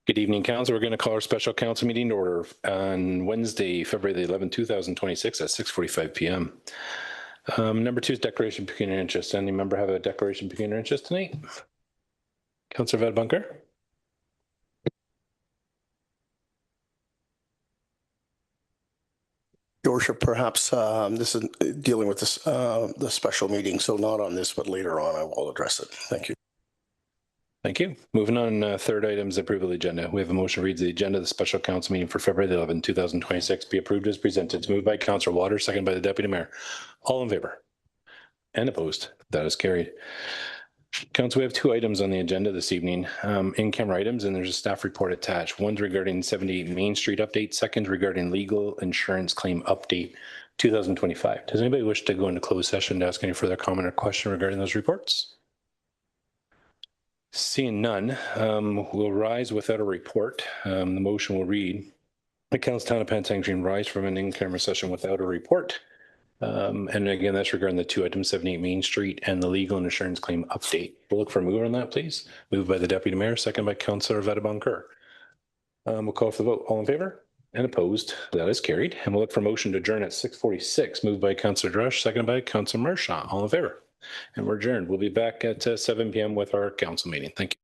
Good evening, Council. We're going to call our special council meeting to order on Wednesday, February the 11th, 2026 at 6:45 p.m. Number 2 is declaration of pecuniary interest. Any member have a declaration of pecuniary interest tonight? Councillor Vedbunker? Your Worship, perhaps this is dealing with this, the special meeting, so not on this, but later on I will address it. Thank you. Thank you. Moving on, third item is approval of the agenda. We have a motion to read the agenda of the special council meeting for February the 11th, 2026 be approved as presented. It's moved by Councillor Waters, second by the Deputy Mayor. All in favor? And opposed? That is carried. Council, we have 2 items on the agenda this evening, in-camera items, and there's a staff report attached. One's regarding 78 Main Street update, second regarding legal insurance claim update 2025. Does anybody wish to go into closed session to ask any further comment or question regarding those reports? Seeing none, we'll rise without a report. The motion will read, the Council Town of Penetangent rise from an in-camera session without a report. And again, that's regarding the 2 items, 78 Main Street and the legal and insurance claim update. We'll look for a mover on that, please. Moved by the Deputy Mayor, second by Councillor Vedbunker. We'll call for the vote. All in favor? And opposed? That is carried. And we'll look for a motion to adjourn at 6:46. Moved by Councillor Drush, second by Councillor Marchand. All in favor? And we're adjourned. We'll be back at 7 p.m. with our council meeting. Thank you.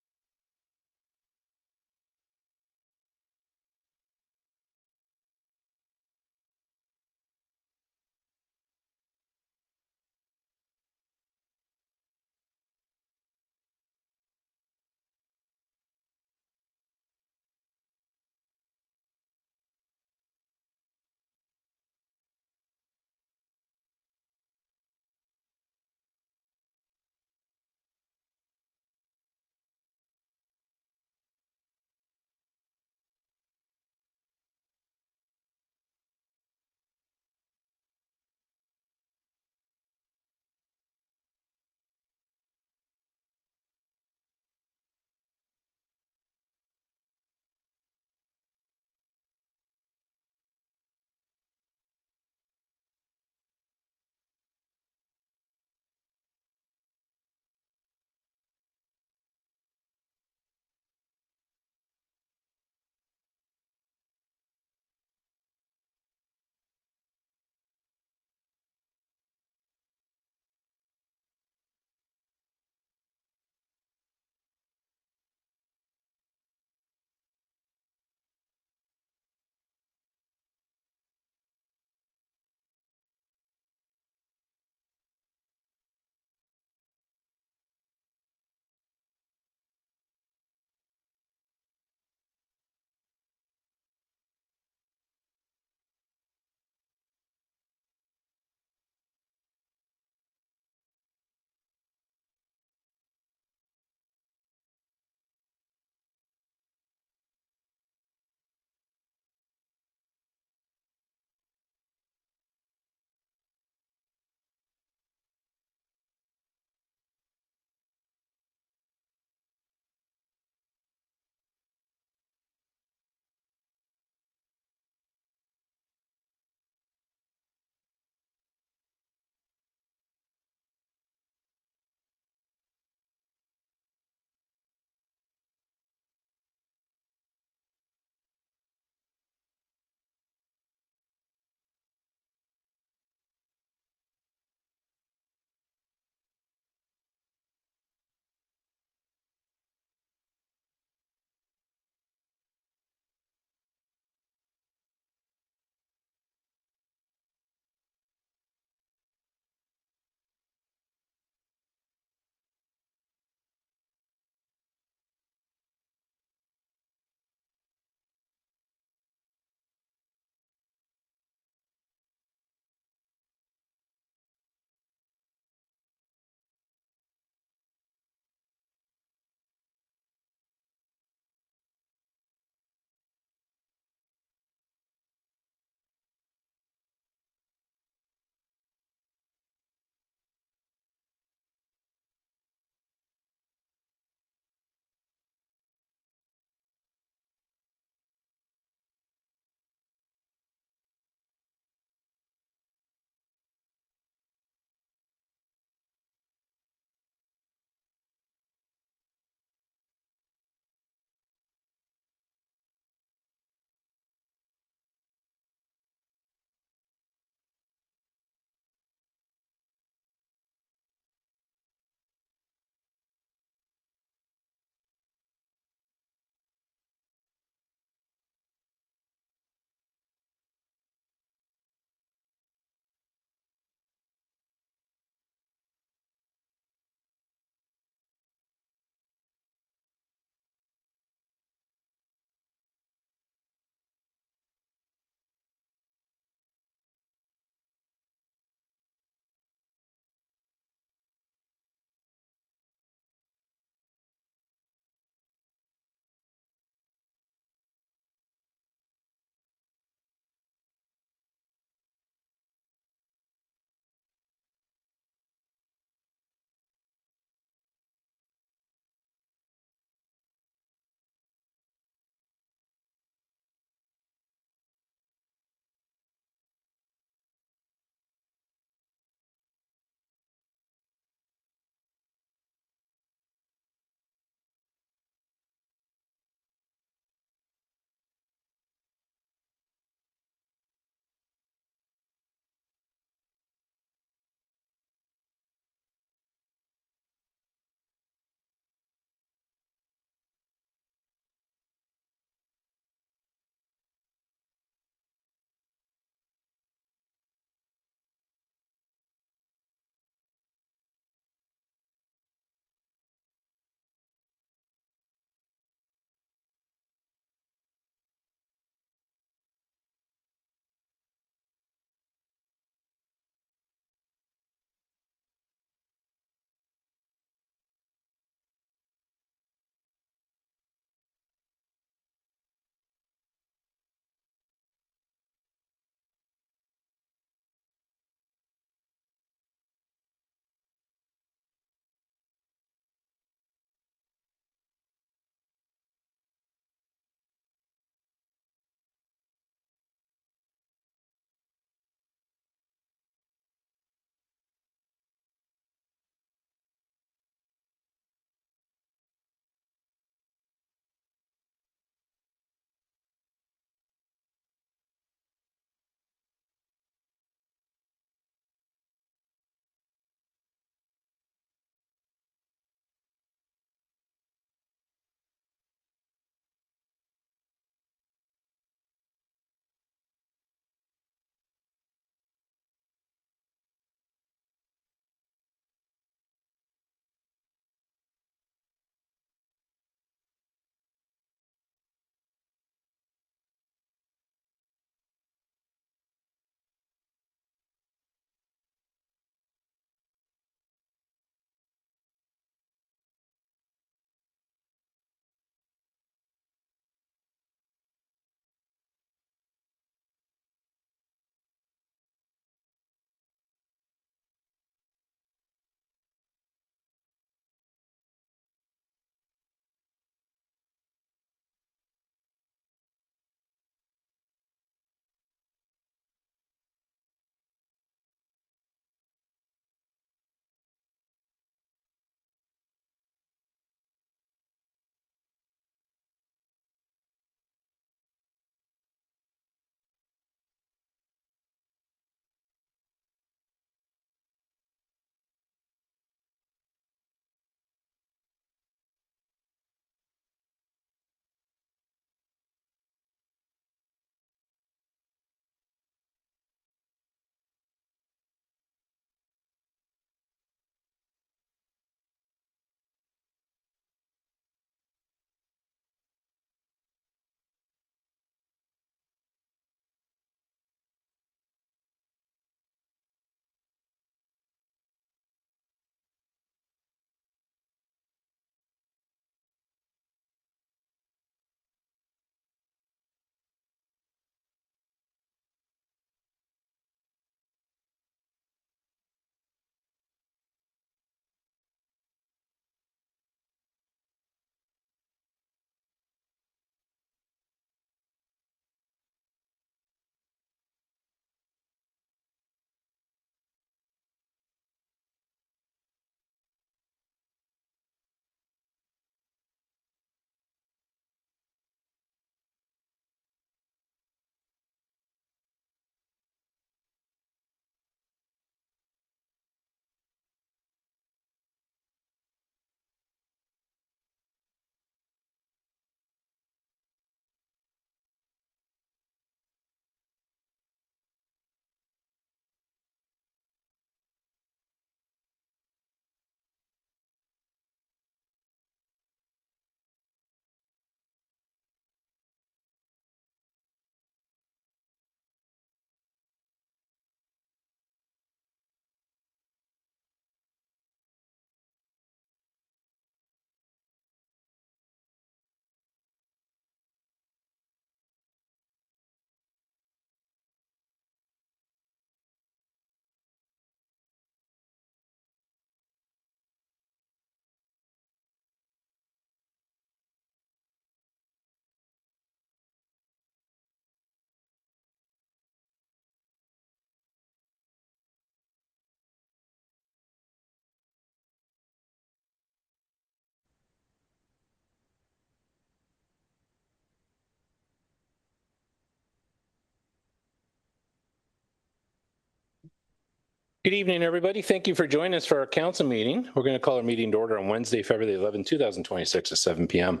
Good evening, everybody. Thank you for joining us for our council meeting. We're going to call our meeting to order on Wednesday, February 11, 2026 at 7 p.m.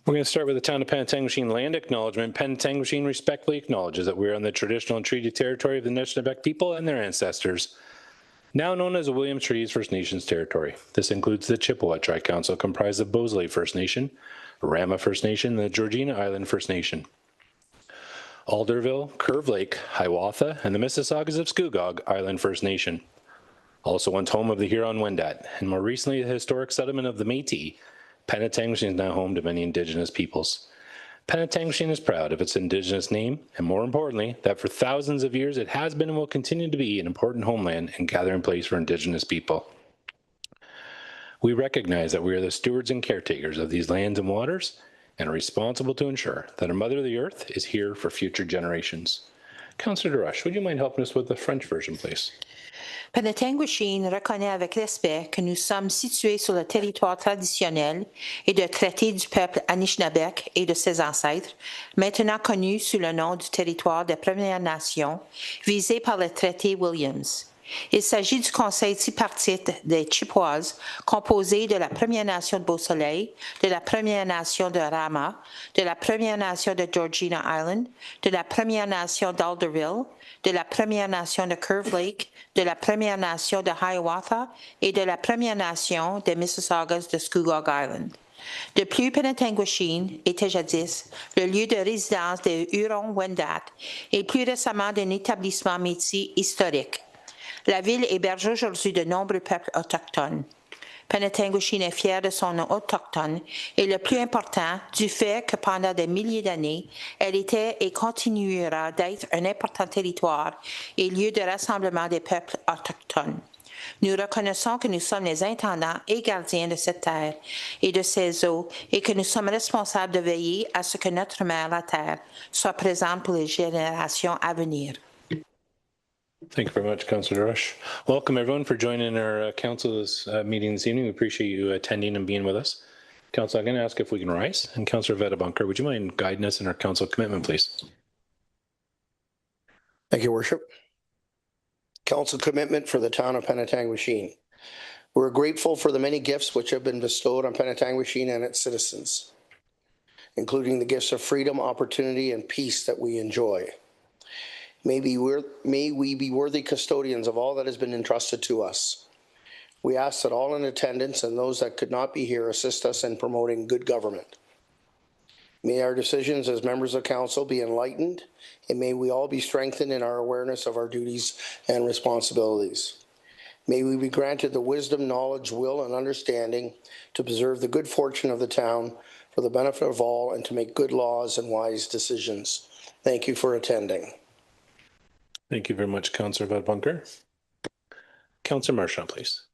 We're going to start with the Town of Penetanguishene land acknowledgement. Penetanguishene respectfully acknowledges that we are on the traditional and treaty territory of the Anishinaabe people and their ancestors, now known as the Williams Treaties First Nations territory. This includes the Chippewa Tri-Council, comprised of Bosley First Nation, Rama First Nation, and the Georgina Island First Nation. Alderville, Curve Lake, Hiawatha, and the Mississaugas of Scugog Island First Nation. Also once home of the Huron-Wendat, and more recently the historic settlement of the Métis, Penetanguishene is now home to many Indigenous peoples. Penetanguishene is proud of its Indigenous name, and more importantly, that for thousands of years it has been and will continue to be an important homeland and gathering place for Indigenous people. We recognize that we are the stewards and caretakers of these lands and waters, and are responsible to ensure that our Mother the Earth is here for future generations. Councillor DeRush, would you mind helping us with the French version, please? Penetanguishene reconnaît avec respect que nous sommes situés sur le territoire traditionnel et de traité du peuple Anishinaabe et de ses ancêtres, maintenant connu sous le nom du territoire des Premières Nations, visé par le traité Williams. Il s'agit du conseil tripartite des Chippewas, composé de la Première Nation de Beau-Soleil, de la Première Nation de Rama, de la Première Nation de Georgina Island, de la Première Nation d'Alderville, de la Première Nation de Curve Lake, de la Première Nation de Hiawatha et de la Première Nation des Mississaugas de Scugog Island. De plus, Penetanguishene était jadis le lieu de résidence des Hurons-Wendat et plus récemment d'un établissement métis historique. La ville héberge aujourd'hui de nombreux peuples autochtones. Penetanguishene est fière de son nom autochtone et le plus important du fait que pendant des milliers d'années, elle était et continuera d'être un important territoire et lieu de rassemblement des peuples autochtones. Nous reconnaissons que nous sommes les intendants et gardiens de cette terre et de ses eaux et que nous sommes responsables de veiller à ce que notre mère, la terre, soit présente pour les générations à venir. Thank you very much, Councillor Rush. Welcome, everyone, for joining our council's meeting this evening. We appreciate you attending and being with us. Council, I'm going to ask if we can rise. And Councillor Vedabunker, would you mind guiding us in our council commitment, please? Thank you, Worship. Council commitment for the town of Penetanguishene. We're grateful for the many gifts which have been bestowed on Penetanguishene and its citizens, including the gifts of freedom, opportunity, and peace that we enjoy. May we be worthy custodians of all that has been entrusted to us. We ask that all in attendance and those that could not be here assist us in promoting good government. May our decisions as members of council be enlightened, and may we all be strengthened in our awareness of our duties and responsibilities. May we be granted the wisdom, knowledge, will, and understanding to preserve the good fortune of the town for the benefit of all and to make good laws and wise decisions. Thank you for attending. Thank you very much, Councillor Vedabunker. Councillor Marchand, please.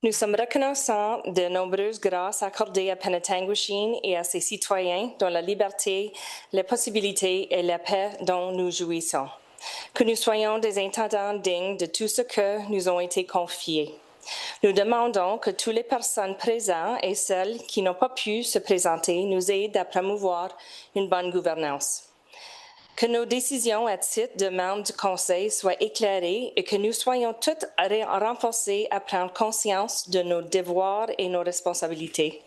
Nous sommes reconnaissants de nombreuses grâces accordées à Penetanguishene et à ses citoyens dont la liberté, les possibilités et la paix dont nous jouissons. Que nous soyons des intendants dignes de tout ce que nous ont été confiés. Nous demandons que toutes les personnes présentes et celles qui n'ont pas pu se présenter nous aident à promouvoir une bonne gouvernance. Que nos décisions à titre de membres du Conseil soient éclairées et que nous soyons toutes renforcées à prendre conscience de nos devoirs et nos responsabilités.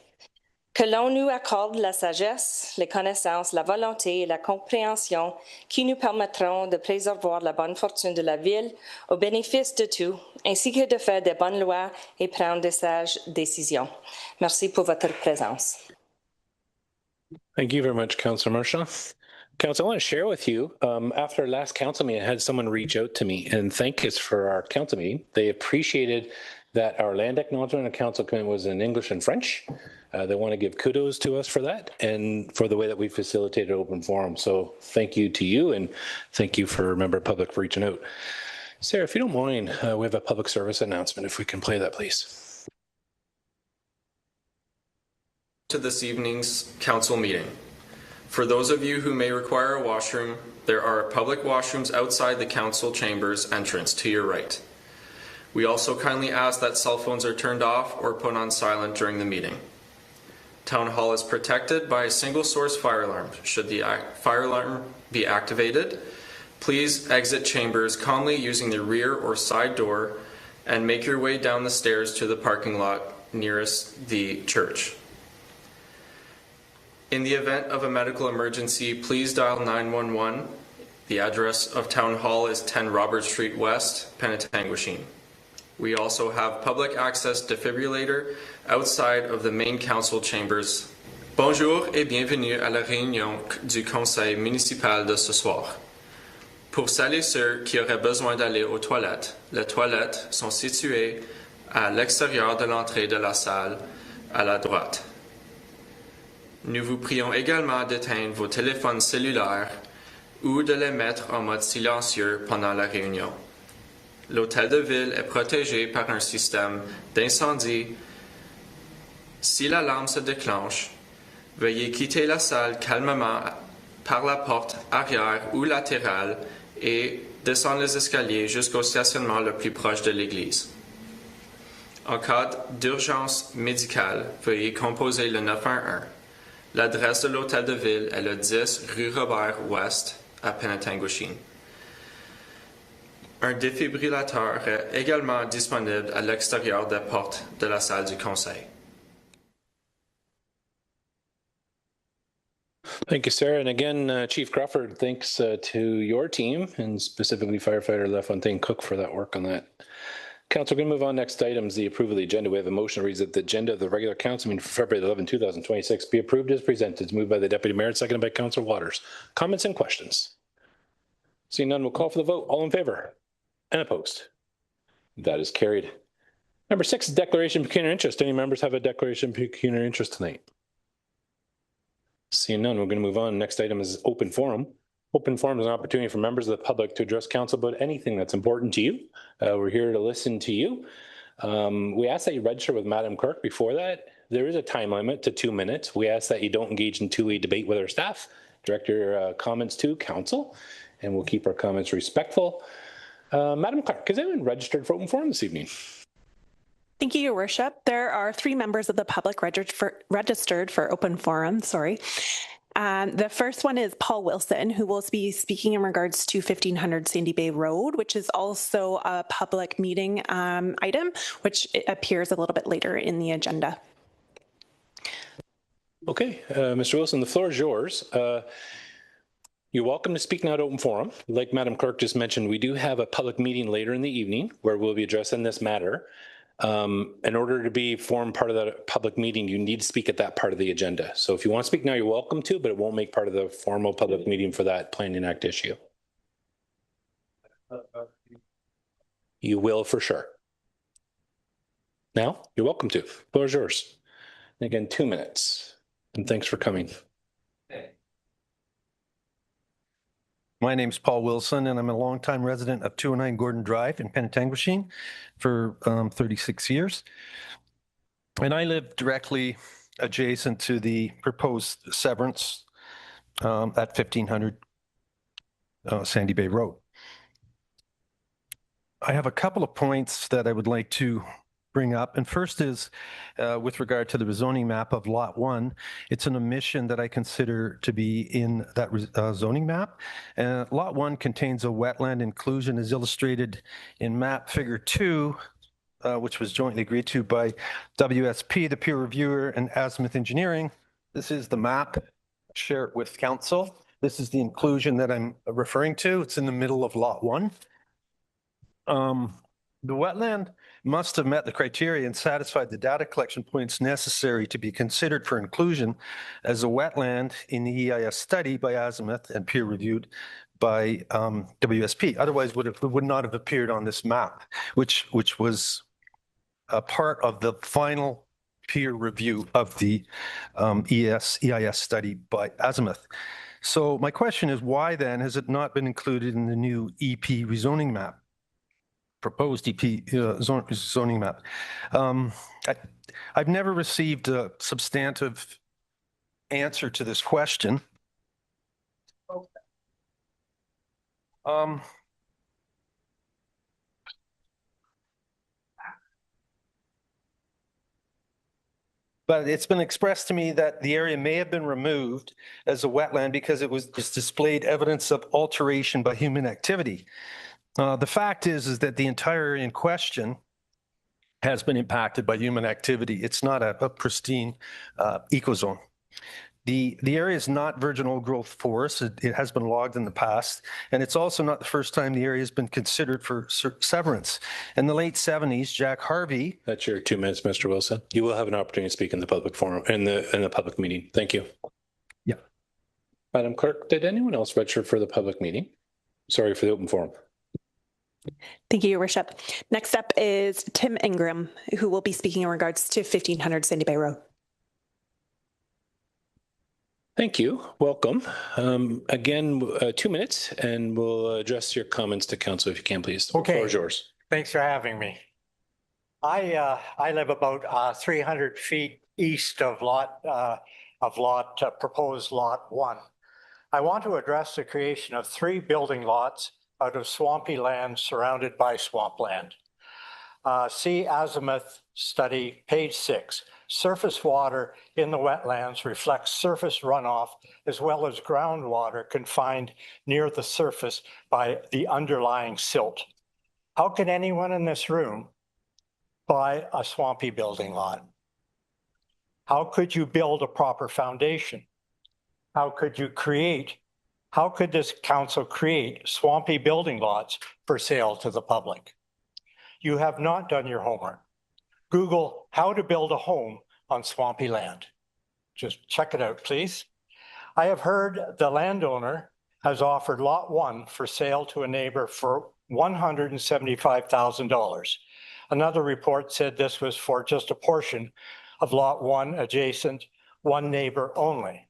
Que l'on nous accorde la sagesse, les connaissances, la volonté et la compréhension qui nous permettront de préserver la bonne fortune de la ville au bénéfice de tous, ainsi que de faire de bonnes lois et prendre de sages décisions. Merci pour votre présence. Thank you very much, Councillor Marchand. Council, I want to share with you, after our last council meeting, I had someone reach out to me and thank us for our council meeting. They appreciated that our land acknowledgement and council commitment was in English and French. They want to give kudos to us for that and for the way that we facilitated open forum. So thank you to you and thank you for Member Public for reaching out. Sarah, if you don't mind, we have a public service announcement. If we can play that, please. To this evening's council meeting. For those of you who may require a washroom, there are public washrooms outside the council chambers entrance to your right. We also kindly ask that cell phones are turned off or put on silent during the meeting. Town Hall is protected by a single source fire alarm. Should the fire alarm be activated, Please exit chambers calmly using the rear or side door and make your way down the stairs to the parking lot nearest the church. In the event of a medical emergency, please dial 911. The address of Town Hall is 10 Robert Street West, Penetanguishene. We also have public access defibrillator outside of the main council chambers. Bonjour et bienvenue à la réunion du conseil municipal de ce soir. Pour celles et ceux qui auraient besoin d'aller aux toilettes, les toilettes sont situées à l'extérieur de l'entrée de la salle, à la droite. Nous vous prions également d'éteindre vos téléphones cellulaires ou de les mettre en mode silencieux pendant la réunion. L'hôtel de ville est protégé par un système d'incendie. Si l'alarme se déclenche, veuillez quitter la salle calmement par la porte arrière ou latérale et descendre les escaliers jusqu'au stationnement le plus proche de l'église. En cas d'urgence médicale, veuillez composer le 911. L'adresse de l'hôtel de ville est le 10 rue Robert-Ouest à Penetanguishene. Un défibrillateur est également disponible à l'extérieur des portes de la salle du conseil. Thank you, Sarah. And again, Chief Crawford, thanks to your team and specifically firefighter LaFontaine Cook for that work on that. Council, we're going to move on. Next item is the approval of the agenda. We have a motion that reads that the agenda of the regular council meeting for February 11, 2026 be approved as presented. It's moved by the Deputy Mayor and seconded by Councillor Waters. Comments and questions? Seeing none, we'll call for the vote. All in favor? And opposed? That is carried. Number 6 is declaration of pecuniary interest. Any members have a declaration of pecuniary interest tonight? Seeing none, we're going to move on. Next item is open forum. Open forum is an opportunity for members of the public to address council about anything that's important to you. We're here to listen to you. We ask that you register with Madam Clerk. Before that, there is a time limit to 2 minutes. We ask that you don't engage in two-way debate with our staff. Direct your comments to council, and we'll keep our comments respectful. Madam Clerk, is anyone registered for open forum this evening? Thank you, Your Worship. There are 3 members of the public registered for open forum. The first one is Paul Wilson, who will be speaking in regards to 1500 Sandy Bay Road, which is also a public meeting item, which appears a little bit later in the agenda. Okay, Mr. Wilson, the floor is yours. You're welcome to speak now at open forum. Like Madam Clerk just mentioned, we do have a public meeting later in the evening where we'll be addressing this matter. In order to form part of that public meeting, you need to speak at that part of the agenda. So if you want to speak now, you're welcome to, but it won't make part of the formal public meeting for that Planning Act issue. You will for sure. Now, you're welcome to. The floor is yours. And again, 2 minutes. And thanks for coming. My name's Paul Wilson, and I'm a longtime resident of 209 Gordon Drive in Penetanguishene for 36 years. And I live directly adjacent to the proposed severance at 1500 Sandy Bay Road. I have a couple of points that I would like to bring up. And first is with regard to the rezoning map of Lot 1. It's an omission that I consider to be in that zoning map. Lot 1 contains a wetland inclusion as illustrated in map figure 2, which was jointly agreed to by WSP, the peer reviewer, and Azimuth Engineering. This is the map. Share it with council. This is the inclusion that I'm referring to. It's in the middle of Lot 1. The wetland must have met the criteria and satisfied the data collection points necessary to be considered for inclusion as a wetland in the EIS study by Azimuth and peer reviewed by WSP. Otherwise, it would not have appeared on this map, which was a part of the final peer review of the EIS study by Azimuth. So my question is, why then has it not been included in the new EP rezoning map? Proposed EP zoning map. I've never received a substantive answer to this question. But it's been expressed to me that the area may have been removed as a wetland because it's displayed evidence of alteration by human activity. The fact is that the entire area in question has been impacted by human activity. It's not a pristine ecozone. The area is not virgin old growth forest. It has been logged in the past, and it's also not the first time the area has been considered for severance. In the late 70s, Jack Harvey. That's your 2 minutes, Mr. Wilson. You will have an opportunity to speak in the public forum, in the public meeting. Thank you. Yeah. Madam Clerk, did anyone else register for the public meeting? Sorry for the open forum. Thank you, Your Worship. Next up is Tim Ingram, who will be speaking in regards to 1500 Sandy Bay Road. Thank you. Welcome. Again, 2 minutes, and we'll address your comments to council if you can, please. The floor is yours. Thanks for having me. I live about 300 feet east of proposed lot 1. I want to address the creation of 3 building lots out of swampy land surrounded by swampland. See Azimuth study, page 6. Surface water in the wetlands reflects surface runoff as well as groundwater confined near the surface by the underlying silt. How can anyone in this room buy a swampy building lot? How could you build a proper foundation? How could this council create swampy building lots for sale to the public? You have not done your homework. Google how to build a home on swampy land. Just check it out, please. I have heard the landowner has offered lot 1 for sale to a neighbor for $175,000. Another report said this was for just a portion of lot 1 adjacent, one neighbor only.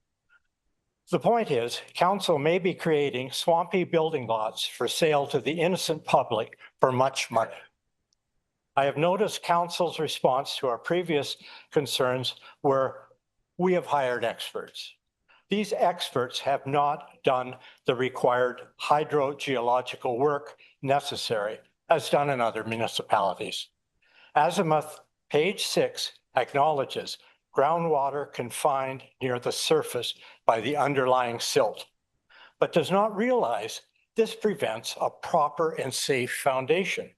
The point is, council may be creating swampy building lots for sale to the innocent public for much money. I have noticed council's response to our previous concerns where we have hired experts. These experts have not done the required hydrogeological work necessary as done in other municipalities. Azimuth, page 6, acknowledges groundwater confined near the surface by the underlying silt, but does not realize this prevents a proper and safe foundation.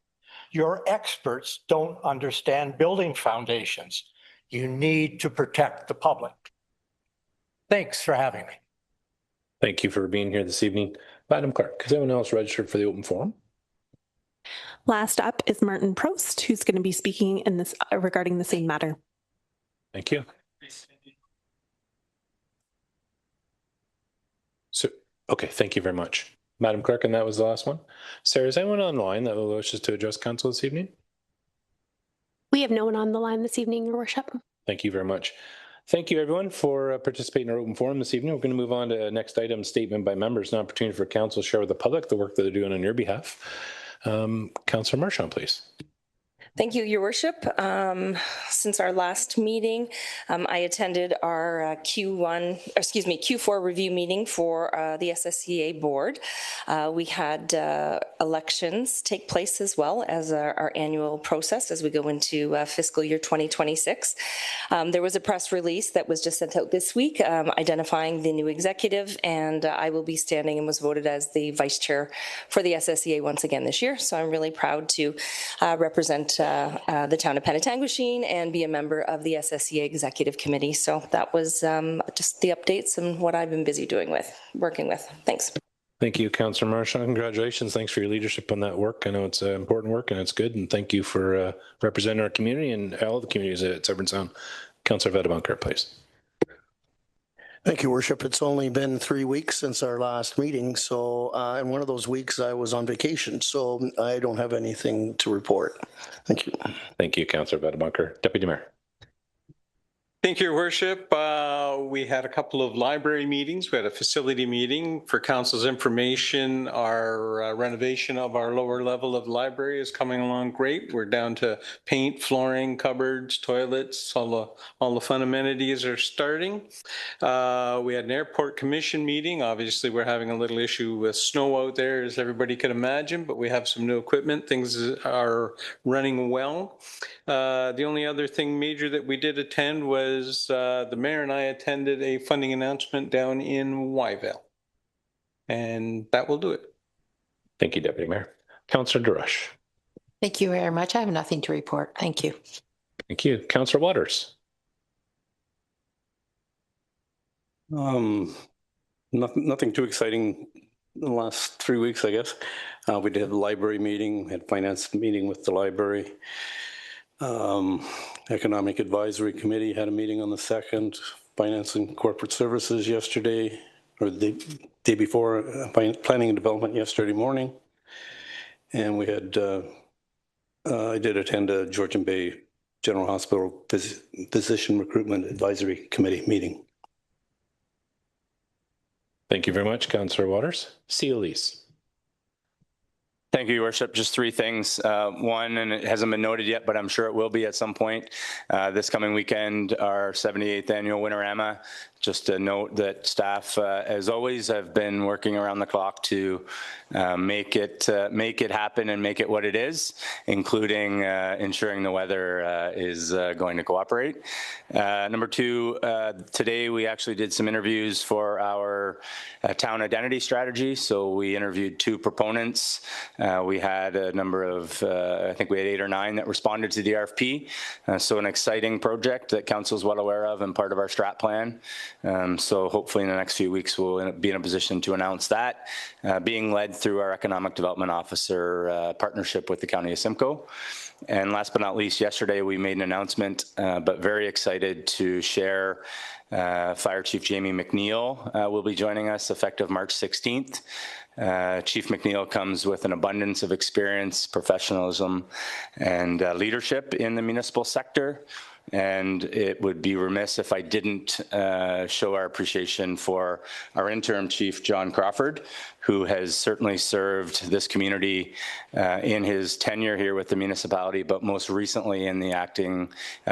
Your experts don't understand building foundations. You need to protect the public. Thanks for having me. Thank you for being here this evening. Madam Clerk, has anyone else registered for the open forum? Last up is Martin Prost, who's going to be speaking in this regarding the same matter. Thank you. So, okay, thank you very much. Madam Clerk, and that was the last one. Sarah, is anyone online that wishes to address council this evening? We have no one on the line this evening, Your Worship. Thank you very much. Thank you, everyone, for participating in our open forum this evening. We're going to move on to the next item, statement by members, an opportunity for council to share with the public the work that they're doing on your behalf. Councillor Marchand, please. Thank you, Your Worship. Since our last meeting, I attended our Q4 review meeting for the SSCA board. We had elections take place as well as our annual process as we go into fiscal year 2026. There was a press release that was just sent out this week identifying the new executive, and I will be standing and was voted as the vice chair for the SSCA once again this year. So I'm really proud to represent the town of Penetanguishene and be a member of the SSCA Executive Committee. So that was just the updates and what I've been busy working with. Thanks. Thank you, Councillor Marchand. Congratulations. Thanks for your leadership on that work. I know it's important work and it's good. And thank you for representing our community and all the communities at Severn Sound. Councillor Vedabunker, please. Thank you, Worship. It's only been 3 weeks since our last meeting. So, and one of those weeks I was on vacation, so I don't have anything to report. Thank you. Thank you, Councillor Vedabunker. Deputy Mayor. Thank you, Your Worship. We had a couple of library meetings. We had a facility meeting. For Council's information, our renovation of our lower level of library is coming along great. We're down to paint, flooring, cupboards, toilets, all the fun amenities are starting. We had an airport commission meeting. Obviously, we're having a little issue with snow out there, as everybody could imagine, but we have some new equipment. Things are running well. The only other thing major that we did attend was was the mayor and I attended a funding announcement down in Wyville. And that will do it. Thank you, Deputy Mayor. Councillor Durush. Thank you very much. I have nothing to report. Thank you. Thank you. Councillor Waters. Nothing too exciting in the last 3 weeks, I guess. We did a library meeting, had finance meeting with the library. Economic Advisory Committee had a meeting on the 2nd, Finance and Corporate Services yesterday, or the day before, Planning and Development yesterday morning. And we had, I did attend a Georgian Bay General Hospital Physician Recruitment Advisory Committee meeting. Thank you very much, Councillor Waters. Elise. Thank you, Your Worship. Just 3 things. One, and it hasn't been noted yet, but I'm sure it will be at some point, this coming weekend, our 78th annual Winterama. Just to note that staff, as always, have been working around the clock to make it happen and make it what it is, including ensuring the weather is going to cooperate. Number 2, today we actually did some interviews for our town identity strategy. So we interviewed 2 proponents. We had a number of, I think we had 8 or 9 that responded to the RFP. So an exciting project that council is well aware of and part of our strat plan. So hopefully in the next few weeks, we'll be in a position to announce that, being led through our Economic Development Officer partnership with the County of Simcoe. And last but not least, yesterday we made an announcement, but very excited to share Fire Chief Jamie McNeil will be joining us effective March 16th. Chief McNeil comes with an abundance of experience, professionalism, and leadership in the municipal sector. And it would be remiss if I didn't show our appreciation for our interim chief, John Crawford, who has certainly served this community in his tenure here with the municipality, but most recently in the acting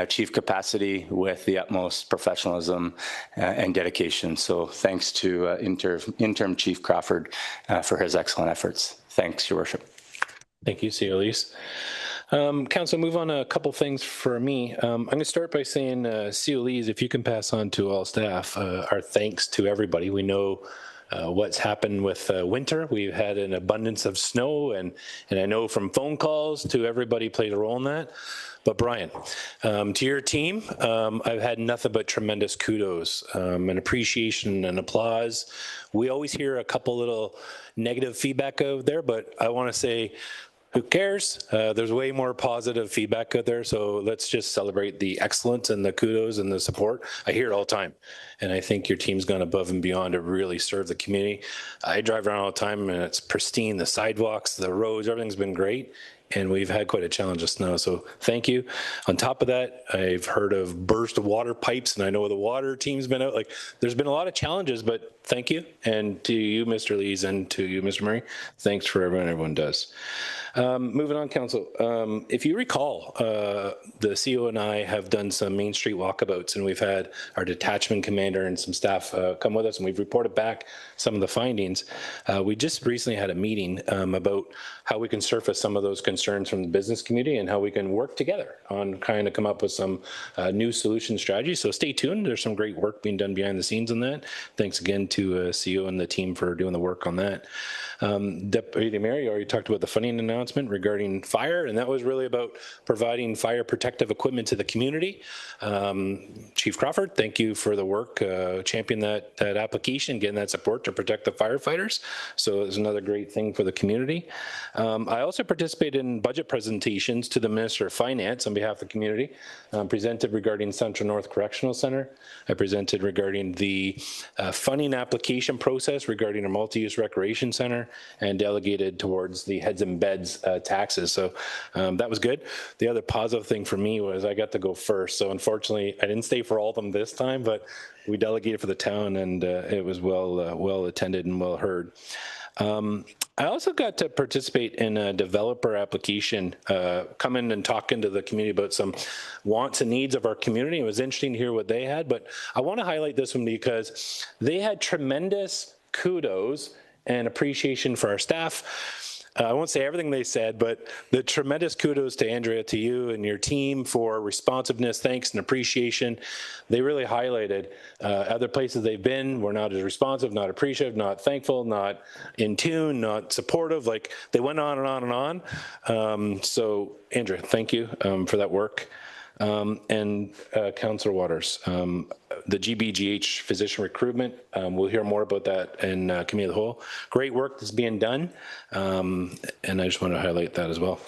chief capacity with the utmost professionalism and dedication. So thanks to interim Chief Crawford for his excellent efforts. Thanks, Your Worship. Thank you, Elise. Council, move on a couple things for me. I'm going to start by saying, Elise, if you can pass on to all staff our thanks to everybody. We know what's happened with winter. We've had an abundance of snow, and I know from phone calls to everybody played a role in that. But Brian, to your team, I've had nothing but tremendous kudos and appreciation and applause. We always hear a couple little negative feedback out there, but I want to say, who cares? There's way more positive feedback out there. So let's just celebrate the excellence and the kudos and the support. I hear it all the time. And I think your team's gone above and beyond to really serve the community. I drive around all the time and it's pristine. The sidewalks, the roads, everything's been great. And we've had quite a challenge of snow. So thank you. On top of that, I've heard of burst of water pipes, and I know the water team's been out. Like, there's been a lot of challenges, but thank you. And to you, Mr. Lees, and to you, Mr. Murray, thanks for everyone does. Moving on, Council. If you recall, the CO and I have done some Main Street walkabouts, and we've had our detachment commander and some staff come with us, and we've reported back some of the findings. We just recently had a meeting about how we can surface some of those concerns from the business community and how we can work together on kind of come up with some new solution strategies. So stay tuned. There's some great work being done behind the scenes on that. Thanks again to CO and the team for doing the work on that. Deputy Mayor, you already talked about the funding announcement regarding fire, and that was really about providing fire protective equipment to the community. Chief Crawford, thank you for the work, championing that application, getting that support to protect the firefighters. So it's another great thing for the community. I also participated in budget presentations to the Minister of Finance on behalf of the community, presented regarding Central North Correctional Center. I presented regarding the funding application process regarding our multi-use recreation center, and delegated towards the heads and beds taxes. So that was good. The other positive thing for me was I got to go first. So unfortunately, I didn't stay for all of them this time, but we delegated for the town, and it was well attended and well heard. I also got to participate in a developer application, coming and talking to the community about some wants and needs of our community. It was interesting to hear what they had, but I want to highlight this one because they had tremendous kudos and appreciation for our staff. I won't say everything they said, but the tremendous kudos to Andrea, to you and your team for responsiveness, thanks and appreciation. They really highlighted other places they've been were not as responsive, not appreciative, not thankful, not in tune, not supportive. Like they went on and on and on. So Andrea, thank you for that work. And Councillor Waters, the GBGH physician recruitment, we'll hear more about that in Committee of the Whole. Great work that's being done, and I just want to highlight that as well.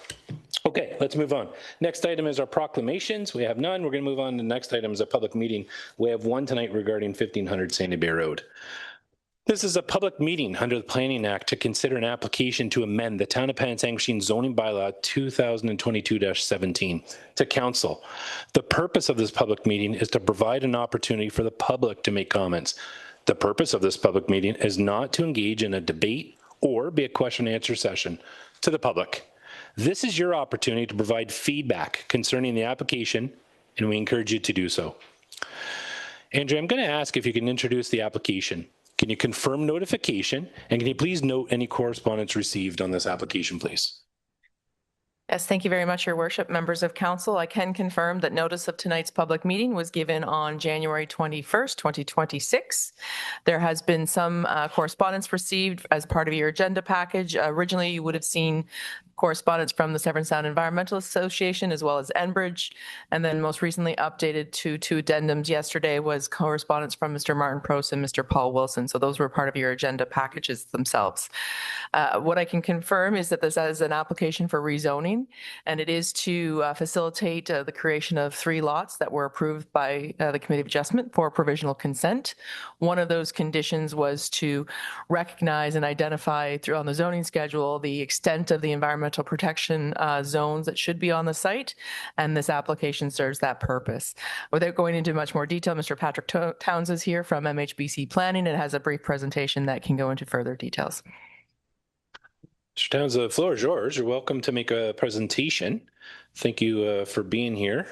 Okay, let's move on. Next item is our proclamations. We have none. We're going to move on. The next item is a public meeting. We have one tonight regarding 1500 Sandy Bay Road. This is a public meeting under the Planning Act to consider an application to amend the Town of Penetanguishene zoning bylaw 2022-17 to council. The purpose of this public meeting is to provide an opportunity for the public to make comments. The purpose of this public meeting is not to engage in a debate or be a question and answer session to the public. This is your opportunity to provide feedback concerning the application, and we encourage you to do so. Andrea, I'm going to ask if you can introduce the application. Can you confirm notification? And can you please note any correspondence received on this application, please? Yes, thank you very much, Your Worship. Members of Council, I can confirm that notice of tonight's public meeting was given on January 21st, 2026. There has been some correspondence received as part of your agenda package. Originally, you would have seen correspondence from the Severn Sound Environmental Association as well as Enbridge, and then most recently updated to two addendums yesterday was correspondence from Mr. Martin Prost and Mr. Paul Wilson. So those were part of your agenda packages themselves. What I can confirm is that this is an application for rezoning, and it is to facilitate the creation of 3 lots that were approved by the Committee of Adjustment for provisional consent. One of those conditions was to recognize and identify on the zoning schedule the extent of the environmental protection zones that should be on the site, and this application serves that purpose. Without going into much more detail, Mr. Patrick Towns is here from MHBC Planning and has a brief presentation that can go into further details. Mr. Towns, the floor is yours. You're welcome to make a presentation. Thank you for being here.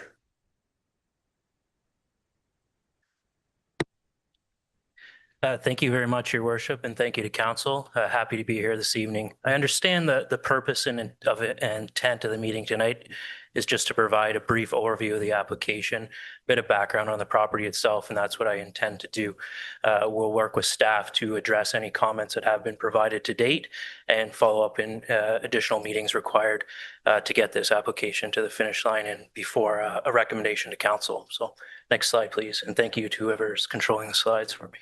Thank you very much, Your Worship, and thank you to Council. Happy to be here this evening. I understand the purpose and intent of the meeting tonight is just to provide a brief overview of the application, a bit of background on the property itself, and that's what I intend to do. We'll work with staff to address any comments that have been provided to date and follow up in additional meetings required to get this application to the finish line and before a recommendation to Council. So next slide, please, and thank you to whoever's controlling the slides for me.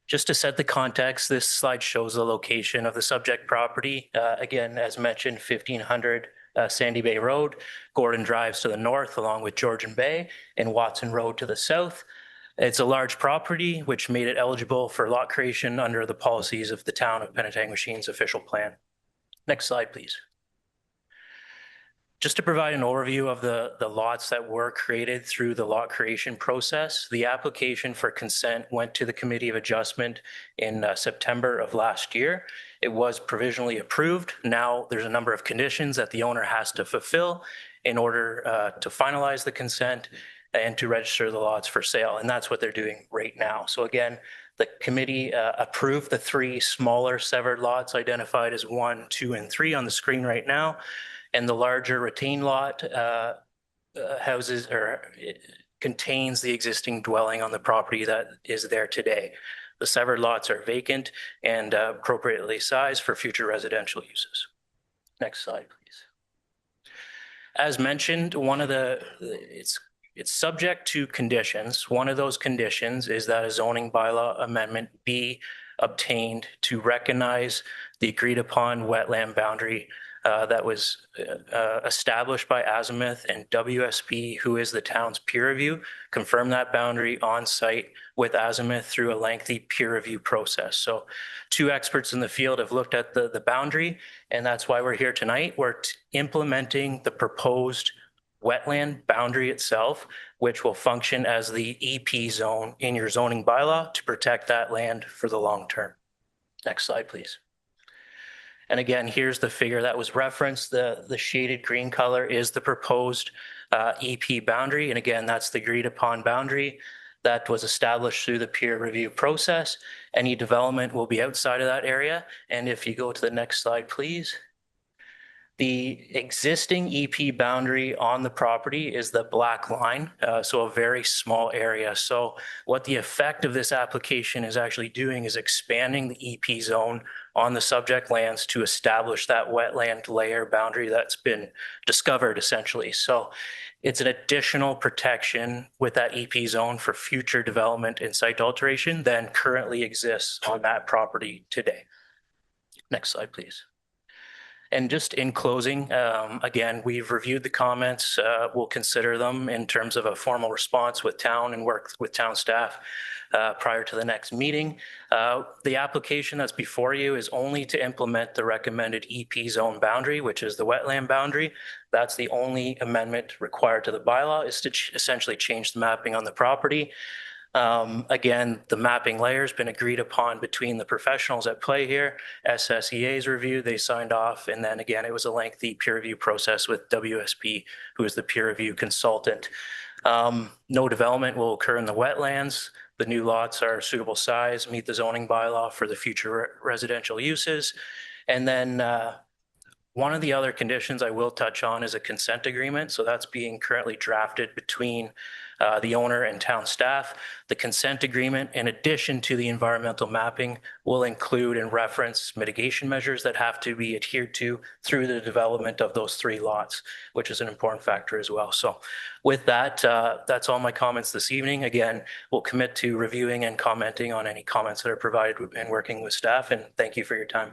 Just to set the context, this slide shows the location of the subject property. Again, as mentioned, 1500 Sandy Bay Road, Gordon Drives to the north, along with Georgian Bay, and Watson Road to the south. It's a large property, which made it eligible for lot creation under the policies of the Town of Penetanguishene's official plan. Next slide, please. Just to provide an overview of the lots that were created through the lot creation process, the application for consent went to the Committee of Adjustment in September of last year. It was provisionally approved. Now there's a number of conditions that the owner has to fulfill in order to finalize the consent and to register the lots for sale. And that's what they're doing right now. So again, the committee approved the 3 smaller severed lots identified as 1, 2, and 3 on the screen right now. And the larger retained lot houses or contains the existing dwelling on the property that is there today. The severed lots are vacant and appropriately sized for future residential uses. Next slide, please. As mentioned, it's subject to conditions. One of those conditions is that a zoning bylaw amendment be obtained to recognize the agreed upon wetland boundary that was established by Azimuth, and WSP, who is the town's peer review, confirmed that boundary on site with Azimuth through a lengthy peer review process. So 2 experts in the field have looked at the boundary, and that's why we're here tonight. We're implementing the proposed wetland boundary itself, which will function as the EP zone in your zoning bylaw to protect that land for the long term. Next slide, please. And again, here's the figure that was referenced. The shaded green color is the proposed EP boundary. And again, that's the agreed upon boundary. that was established through the peer review process. Any development will be outside of that area. And if you go to the next slide, please. The existing EP boundary on the property is the black line, so a very small area. So what the effect of this application is actually doing is expanding the EP zone on the subject lands to establish that wetland layer boundary that's been discovered essentially. So it's an additional protection with that EP zone for future development and site alteration than currently exists on that property today. Next slide, please. And just in closing, again, we've reviewed the comments. We'll consider them in terms of a formal response with town and work with town staff prior to the next meeting. The application that's before you is only to implement the recommended EP zone boundary, which is the wetland boundary. That's the only amendment required to the bylaw, is to essentially change the mapping on the property. Again, the mapping layer has been agreed upon between the professionals at play here. SSEA's review, they signed off. And then again, it was a lengthy peer review process with WSP, who is the peer review consultant. No development will occur in the wetlands. The new lots are suitable size, meet the zoning bylaw for the future residential uses. And then one of the other conditions I will touch on is a consent agreement. So that's being currently drafted between the owner and town staff. The consent agreement, in addition to the environmental mapping, will include and reference mitigation measures that have to be adhered to through the development of those 3 lots, which is an important factor as well. So with that, that's all my comments this evening. Again, we'll commit to reviewing and commenting on any comments that are provided and working with staff. And thank you for your time.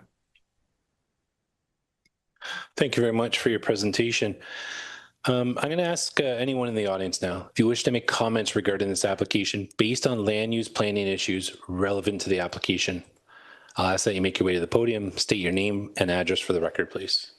Thank you very much for your presentation. I'm going to ask anyone in the audience now, if you wish to make comments regarding this application based on land use planning issues relevant to the application, I'll ask that you make your way to the podium, state your name and address for the record, please.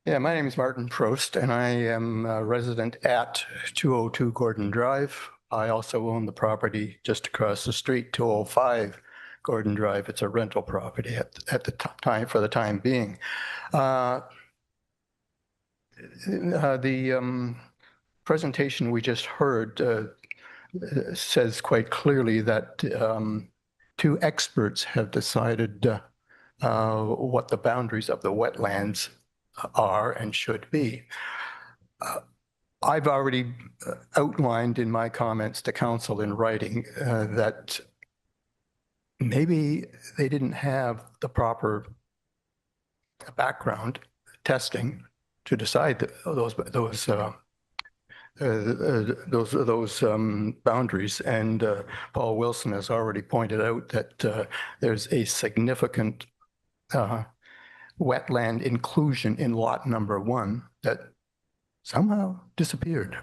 Yeah, my name is Martin Prost, and I am a resident at 202 Gordon Drive. I also own the property just across the street, 205 Gordon Drive. It's a rental property at the time, for the time being. The presentation we just heard says quite clearly that 2 experts have decided what the boundaries of the wetlands are and should be. I've already outlined in my comments to council in writing that maybe they didn't have the proper background testing to decide those boundaries. And Paul Wilson has already pointed out that there's a significant wetland inclusion in lot number 1 that somehow disappeared.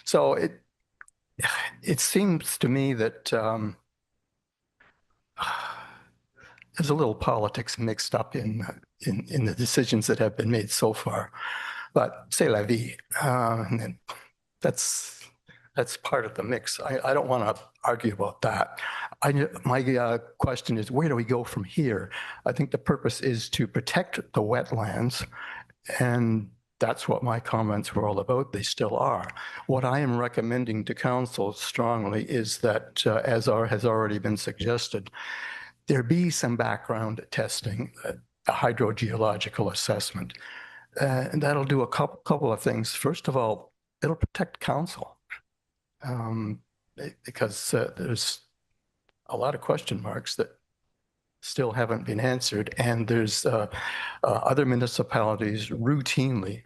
So it seems to me that there's a little politics mixed up in the decisions that have been made so far. But c'est la vie. And that's part of the mix. I don't want to argue about that. My question is, where do we go from here? I think the purpose is to protect the wetlands, and that's what my comments were all about. They still are. What I am recommending to council strongly is that, as has already been suggested, there be some background testing, a hydrogeological assessment. And that'll do a couple of things. First of all, it'll protect council. Because there's a lot of question marks that still haven't been answered, and there's other municipalities routinely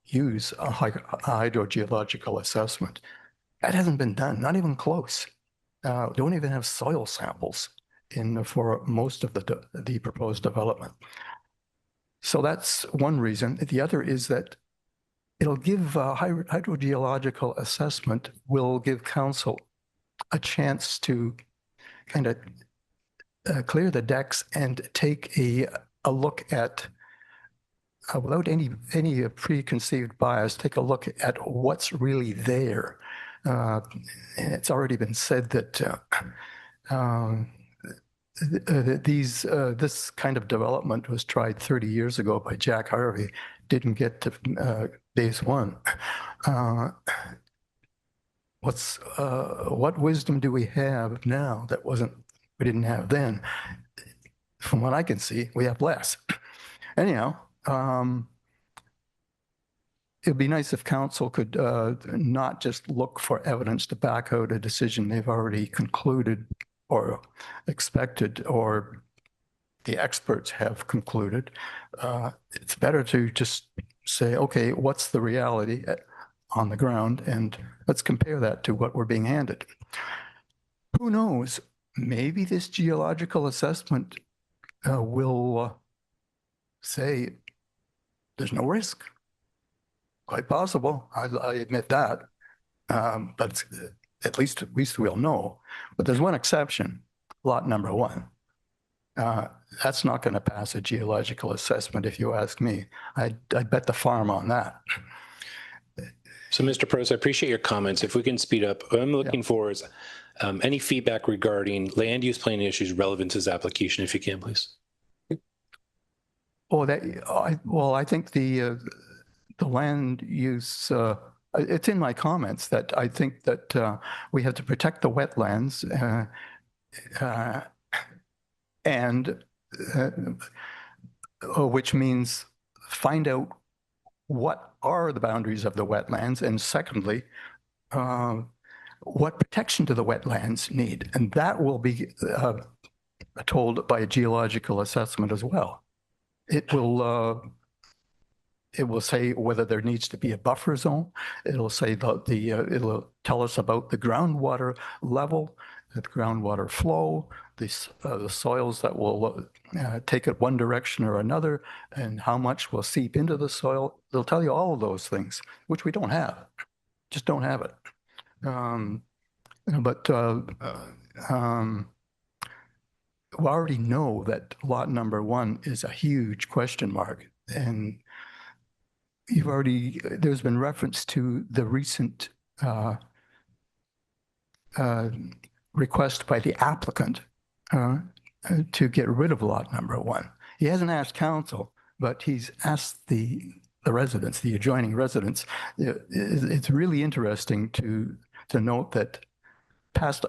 use a hydrogeological assessment. That hasn't been done, not even close. Don't even have soil samples for most of the proposed development. So that's one reason. The other is that it'll give hydrogeological assessment will give council a chance to kind of clear the decks and take a look at, without any preconceived bias, take a look at what's really there. And it's already been said that this kind of development was tried 30 years ago by Jack Harvey, didn't get to phase one. What wisdom do we have now that we didn't have then? From what I can see, we have less. Anyhow, it'd be nice if council could not just look for evidence to back out a decision they've already concluded or expected, or the experts have concluded. It's better to just say, okay, what's the reality on the ground, and let's compare that to what we're being handed. Who knows? Maybe this geological assessment will say there's no risk. Quite possible. I admit that. But at least we'll know. But there's one exception, lot number one. That's not going to pass a geological assessment, if you ask me. I'd bet the farm on that. So, Mr. Prose, I appreciate your comments. If we can speed up, what I'm looking for is any feedback regarding land use planning issues relevant to this application, if you can, please. I think the land use, it's in my comments that I think that we have to protect the wetlands and which means find out what are the boundaries of the wetlands, and secondly, what protection do the wetlands need? And that will be told by a geological assessment as well. It will say whether there needs to be a buffer zone. It'll say it'll tell us about the groundwater level, the groundwater flow, the soils that will take it one direction or another, and how much will seep into the soil. They'll tell you all of those things, which we don't have. Just don't have it. We already know that lot number one is a huge question mark, and there's been reference to the recent request by the applicant to get rid of lot number one. He hasn't asked council, but he's asked the residents, the adjoining residents. It's really interesting to note that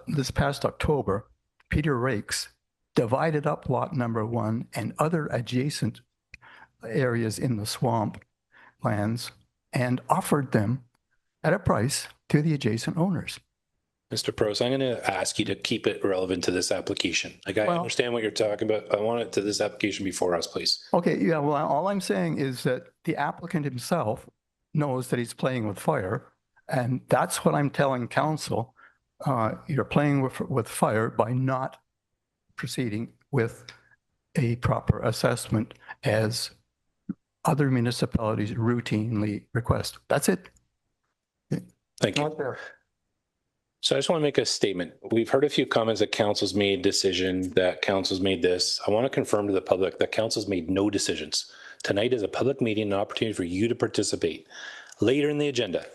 this past October, Peter Rakes divided up lot number one and other adjacent areas in the swamp lands and offered them at a price to the adjacent owners. Mr. Prose, I'm going to ask you to keep it relevant to this application. I understand what you're talking about. I want it to this application before us, please. Okay, yeah, well, all I'm saying is that the applicant himself knows that he's playing with fire, and that's what I'm telling council. You're playing with fire by not proceeding with a proper assessment as other municipalities routinely request. That's it. Thank you. So I just want to make a statement. We've heard a few comments that council's made decision, that council's made this. I want to confirm to the public that council's made no decisions. Tonight is a public meeting, an opportunity for you to participate. Later in the agenda,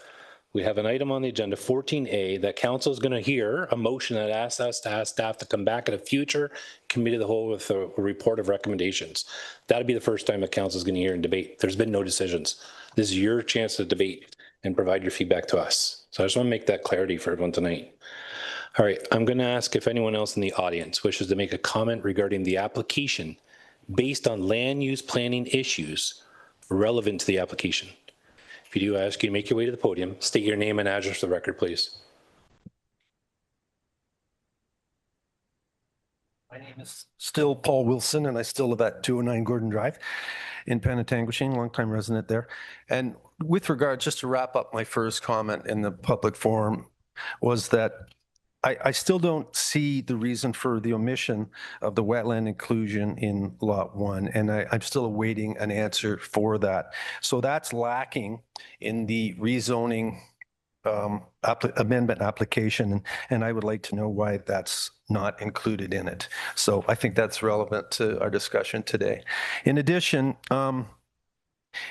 we have an item on the agenda, 14A, that council is going to hear a motion that asks us to ask staff to come back at a future committee of the whole with a report of recommendations. That'll be the first time that council is going to hear and debate. There's been no decisions. This is your chance to debate and provide your feedback to us. So I just want to make that clarity for everyone tonight. All right, I'm going to ask if anyone else in the audience wishes to make a comment regarding the application based on land use planning issues relevant to the application. If you do, I ask you to make your way to the podium, state your name and address for the record, please. My name is still Paul Wilson, and I still live at 209 Gordon Drive in Penetanguishene, longtime resident there. And with regard, just to wrap up my first comment in the public forum, was that I still don't see the reason for the omission of the wetland inclusion in lot one, and I'm still awaiting an answer for that. So that's lacking in the rezoning amendment application, and I would like to know why that's not included in it. So I think that's relevant to our discussion today. In addition,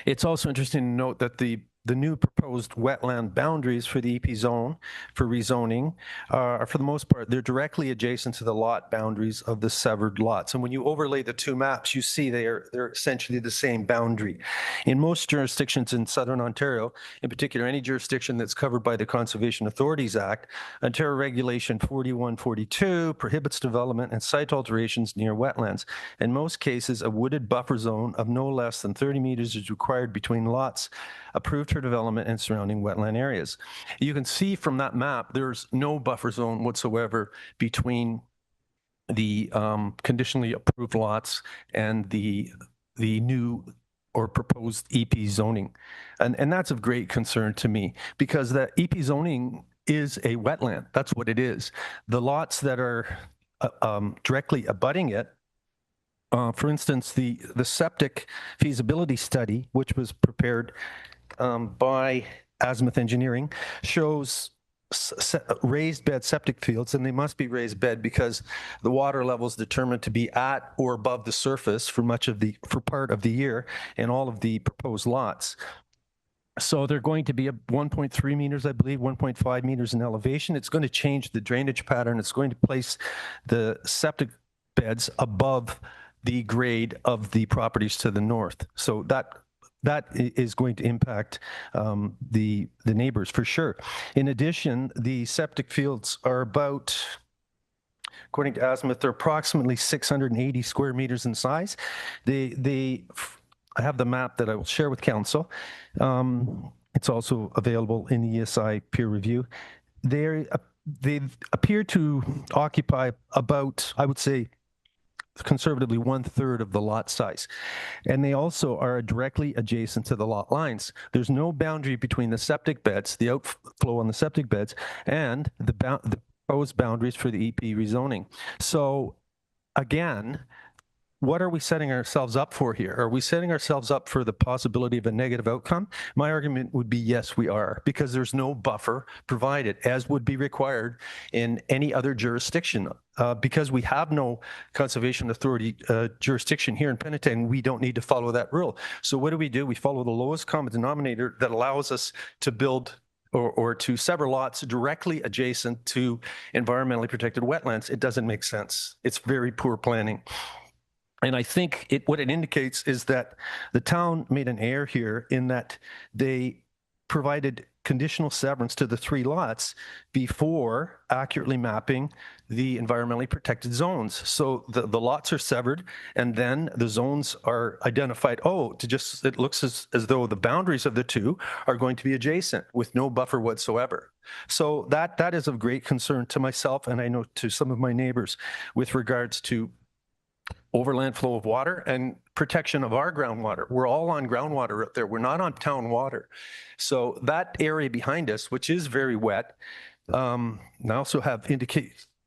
it's also interesting to note that the the new proposed wetland boundaries for the EP zone for rezoning are, for the most part, they're directly adjacent to the lot boundaries of the severed lots. And when you overlay the two maps, you see they're essentially the same boundary. In most jurisdictions in Southern Ontario, in particular, any jurisdiction that's covered by the Conservation Authorities Act, Ontario Regulation 4142 prohibits development and site alterations near wetlands. In most cases, a wooded buffer zone of no less than 30 meters is required between lots approved for development and surrounding wetland areas. You can see from that map, there's no buffer zone whatsoever between the conditionally approved lots and the new or proposed EP zoning. And that's of great concern to me, because the EP zoning is a wetland. That's what it is. The lots that are directly abutting it, for instance, the septic feasibility study, which was prepared by Azimuth Engineering, shows raised bed septic fields, and they must be raised bed because the water level is determined to be at or above the surface for part of the year in all of the proposed lots. So they're going to be 1.3 meters, I believe, 1.5 meters in elevation. It's going to change the drainage pattern. It's going to place the septic beds above the grade of the properties to the north. So that is going to impact the neighbors for sure. In addition, the septic fields are about, according to Azimuth, they're approximately 680 square meters in size. I have the map that I will share with council. It's also available in the ESI peer review. They appear to occupy about, I would say, conservatively 1/3 of the lot size. And they also are directly adjacent to the lot lines. There's no boundary between the septic beds, the outflow on the septic beds, and the proposed boundaries for the EP rezoning. So again, what are we setting ourselves up for here? Are we setting ourselves up for the possibility of a negative outcome? My argument would be yes, we are, because there's no buffer provided, as would be required in any other jurisdiction. Because we have no conservation authority jurisdiction here in Penetang, we don't need to follow that rule. So what do? We follow the lowest common denominator that allows us to build or to sever lots directly adjacent to environmentally protected wetlands. It doesn't make sense. It's very poor planning. And I think what it indicates is that the town made an error here in that they provided conditional severance to the 3 lots before accurately mapping the environmentally protected zones. So the lots are severed, and then the zones are identified. It looks as though the boundaries of the 2 are going to be adjacent with no buffer whatsoever. So that is of great concern to myself, and I know to some of my neighbors, with regards to overland flow of water and protection of our groundwater. We're all on groundwater up there. We're not on town water. So that area behind us, which is very wet, I also have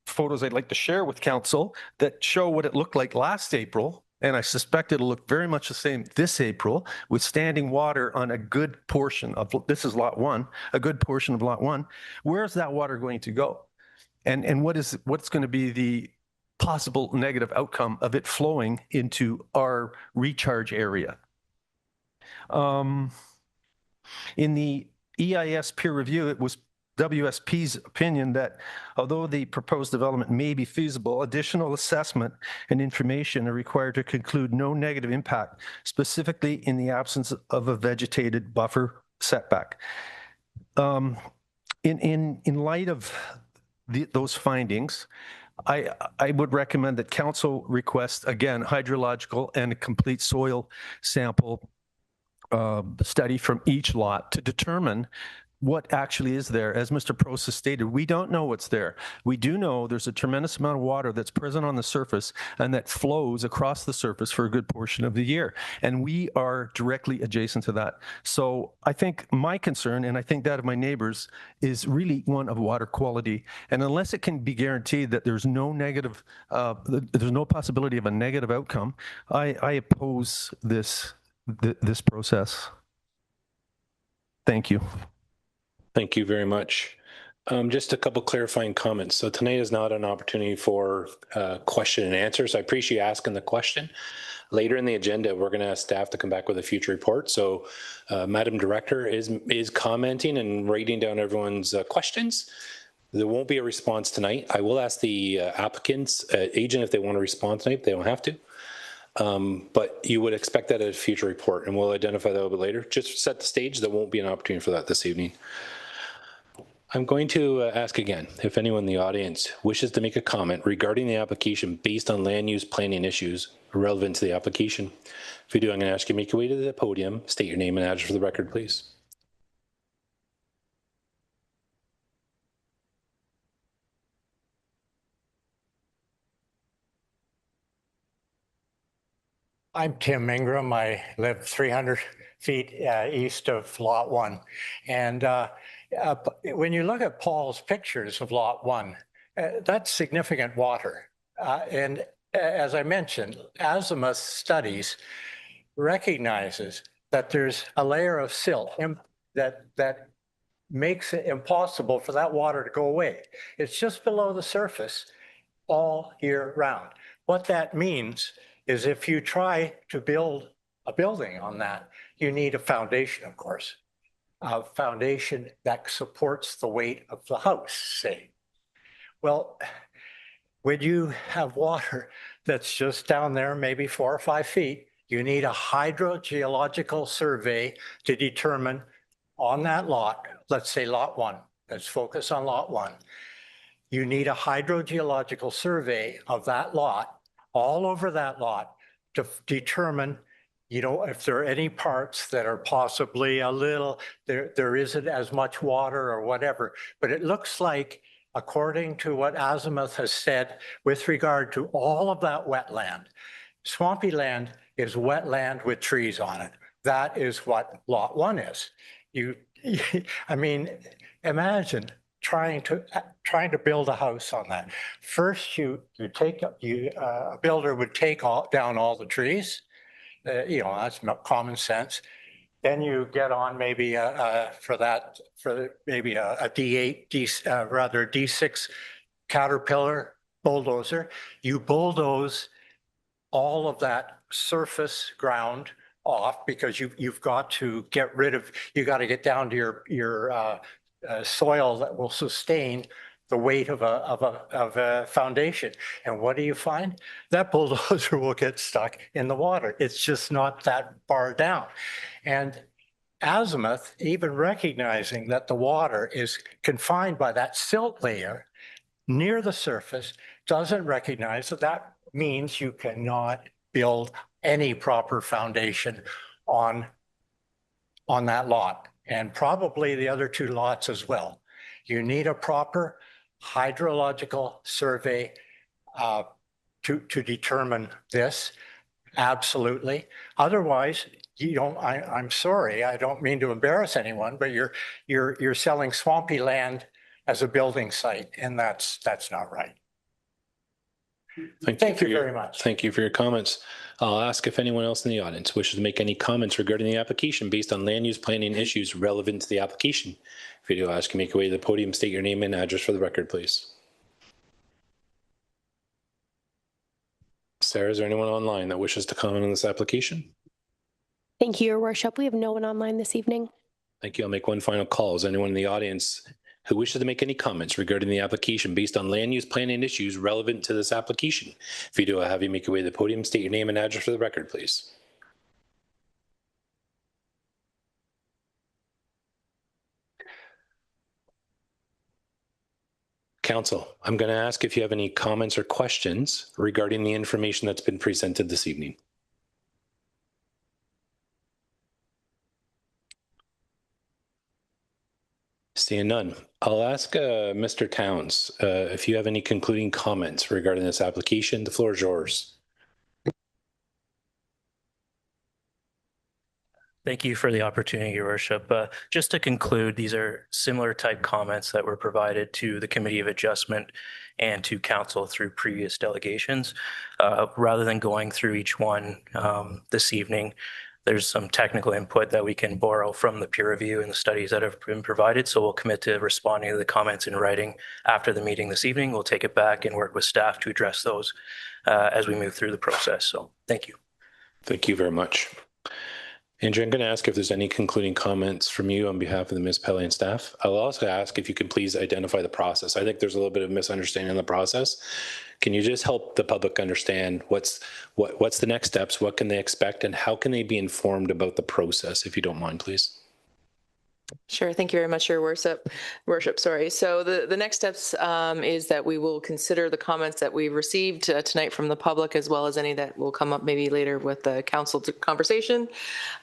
photos I'd like to share with council that show what it looked like last April. And I suspect it'll look very much the same this April, with standing water on a good portion of, this is lot 1, a good portion of lot 1. Where's that water going to go? And what's going to be the possible negative outcome of it flowing into our recharge area? In the EIS peer review, it was WSP's opinion that although the proposed development may be feasible, additional assessment and information are required to conclude no negative impact, specifically in the absence of a vegetated buffer setback. In light of those findings, I would recommend that council request, again, hydrological and a complete soil sample study from each lot to determine what actually is there. As Mr. Prost has stated, we don't know what's there. We do know there's a tremendous amount of water that's present on the surface and that flows across the surface for a good portion of the year. And we are directly adjacent to that. So I think my concern, and I think that of my neighbors, is really one of water quality. And unless it can be guaranteed that there's no negative, there's no possibility of a negative outcome, I oppose this process. Thank you. Thank you very much. Just a couple clarifying comments. So tonight is not an opportunity for question and answers. I appreciate you asking the question. Later in the agenda, we're going to ask staff to come back with a future report. So Madam Director is commenting and writing down everyone's questions. There won't be a response tonight. I will ask the applicants, agent, if they want to respond tonight. They don't have to. But you would expect that at a future report, and we'll identify that a little bit later. Just set the stage. There won't be an opportunity for that this evening. I'm going to ask again if anyone in the audience wishes to make a comment regarding the application based on land use planning issues relevant to the application. If you do, I'm going to ask you to make your way to the podium, state your name and address for the record, please. I'm Tim Ingram. I live 300 feet east of Lot 1. And when you look at Paul's pictures of Lot 1, that's significant water. And as I mentioned, Azimuth studies recognizes that there's a layer of silt that makes it impossible for that water to go away. It's just below the surface all year round. What that means is if you try to build a building on that, you need a foundation, of course, a foundation that supports the weight of the house, say. Well, when you have water that's just down there, maybe 4 or 5 feet, you need a hydrogeological survey to determine on that lot, let's say Lot 1, let's focus on Lot 1. You need a hydrogeological survey of that lot, all over that lot, to determine, you know, if there are any parts that are possibly a little, there isn't as much water or whatever. But it looks like, according to what Azimuth has said with regard to all of that wetland, swampy land is wetland with trees on it. That is what Lot 1 is. I mean, imagine trying to build a house on that. First, a builder would take down all the trees. You know, that's common sense. Then you get on maybe maybe a D6 Caterpillar bulldozer. You bulldoze all of that surface ground off because you've got to get rid of, you got to get down to your soil that will sustain the weight of a foundation. And what do you find? That bulldozer will get stuck in the water. It's just not that far down. And Azimuth, even recognizing that the water is confined by that silt layer near the surface, doesn't recognize that that means you cannot build any proper foundation on that lot, and probably the other 2 lots as well. You need a proper hydrological survey to determine this, absolutely. Otherwise, you don't, I'm sorry, I don't mean to embarrass anyone, but you're selling swampy land as a building site, and that's not right. Thank you very much. Thank you for your comments. I'll ask if anyone else in the audience wishes to make any comments regarding the application based on land use planning issues relevant to the application. If you do, I'll ask you to make your way to the podium, state your name and address for the record, please. Sarah, is there anyone online that wishes to comment on this application? Thank you, Your Worship. We have no one online this evening. Thank you. I'll make one final call. Is anyone in the audience who wishes to make any comments regarding the application based on land use planning issues relevant to this application? If you do, I'll have you make your way to the podium, state your name and address for the record, please. Council, I'm going to ask if you have any comments or questions regarding the information that's been presented this evening. Seeing none, I'll ask Mr. Towns if you have any concluding comments regarding this application. The floor is yours. Thank you for the opportunity, Your Worship. Just to conclude, these are similar type comments that were provided to the Committee of Adjustment and to Council through previous delegations. Rather than going through each one this evening, there's some technical input that we can borrow from the peer review and the studies that have been provided. So we'll commit to responding to the comments in writing after the meeting this evening. We'll take it back and work with staff to address those as we move through the process. So thank you. Thank you very much. Andrew, I'm going to ask if there's any concluding comments from you on behalf of the municipality and staff. I'll also ask if you could please identify the process. I think there's a little bit of misunderstanding on the process. Can you just help the public understand what's the next steps, what can they expect, and how can they be informed about the process, if you don't mind, please? Sure. Thank you very much, Your Worship. So the next steps is that we will consider the comments that we've received tonight from the public, as well as any that will come up maybe later with the council conversation.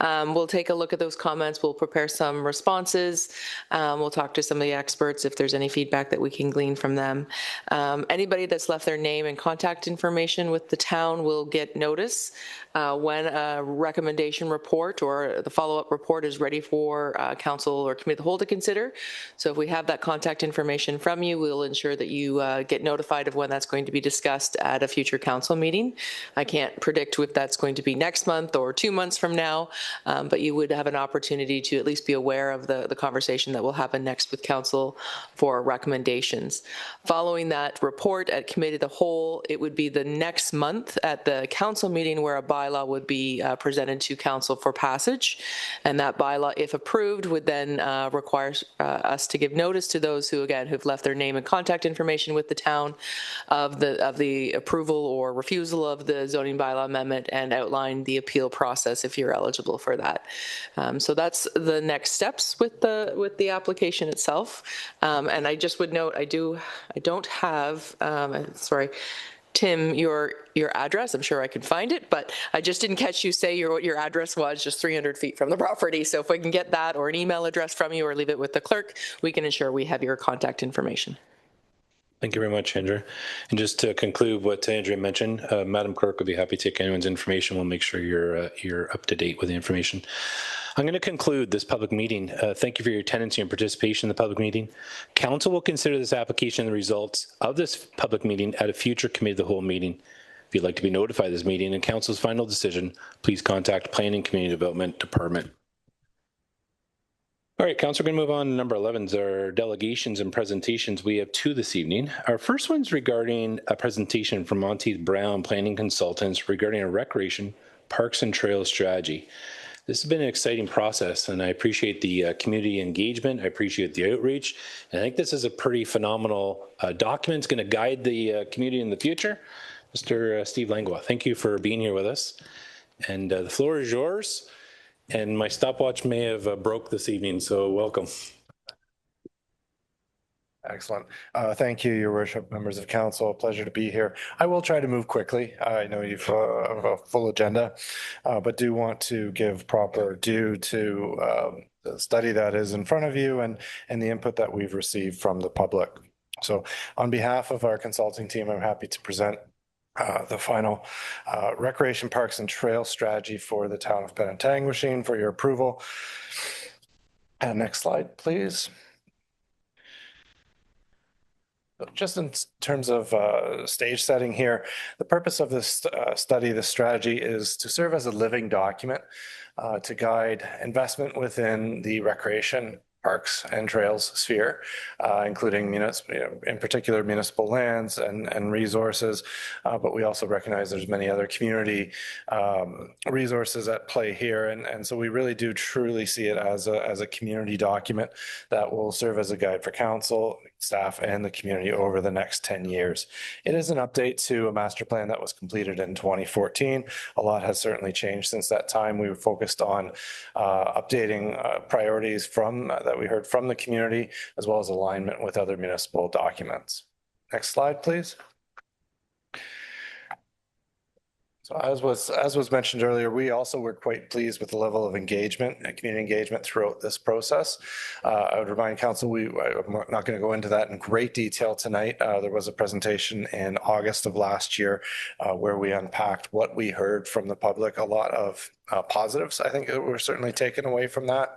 We'll take a look at those comments. We'll prepare some responses. We'll talk to some of the experts if there's any feedback that we can glean from them. Anybody that's left their name and contact information with the town will get notice when a recommendation report or the follow-up report is ready for council or committee of the whole to consider. So if we have that contact information from you, we'll ensure that you get notified of when that's going to be discussed at a future council meeting. I can't predict if that's going to be next month or 2 months from now, but you would have an opportunity to at least be aware of the conversation that will happen next with council for recommendations. Following that report at committee of the whole, it would be the next month at the council meeting where a bylaw would be presented to council for passage. And that bylaw, if approved, would then require us to give notice to those who, again, who've left their name and contact information with the town of the approval or refusal of the zoning bylaw amendment, and outline the appeal process if you're eligible for that. So that's the next steps with the application itself. And I just would note, I don't have, sorry, Tim, your address. I'm sure I can find it, but I just didn't catch you say what your address was, just 300 feet from the property. So if we can get that or an email address from you or leave it with the clerk, we can ensure we have your contact information. Thank you very much, Andrew. And just to conclude what Andrew mentioned, Madam Clerk would be happy to take anyone's information. We'll make sure you're up to date with the information. I'm going to conclude this public meeting. Thank you for your attendance and participation in the public meeting. Council will consider this application and the results of this public meeting at a future committee of the whole meeting. If you'd like to be notified of this meeting and council's final decision, please contact Planning Community Development Department. All right, Council, we're going to move on to number 11, our delegations and presentations. We have 2 this evening. Our first one's regarding a presentation from Monteith Brown Planning Consultants regarding a recreation, parks and trails strategy. This has been an exciting process, and I appreciate the community engagement. I appreciate the outreach. And I think this is a pretty phenomenal document. It's going to guide the community in the future. Mr. Steve Langlois, thank you for being here with us. And the floor is yours. And my stopwatch may have broke this evening, so welcome. Excellent. Thank you, Your Worship, members of council. A pleasure to be here. I will try to move quickly. I know you've have a full agenda, but do want to give proper due to the study that is in front of you and the input that we've received from the public. So on behalf of our consulting team, I'm happy to present the final recreation parks and trail strategy for the town of Penetanguishene for your approval. And next slide, please. Just in terms of stage setting here, the purpose of this study, this strategy, is to serve as a living document to guide investment within the recreation, parks and trails sphere, including in particular municipal lands and resources, but we also recognize there's many other community resources at play here, and so we really do truly see it as a community document that will serve as a guide for council, staff, and the community over the next 10 years. It is an update to a master plan that was completed in 2014. A lot has certainly changed since that time. We were focused on updating priorities that we heard from the community, as well as alignment with other municipal documents. Next slide, please. So as was mentioned earlier, we also were quite pleased with the level of engagement and community engagement throughout this process. I would remind council, I'm not going to go into that in great detail tonight. There was a presentation in August of last year where we unpacked what we heard from the public. A lot of positives, I think, were certainly taken away from that.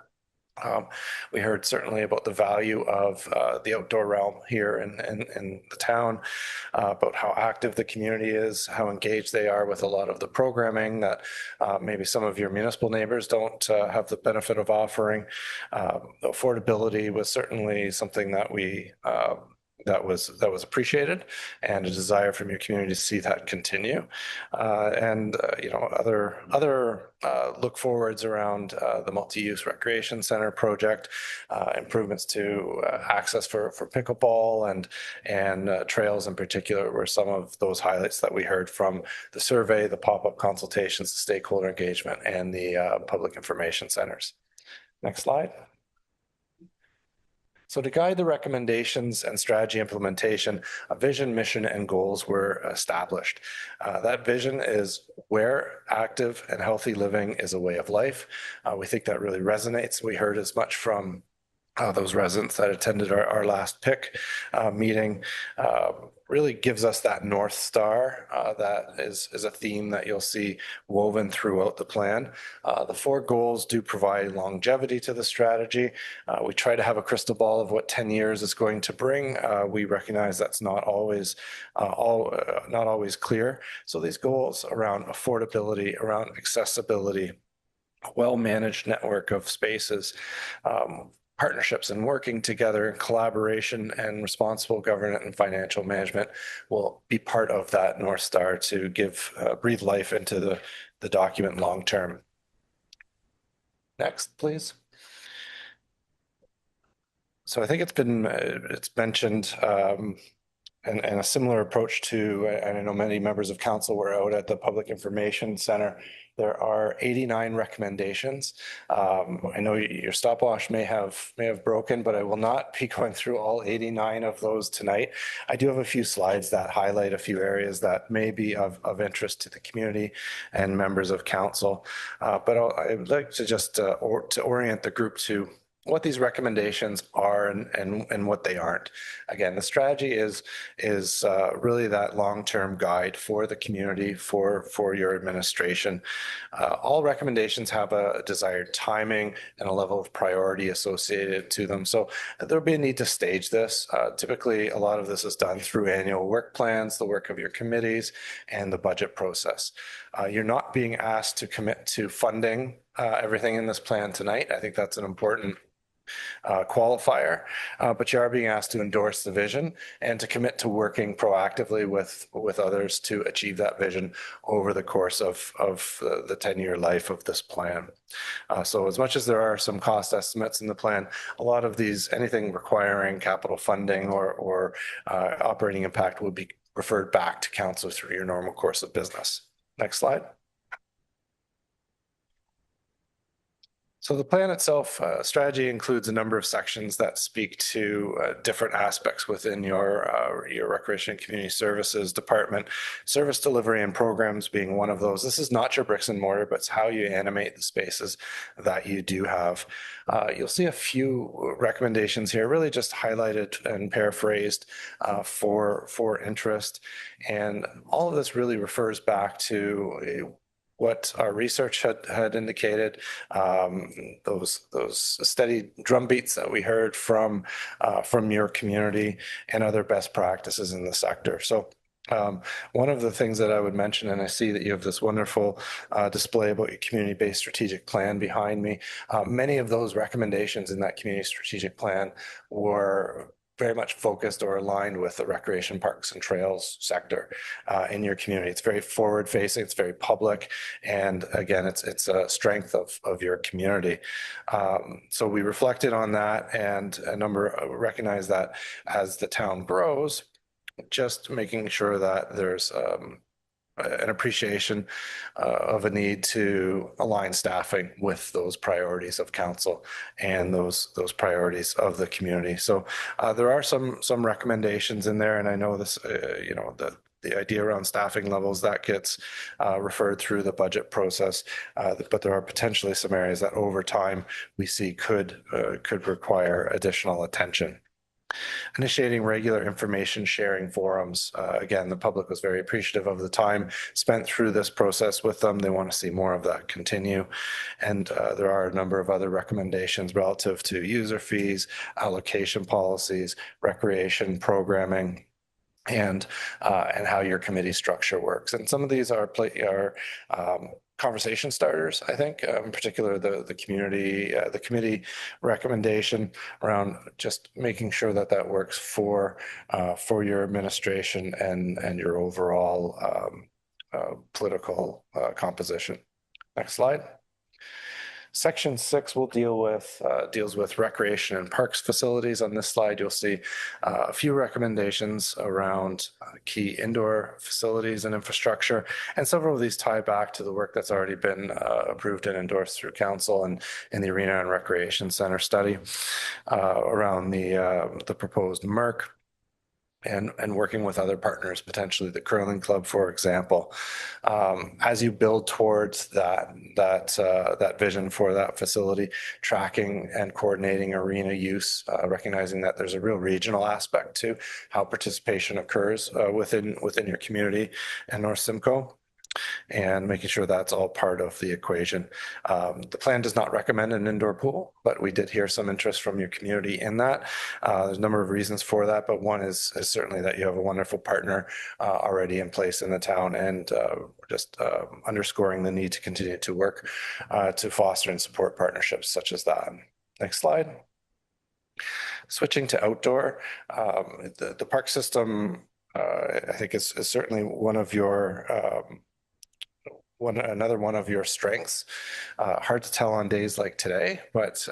We heard certainly about the value of the outdoor realm here in the town, about how active the community is, how engaged they are with a lot of the programming that maybe some of your municipal neighbors don't have the benefit of offering. Affordability was certainly something that that was appreciated, and a desire from your community to see that continue. Other look forwards around the multi-use recreation center project, improvements to access for pickleball and trails in particular were some of those highlights that we heard from the survey, the pop-up consultations, the stakeholder engagement, and the public information centers. Next slide. So to guide the recommendations and strategy implementation, a vision, mission, and goals were established. That vision is where active and healthy living is a way of life. We think that really resonates. We heard as much from those residents that attended our last PIC meeting. Really gives us that North Star that is a theme that you'll see woven throughout the plan. The 4 goals do provide longevity to the strategy. We try to have a crystal ball of what 10 years is going to bring. We recognize that's not always clear. So these goals around affordability, around accessibility, a well-managed network of spaces, partnerships and working together in collaboration and responsible governance and financial management will be part of that North Star to give breathe life into the document long term. Next, please. So I think it's mentioned and a similar approach to, and I know many members of council were out at the Public Information Center. There are 89 recommendations. I know your stopwatch may have broken, but I will not be going through all 89 of those tonight. I do have a few slides that highlight a few areas that may be of interest to the community and members of council. But I would like to just to orient the group to what these recommendations are and what they aren't. Again, the strategy is really that long-term guide for the community, for your administration. All recommendations have a desired timing and a level of priority associated to them. So there'll be a need to stage this. Typically, a lot of this is done through annual work plans, the work of your committees, and the budget process. You're not being asked to commit to funding everything in this plan tonight. I think that's an important qualifier, but you are being asked to endorse the vision and to commit to working proactively with others to achieve that vision over the course of the 10-year life of this plan. So as much as there are some cost estimates in the plan, a lot of these, anything requiring capital funding or operating impact will be referred back to council through your normal course of business. Next slide. So the plan itself, strategy includes a number of sections that speak to different aspects within your Recreation and Community Services department. Service delivery and programs being one of those. This is not your bricks and mortar, but it's how you animate the spaces that you do have. You'll see a few recommendations here, really just highlighted and paraphrased for interest. And all of this really refers back to what our research had indicated, those steady drumbeats that we heard from your community and other best practices in the sector. So one of the things that I would mention, and I see that you have this wonderful display about your community-based strategic plan behind me. Many of those recommendations in that community strategic plan were very much focused or aligned with the recreation, parks, and trails sector in your community. It's very forward-facing, it's very public, and again, it's a strength of your community. So we reflected on that, and recognize that as the town grows, just making sure that there's an appreciation of a need to align staffing with those priorities of council and those priorities of the community. So there are some recommendations in there, and I know this, the idea around staffing levels that gets referred through the budget process, but there are potentially some areas that over time we see could require additional attention. Initiating regular information sharing forums. Again, the public was very appreciative of the time spent through this process with them. They want to see more of that continue. And there are a number of other recommendations relative to user fees, allocation policies, recreation programming, and how your committee structure works. And some of these are conversation starters, I think, in particular the committee recommendation around just making sure that that works for your administration and your overall political composition. Next slide. Section 6 will deals with recreation and parks facilities. On this slide, you'll see a few recommendations around key indoor facilities and infrastructure, and several of these tie back to the work that's already been approved and endorsed through council and in the Arena and Recreation Center study around the proposed MRC. And working with other partners, potentially the curling club, for example, as you build towards that vision for that facility, tracking and coordinating arena use, recognizing that there's a real regional aspect to how participation occurs within your community and North Simcoe, and making sure that's all part of the equation. The plan does not recommend an indoor pool, but we did hear some interest from your community in that. There's a number of reasons for that, but one is certainly that you have a wonderful partner already in place in the town, and just underscoring the need to continue to work to foster and support partnerships such as that. Next slide. Switching to outdoor, the park system, I think is certainly one of your another one of your strengths. Hard to tell on days like today, but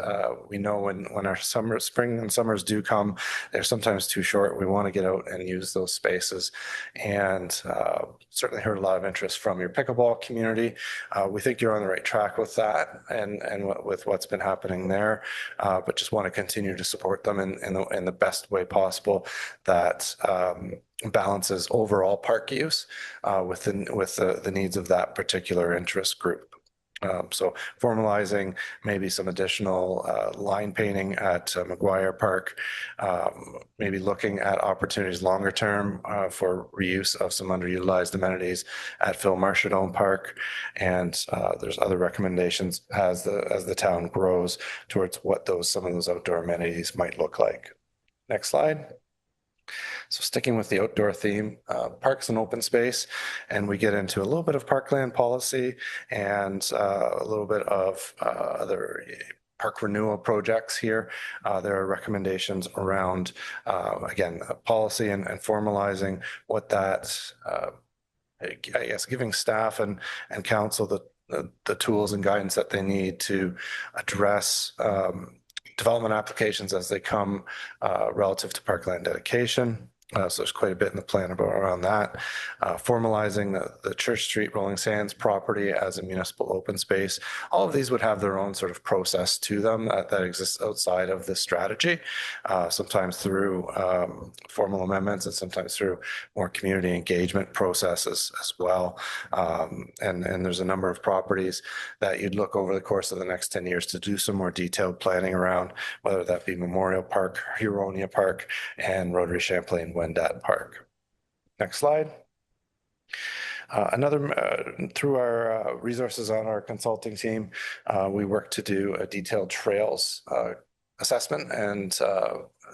we know when our spring and summers do come, they're sometimes too short. We want to get out and use those spaces, and certainly heard a lot of interest from your pickleball community. We think you're on the right track with that and with what's been happening there, but just want to continue to support them in the best way possible that balances overall park use with the needs of that particular interest group. So formalizing maybe some additional line painting at McGuire Park, maybe looking at opportunities longer term for reuse of some underutilized amenities at Phil Marchedome Park, and there's other recommendations as the town grows towards what some of those outdoor amenities might look like. Next slide. So sticking with the outdoor theme, parks and open space, and we get into a little bit of parkland policy and a little bit of other park renewal projects here. There are recommendations around, again, policy and formalizing what that, I guess, giving staff and council the tools and guidance that they need to address development applications as they come relative to parkland dedication. So there's quite a bit in the plan around that. Formalizing the Church Street Rolling Sands property as a municipal open space. All of these would have their own sort of process to them that exists outside of this strategy, sometimes through formal amendments and sometimes through more community engagement processes as well. And there's a number of properties that you'd look over the course of the next 10 years to do some more detailed planning around, whether that be Memorial Park, Huronia Park, and Rotary Champlain Wendat Park. Next slide. Through our resources on our consulting team, we work to do a detailed trails assessment and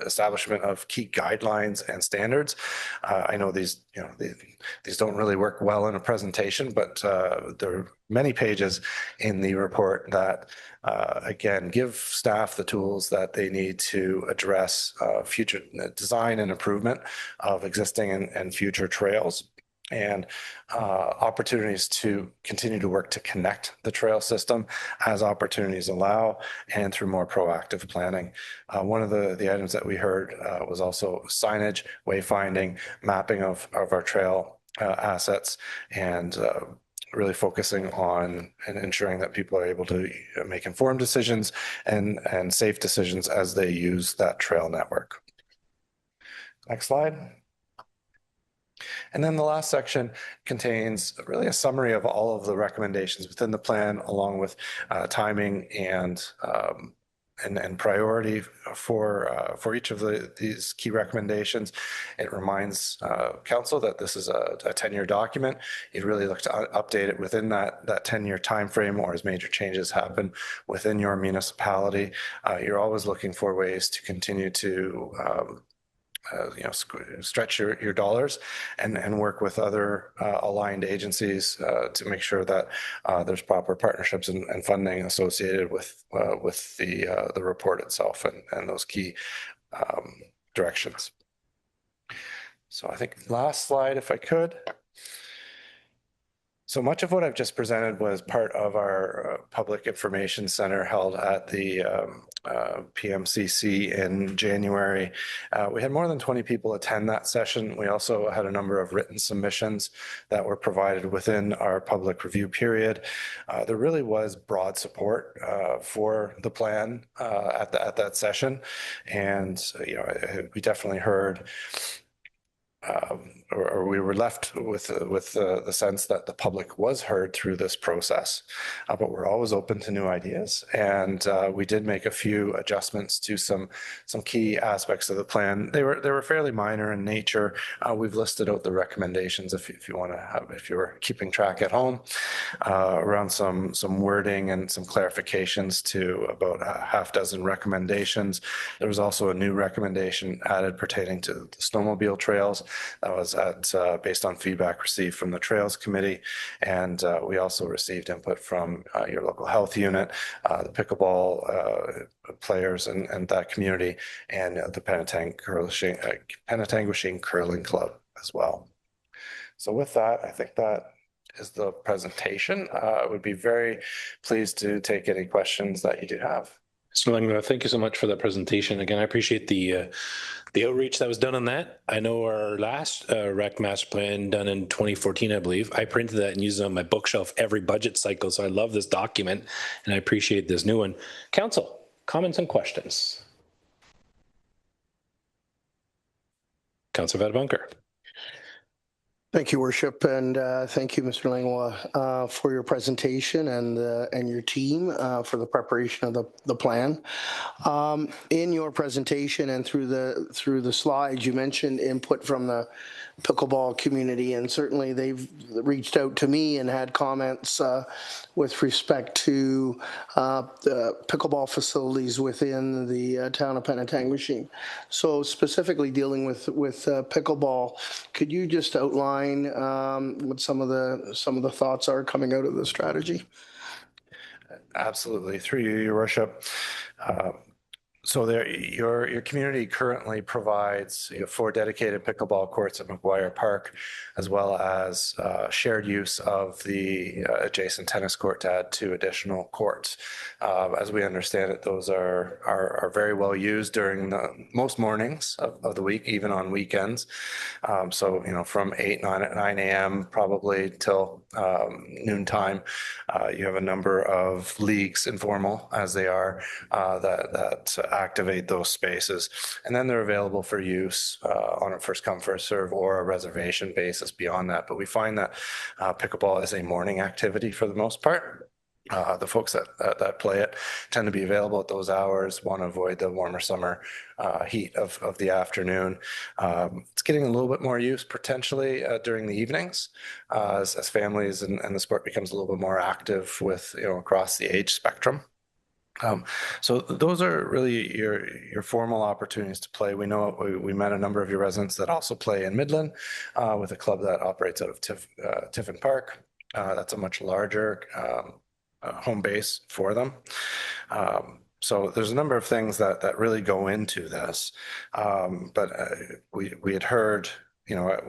establishment of key guidelines and standards. I know these don't really work well in a presentation, but there are many pages in the report that again give staff the tools that they need to address future design and improvement of existing and future trails, and opportunities to continue to work to connect the trail system as opportunities allow and through more proactive planning. One of the items that we heard was also signage, wayfinding, mapping of our trail assets, and really focusing on and ensuring that people are able to make informed decisions and safe decisions as they use that trail network. Next slide. And then the last section contains really a summary of all of the recommendations within the plan, along with timing and and priority for each of these key recommendations. It reminds council that this is a 10-year document. You'd really look to update it within that 10-year timeframe, or as major changes happen within your municipality. You're always looking for ways to continue to stretch your dollars and work with other aligned agencies to make sure that there's proper partnerships and funding associated with the report itself and those key directions. So I think last slide, if I could. So much of what I've just presented was part of our Public Information Center held at the PMCC in January. We had more than 20 people attend that session. We also had a number of written submissions that were provided within our public review period. There really was broad support for the plan at that session. And, we definitely heard or we were left with the sense that the public was heard through this process, but we're always open to new ideas. And we did make a few adjustments to some key aspects of the plan. They were fairly minor in nature. We've listed out the recommendations if you want to have, if you're keeping track at home, around some wording and some clarifications to about a half dozen recommendations. There was also a new recommendation added pertaining to the snowmobile trails. That was based on feedback received from the Trails Committee. And we also received input from your local health unit, the pickleball players and that community, and the Penetanguishene Curling Club as well. So with that, I think that is the presentation. I would be very pleased to take any questions that you do have. So thank you so much for that presentation. Again, I appreciate the outreach that was done on that. I know our last rec master plan done in 2014, I believe. I printed that and used it on my bookshelf every budget cycle. So I love this document and I appreciate this new one. Council, comments and questions? Councillor Vadabunker. Thank you, Worship, and thank you, Mr. Langlois, for your presentation and your team for the preparation of the plan. In your presentation and through the slides, you mentioned input from the pickleball community, and certainly they've reached out to me and had comments with respect to the pickleball facilities within the town of Penetanguishene. So specifically dealing with pickleball, could you just outline what some of the thoughts are coming out of the strategy? Absolutely, through you, Your Worship. So your community currently provides 4 dedicated pickleball courts at McGuire Park, as well as shared use of the adjacent tennis court to add 2 additional courts. As we understand it, those are very well used during most mornings of the week, even on weekends. So, from 9 a.m. probably till noontime, you have a number of leagues, informal as they are, that activate those spaces. And then they're available for use on a first come, first serve or a reservation basis beyond that. But we find that pickleball is a morning activity for the most part. The folks that play it tend to be available at those hours, want to avoid the warmer summer heat of the afternoon. It's getting a little bit more use potentially during the evenings as families and the sport becomes a little bit more active with, across the age spectrum. So those are really your formal opportunities to play. We know we met a number of your residents that also play in Midland with a club that operates out of Tiffin Park. That's a much larger home base for them. So there's a number of things that really go into this. But we had heard,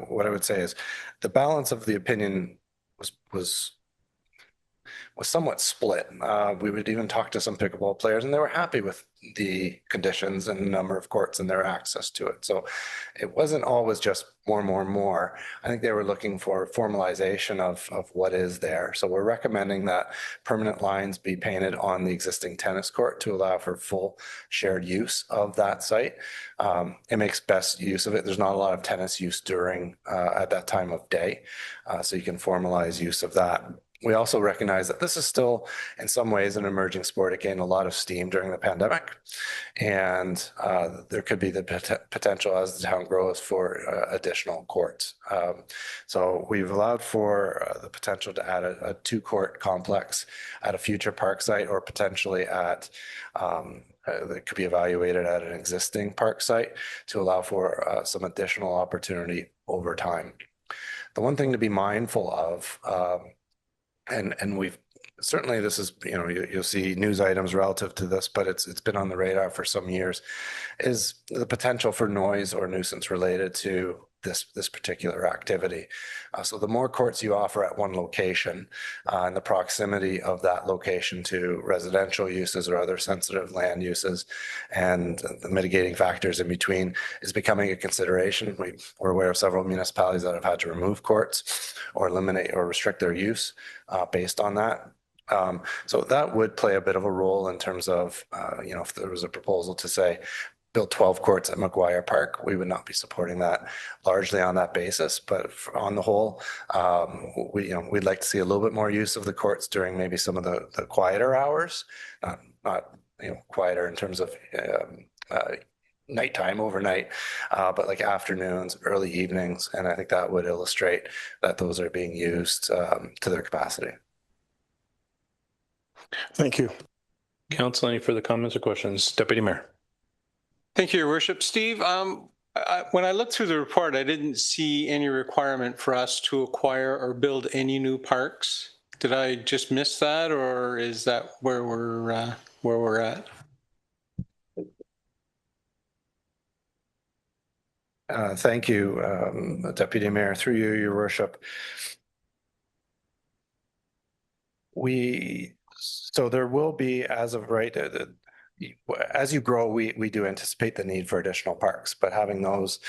what I would say is the balance of the opinion was somewhat split. We would even talk to some pickleball players and they were happy with the conditions and the number of courts and their access to it. So it wasn't always just more. I think they were looking for formalization of what is there. So we're recommending that permanent lines be painted on the existing tennis court to allow for full shared use of that site. It makes best use of it. There's not a lot of tennis use during at that time of day. So you can formalize use of that. We also recognize that this is still, in some ways, an emerging sport. It gained a lot of steam during the pandemic, and there could be the potential as the town grows for additional courts. So we've allowed for the potential to add a two-court complex at a future park site, or potentially at that could be evaluated at an existing park site to allow for some additional opportunity over time. The one thing to be mindful of, and we've certainly, this is, you'll see news items relative to this, but it's been on the radar for some years, is the potential for noise or nuisance related to this particular activity. So the more courts you offer at one location, and the proximity of that location to residential uses or other sensitive land uses, and the mitigating factors in between, is becoming a consideration. We're aware of several municipalities that have had to remove courts or eliminate or restrict their use based on that. So that would play a bit of a role in terms of, if there was a proposal to say, build 12 courts at McGuire Park, we would not be supporting that largely on that basis. But on the whole, we'd like to see a little bit more use of the courts during maybe some of the quieter hours, not quieter in terms of nighttime, overnight, but like afternoons, early evenings. And I think that would illustrate that those are being used to their capacity. Thank you. Council, any further comments or questions? Deputy Mayor. Thank you, Your Worship. Steve, when I looked through the report, I didn't see any requirement for us to acquire or build any new parks. Did I just miss that, or is that where we're at? Thank you, Deputy Mayor. Through you, Your Worship. So there will be, as of right, as you grow, we do anticipate the need for additional parks, but having those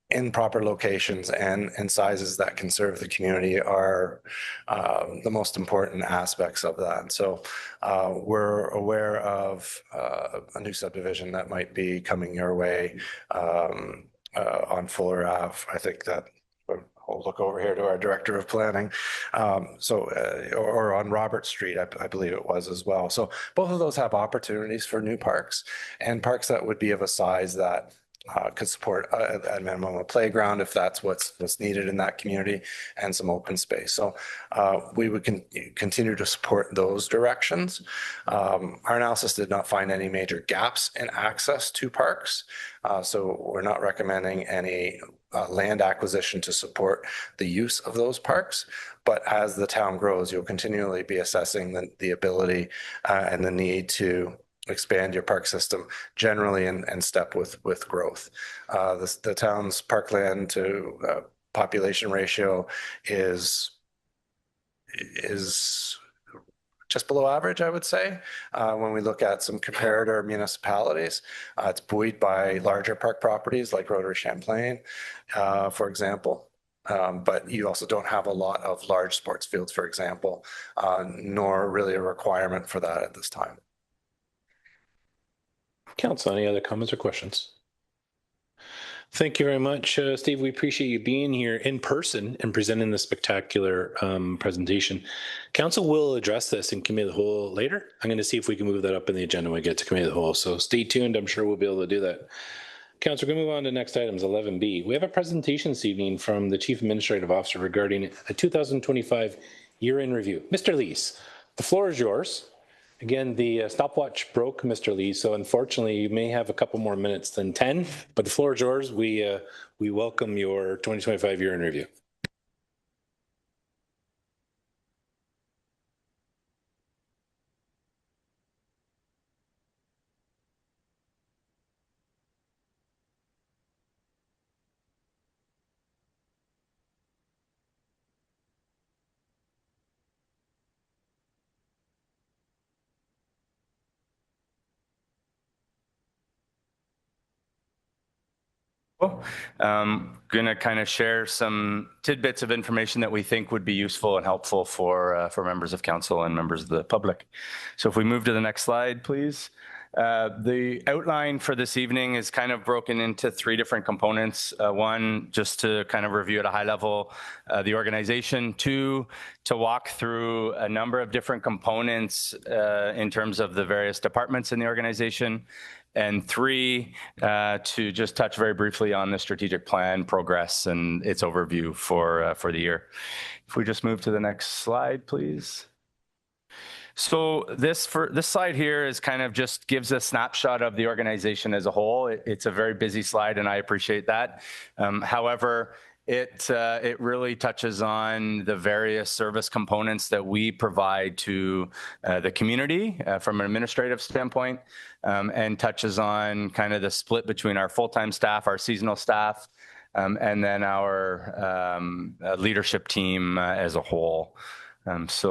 in proper locations and sizes that can serve the community are the most important aspects of that. So we're aware of a new subdivision that might be coming your way on Fuller Ave. I think that I'll look over here to our Director of Planning. Or on Robert Street, I believe it was as well. So both of those have opportunities for new parks, and parks that would be of a size that could support at minimum a playground if that's what's needed in that community, and some open space. So we would continue to support those directions. Our analysis did not find any major gaps in access to parks. So we're not recommending any land acquisition to support the use of those parks. But as the town grows, you'll continually be assessing the ability and the need to expand your park system generally and step with growth. The town's parkland to population ratio is just below average, I would say. When we look at some comparator municipalities, it's buoyed by larger park properties like Rotary Champlain, for example. But you also don't have a lot of large sports fields, for example, nor really a requirement for that at this time. Council, any other comments or questions? Thank you very much, Steve. We appreciate you being here in person and presenting this spectacular presentation. Council will address this in Committee of the Whole later. I'm going to see if we can move that up in the agenda when we get to Committee of the Whole. So stay tuned. I'm sure we'll be able to do that. Council, we're going to move on to next items, 11B. We have a presentation this evening from the Chief Administrative Officer regarding a 2025 year-end review. Mr. Lees, the floor is yours. Again, the stopwatch broke, Mr. Lee, so unfortunately you may have a couple more minutes than 10, but the floor is yours. We welcome your 2025 year in review. Going to kind of share some tidbits of information that we think would be useful and helpful for members of council and members of the public. So if we move to the next slide, please. The outline for this evening is kind of broken into three different components. One, just to kind of review at a high level the organization. Two, to walk through a number of different components in terms of the various departments in the organization. And three, to just touch very briefly on the strategic plan progress and its overview for the year. If we just move to the next slide, please. So this slide here is kind of just gives a snapshot of the organization as a whole. It's a very busy slide, and I appreciate that. However, it really touches on the various service components that we provide to the community from an administrative standpoint, and touches on kind of the split between our full-time staff, our seasonal staff, and then our leadership team as a whole. As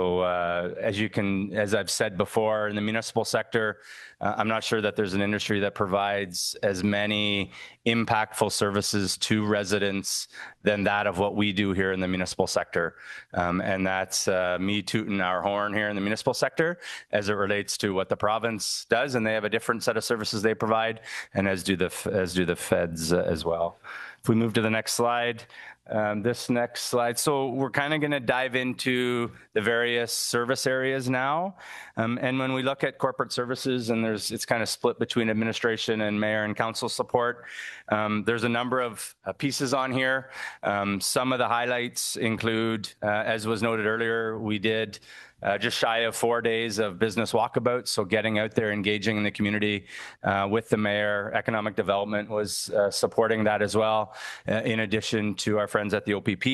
I've said before, in the municipal sector, I'm not sure that there's an industry that provides as many impactful services to residents than that of what we do here in the municipal sector. And that's me tooting our horn here in the municipal sector as it relates to what the province does. And they have a different set of services they provide, and as do the feds as well. If we move to the next slide. This next slide. So we're kind of going to dive into the various service areas now. And when we look at corporate services, and it's kind of split between administration and mayor and council support, there's a number of pieces on here. Some of the highlights include, as was noted earlier, we did just shy of 4 days of business walkabouts. So getting out there, engaging in the community with the mayor. Economic development was supporting that as well, in addition to our friends at the OPP.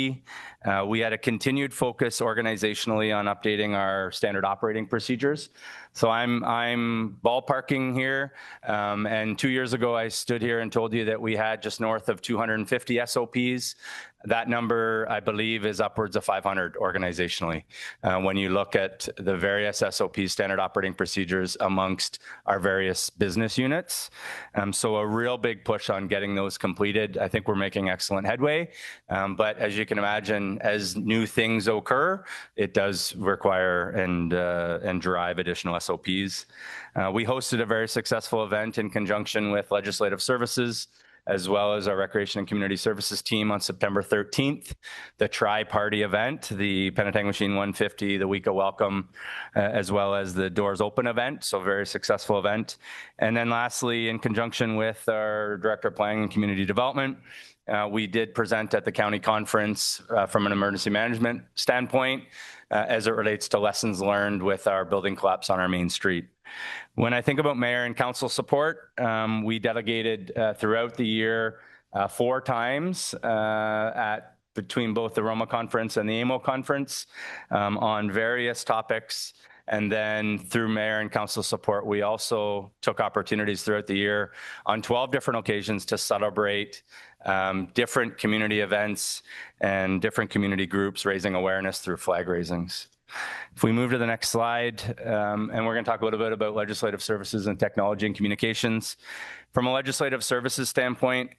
We had a continued focus organizationally on updating our standard operating procedures. So I'm ballparking here. And 2 years ago, I stood here and told you that we had just north of 250 SOPs. That number, I believe, is upwards of 500 organizationally. When you look at the various SOPs, standard operating procedures, amongst our various business units. So a real big push on getting those completed. I think we're making excellent headway. But as you can imagine, as new things occur, it does require and drive additional SOPs. We hosted a very successful event in conjunction with Legislative Services, as well as our Recreation and Community Services team on September 13th, the tri-party event, the Penetanguishene 150, the Week of Welcome, as well as the Doors Open event. So very successful event. And then lastly, in conjunction with our Director of Planning and Community Development, we did present at the county conference from an emergency management standpoint as it relates to lessons learned with our building collapse on our main street. When I think about mayor and council support, we delegated throughout the year 4 times between both the Roma conference and the AMO conference on various topics. And then through mayor and council support, we also took opportunities throughout the year on 12 different occasions to celebrate different community events and different community groups raising awareness through flag raisings. If we move to the next slide, and we're going to talk a little bit about legislative services and technology and communications. From a legislative services standpoint,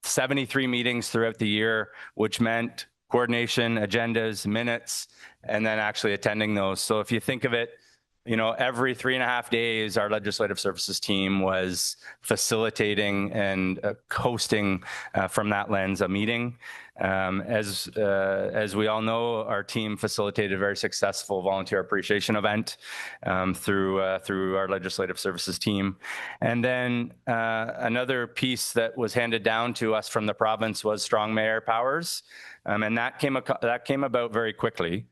73 meetings throughout the year, which meant coordination, agendas, minutes, and then actually attending those. So if you think of it, every 3.5 days, our legislative services team was facilitating and hosting from that lens a meeting. As we all know, our team facilitated a very successful volunteer appreciation event through our legislative services team. And then another piece that was handed down to us from the province was strong mayor powers. And that came about very quickly.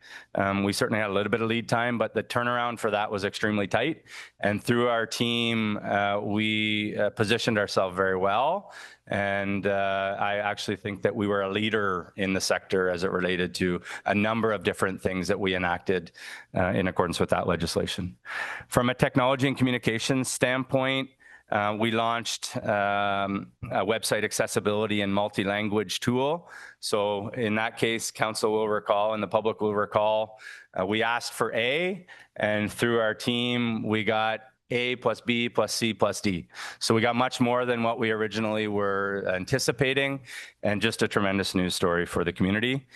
We certainly had a little bit of lead time, but the turnaround for that was extremely tight. And through our team, we positioned ourselves very well. And I actually think that we were a leader in the sector as it related to a number of different things that we enacted in accordance with that legislation. From a technology and communications standpoint, we launched a website accessibility and multi-language tool. So in that case, council will recall and the public will recall, we asked for and through our team, we got A plus B plus C plus D. So we got much more than what we originally were anticipating, and just a tremendous news story for the community.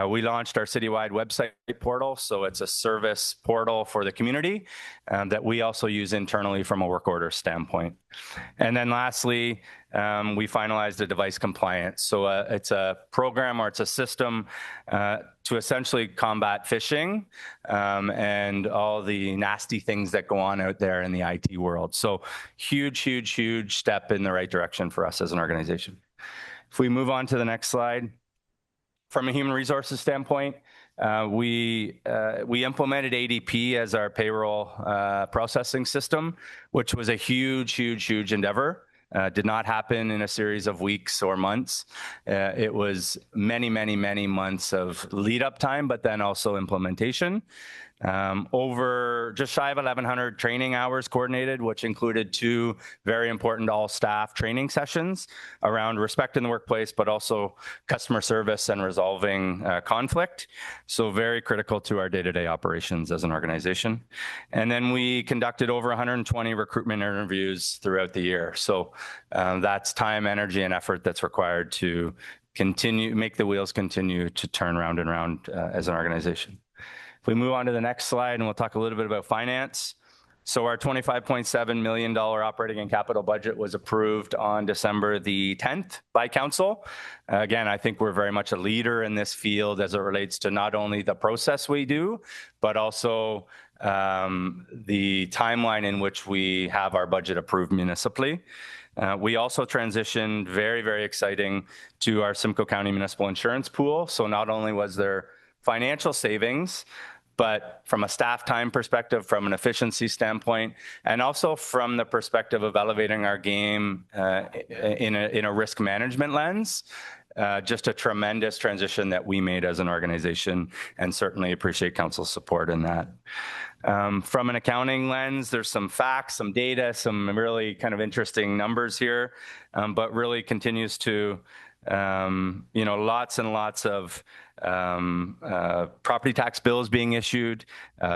We launched our citywide website portal, so it's a service portal for the community that we also use internally from a work order standpoint. And then lastly, we finalized the device compliance. So it's a program, or it's a system to essentially combat phishing and all the nasty things that go on out there in the IT world. So huge step in the right direction for us as an organization. If we move on to the next slide. From a human resources standpoint, we implemented ADP as our payroll processing system, which was a huge endeavor. Did not happen in a series of weeks or months. It was many months of lead up time, but then also implementation. Over just shy of 1,100 training hours coordinated, which included 2 very important all staff training sessions around respect in the workplace, but also customer service and resolving conflict. So very critical to our day-to-day operations as an organization. And then we conducted over 120 recruitment interviews throughout the year. So that's time, energy, and effort that's required to make the wheels continue to turn round and round as an organization. If we move on to the next slide, and we'll talk a little bit about finance. So our $25.7 million operating and capital budget was approved on December the 10th by council. Again, I think we're very much a leader in this field as it relates to not only the process we do, but also the timeline in which we have our budget approved municipally. We also transitioned, very exciting, to our Simcoe County Municipal Insurance Pool. So not only was there financial savings, but from a staff time perspective, from an efficiency standpoint, and also from the perspective of elevating our game in a risk management lens, just a tremendous transition that we made as an organization, and certainly appreciate council's support in that. From an accounting lens, there's some facts, some data, some really kind of interesting numbers here, but really continues to, lots and lots of property tax bills being issued,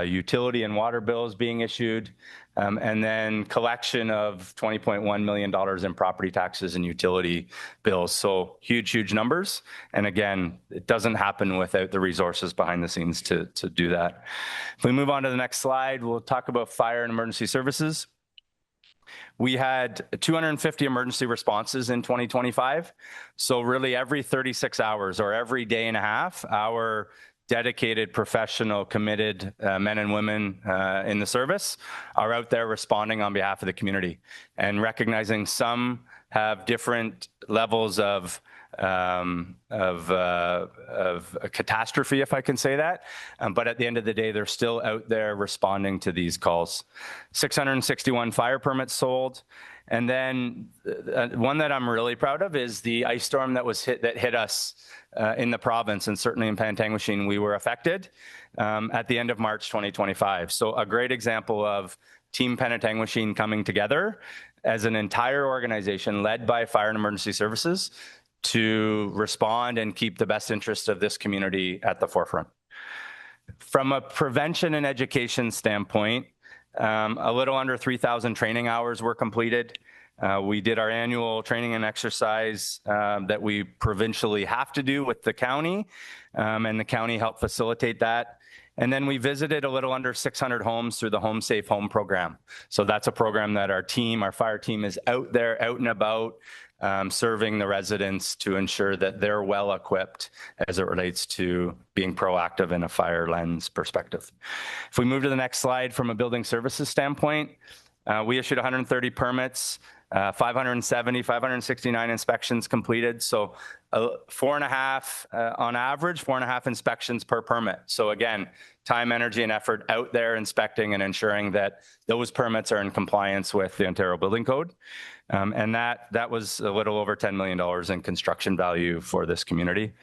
utility and water bills being issued, and then collection of $20.1 million in property taxes and utility bills. So huge numbers. And again, it doesn't happen without the resources behind the scenes to do that. If we move on to the next slide, we'll talk about fire and emergency services. We had 250 emergency responses in 2025. So really every 36 hours or every day and a half, our dedicated, professional, committed men and women in the service are out there responding on behalf of the community, and recognizing some have different levels of a catastrophe, if I can say that. But at the end of the day, they're still out there responding to these calls. 661 fire permits sold. And then one that I'm really proud of is the ice storm that hit us in the province, and certainly in Penetanguishene, we were affected at the end of March 2025. So a great example of Team Penetanguishene coming together as an entire organization led by Fire and Emergency Services to respond and keep the best interest of this community at the forefront. From a prevention and education standpoint, a little under 3,000 training hours were completed. We did our annual training and exercise that we provincially have to do with the county, and the county helped facilitate that. And then we visited a little under 600 homes through the Home Safe Home program. So that's a program that our fire team is out there, out and about, serving the residents to ensure that they're well equipped as it relates to being proactive in a fire lens perspective. If we move to the next slide, from a building services standpoint, we issued 130 permits, 569 inspections completed. So 4.5 on average, 4.5 inspections per permit. So again, time, energy, and effort out there inspecting and ensuring that those permits are in compliance with the Ontario Building Code. And that was a little over $10 million in construction value for this community.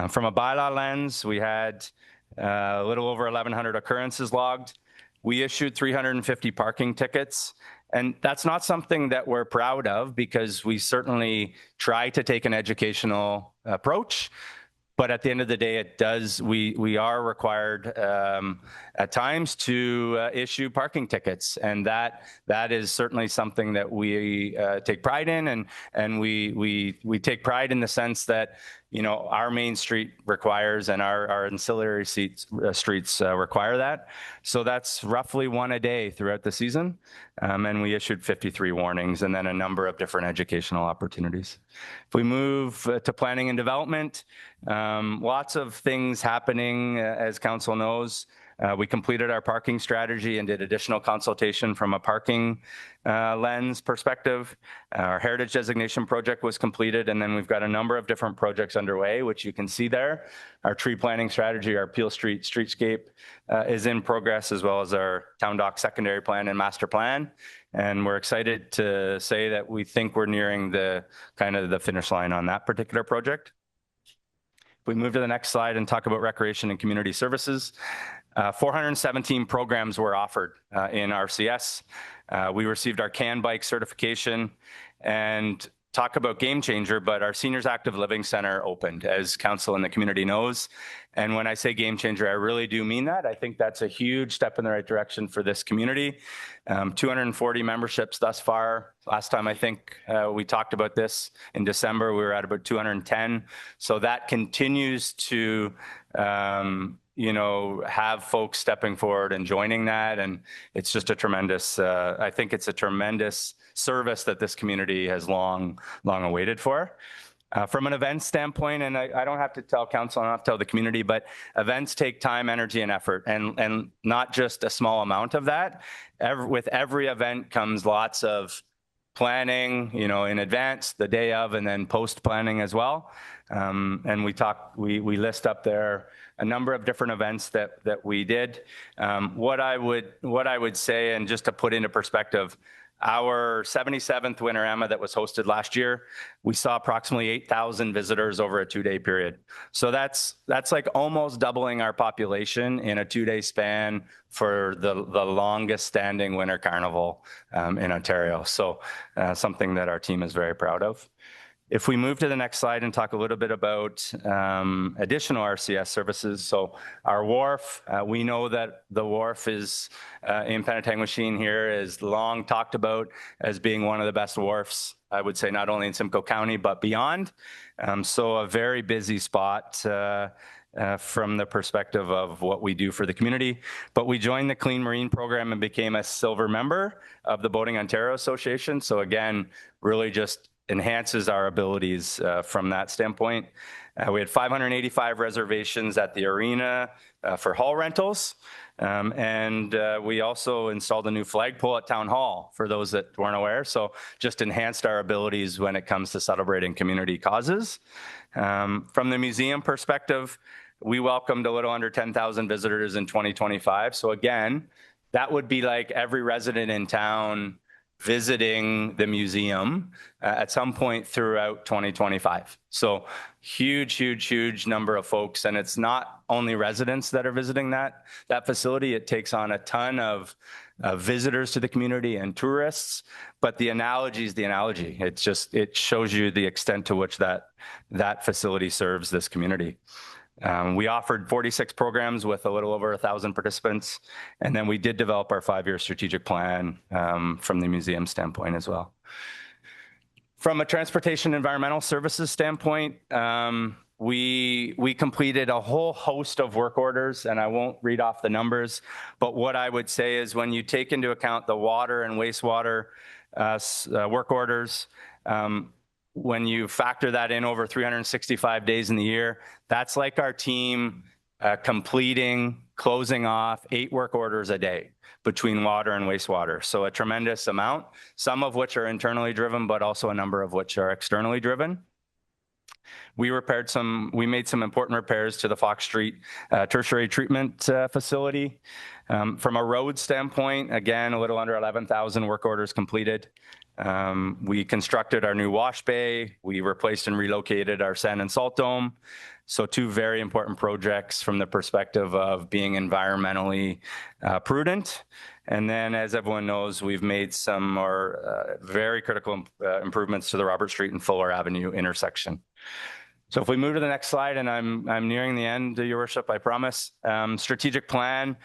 From a bylaw lens, we had a little over 1,100 occurrences logged. We issued 350 parking tickets. And that's not something that we're proud of, because we certainly try to take an educational approach. But at the end of the day, it does, we are required at times to issue parking tickets. And that is certainly something that we take pride in. And we take pride in the sense that, you know, our main street requires and our ancillary streets require that. So that's roughly one a day throughout the season. And we issued 53 warnings and then a number of different educational opportunities. If we move to planning and development, lots of things happening, as council knows. We completed our parking strategy and did additional consultation from a parking lens perspective. Our heritage designation project was completed, and then we've got a number of different projects underway, which you can see there. Our tree planting strategy, our Peel Street streetscape is in progress, as well as our Town Dock secondary plan and master plan. And we're excited to say that we think we're nearing the kind of the finish line on that particular project. If we move to the next slide and talk about recreation and community services, 417 programs were offered in RCS. We received our CAN bike certification, and talk about game changer, but our Seniors Active Living Center opened, as council and the community knows. And when I say game changer, I really do mean that. I think that's a huge step in the right direction for this community. 240 memberships thus far. Last time I think we talked about this in December, we were at about 210. So that continues to you know, have folks stepping forward and joining that. And it's just a tremendous, I think it's a tremendous service that this community has long awaited for. From an events standpoint, and I don't have to tell council, I don't have to tell the community, but events take time, energy, and effort, and not just a small amount of that. With every event comes lots of planning, you know, in advance, the day of, and then post planning as well. And we list up there a number of different events that we did. What I would say, and just to put into perspective, our 77th Winterama that was hosted last year, we saw approximately 8,000 visitors over a 2-day period. So that's like almost doubling our population in a 2-day span for the longest standing winter carnival in Ontario. So something that our team is very proud of. If we move to the next slide and talk a little bit about additional RCS services. So our wharf, we know that the wharf is in Penetanguishene here is long talked about as being one of the best wharfs, I would say, not only in Simcoe County, but beyond. So a very busy spot from the perspective of what we do for the community. But we joined the Clean Marine program and became a silver member of the Boating Ontario Association. So again, really just enhances our abilities from that standpoint. We had 585 reservations at the arena for hall rentals. And we also installed a new flagpole at Town Hall for those that weren't aware. So just enhanced our abilities when it comes to celebrating community causes. From the museum perspective, we welcomed a little under 10,000 visitors in 2025. So again, that would be like every resident in town visiting the museum at some point throughout 2025. So huge number of folks. And it's not only residents that are visiting that facility. It takes on a ton of visitors to the community and tourists. But the analogy is the analogy. It shows you the extent to which that facility serves this community. We offered 46 programs with a little over 1,000 participants. And then we did develop our 5-year strategic plan from the museum standpoint as well. From a transportation environmental services standpoint, we completed a whole host of work orders, and I won't read off the numbers, but what I would say is when you take into account the water and wastewater work orders, when you factor that in over 365 days in the year, that's like our team closing off 8 work orders a day between water and wastewater. So a tremendous amount, some of which are internally driven, but also a number of which are externally driven. We made some important repairs to the Fox Street tertiary treatment facility. From a road standpoint, again, a little under 11,000 work orders completed. We constructed our new wash bay. We replaced and relocated our sand and salt dome. So 2 very important projects from the perspective of being environmentally prudent. And then, as everyone knows, we've made some more very critical improvements to the Robert Street and Fuller Avenue intersection. So if we move to the next slide, and I'm nearing the end, Your Worship, I promise. Strategic plan.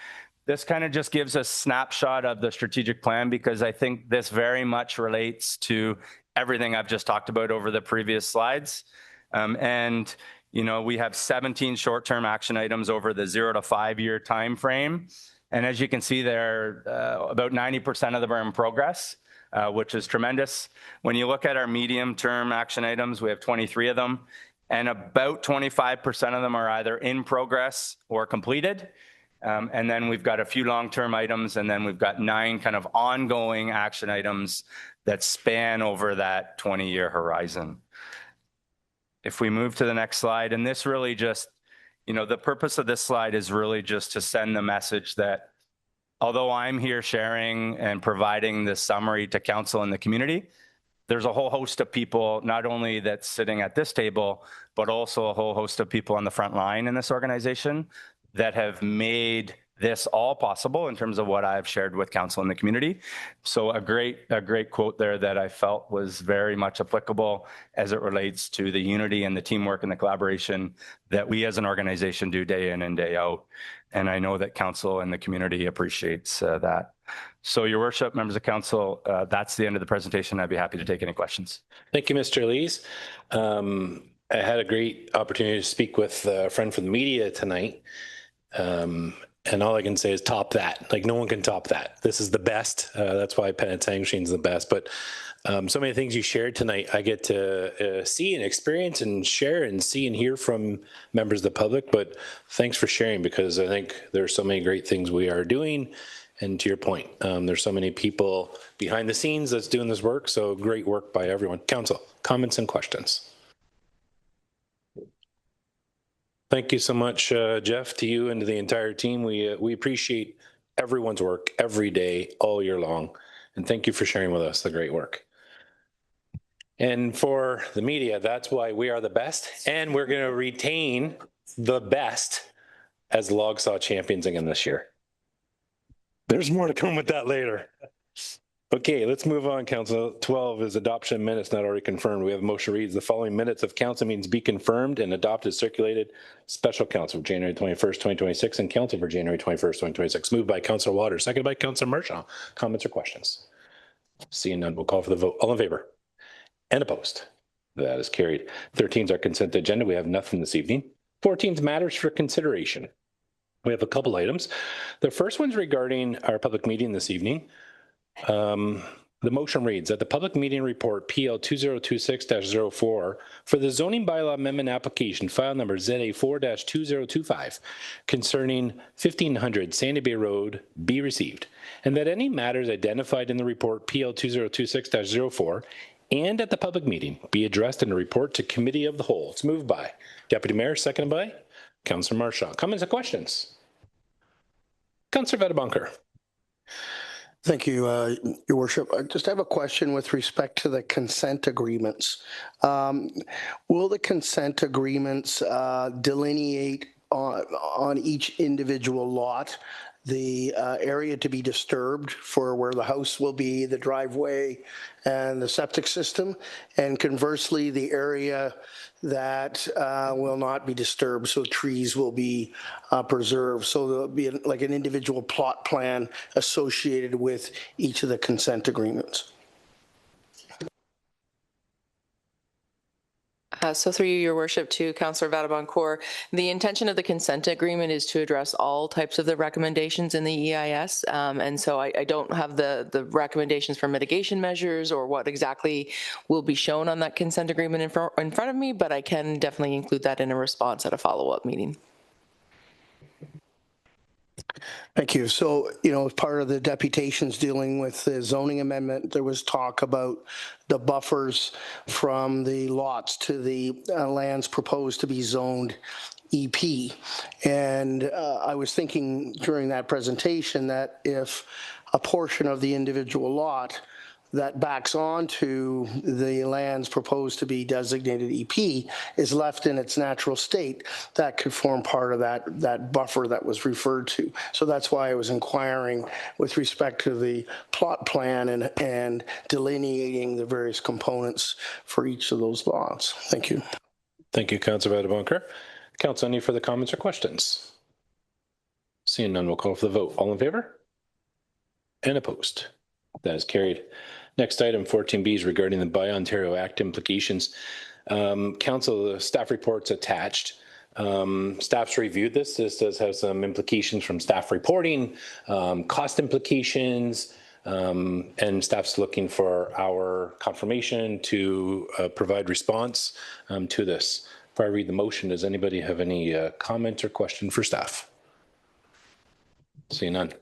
This kind of just gives a snapshot of the strategic plan because I think this very much relates to everything I've just talked about over the previous slides. And you know, we have 17 short-term action items over the 0 to 5 year time frame. And as you can see there, about 90% of them are in progress, which is tremendous. When you look at our medium-term action items, we have 23 of them. And about 25% of them are either in progress or completed. And then we've got a few long-term items, and then we've got 9 kind of ongoing action items that span over that 20-year horizon. If we move to the next slide, and this really just, you know, the purpose of this slide is really just to send the message that although I'm here sharing and providing this summary to council and the community, there's a whole host of people, not only that's sitting at this table, but also a whole host of people on the front line in this organization that have made this all possible in terms of what I've shared with council and the community. So a great quote there that I felt was very much applicable as it relates to the unity and the teamwork and the collaboration that we as an organization do day in and day out. And I know that council and the community appreciates that. So Your Worship, members of council, that's the end of the presentation. I'd be happy to take any questions. Thank you, Mr. Lees. I had a great opportunity to speak with a friend from the media tonight. And all I can say is top that. Like, no one can top that. This is the best. That's why Penetanguishene is the best. But so many things you shared tonight, I get to see and experience and share and see and hear from members of the public. But thanks for sharing, because I think there's so many great things we are doing. And to your point, there's so many people behind the scenes that's doing this work. So great work by everyone. Council, comments and questions. Thank you so much, Jeff, to you and to the entire team. We appreciate everyone's work every day, all year long. And thank you for sharing with us the great work. And for the media, that's why we are the best. And we're going to retain the best as Log Saw champions again this year. There's more to come with that later. Okay, let's move on, Council. 12 is adoption of minutes not already confirmed. We have a motion reads the following minutes of council meetings be confirmed and adopted circulated. Special council for January 21st, 2026 and council for January 21st, 2026. Moved by Councillor Waters, seconded by Councillor Marchand. Comments or questions? Seeing none, we'll call for the vote. All in favor? And opposed? That is carried. 13 is our consent agenda. We have nothing this evening. 14 matters for consideration. We have a couple items. The first one's regarding our public meeting this evening. The motion reads that the public meeting report PL 2026-04 for the zoning bylaw amendment application file number ZA4-2025 concerning 1500 Sandy Bay Road be received, and that any matters identified in the report PL 2026-04 and at the public meeting be addressed in a report to committee of the whole. It's moved by Deputy Mayor, seconded by Councillor Marchand. Comments or questions? Councillor Vettebonker. Thank you, Your Worship. I just have a question with respect to the consent agreements. Will the consent agreements delineate on each individual lot the area to be disturbed for where the house will be, the driveway, and the septic system, and conversely, the area that will not be disturbed, so trees will be preserved. So there'll be like an individual plot plan associated with each of the consent agreements. So through you, Your Worship, to Councillor Vettebonker, the intention of the consent agreement is to address all types of the recommendations in the EIS. And so I don't have the recommendations for mitigation measures or what exactly will be shown on that consent agreement in front of me, but I can definitely include that in a response at a follow-up meeting. Thank you. So, you know, as part of the deputations dealing with the zoning amendment, there was talk about the buffers from the lots to the lands proposed to be zoned EP. And I was thinking during that presentation that if a portion of the individual lot that backs onto the lands proposed to be designated EP is left in its natural state, that could form part of that buffer that was referred to. So that's why I was inquiring with respect to the plot plan and delineating the various components for each of those lots. Thank you. Thank you, Councillor Vandenbonker. Council, any further comments or questions? Seeing none, we'll call for the vote. All in favor? And opposed? That is carried. Next item, 14B, is regarding the Buy Ontario Act implications. Council, the staff report's attached. Staff's reviewed this. This does have some implications from staff reporting, cost implications, and staff's looking for our confirmation to provide response to this. Before I read the motion, does anybody have any comment or question for staff? Seeing none.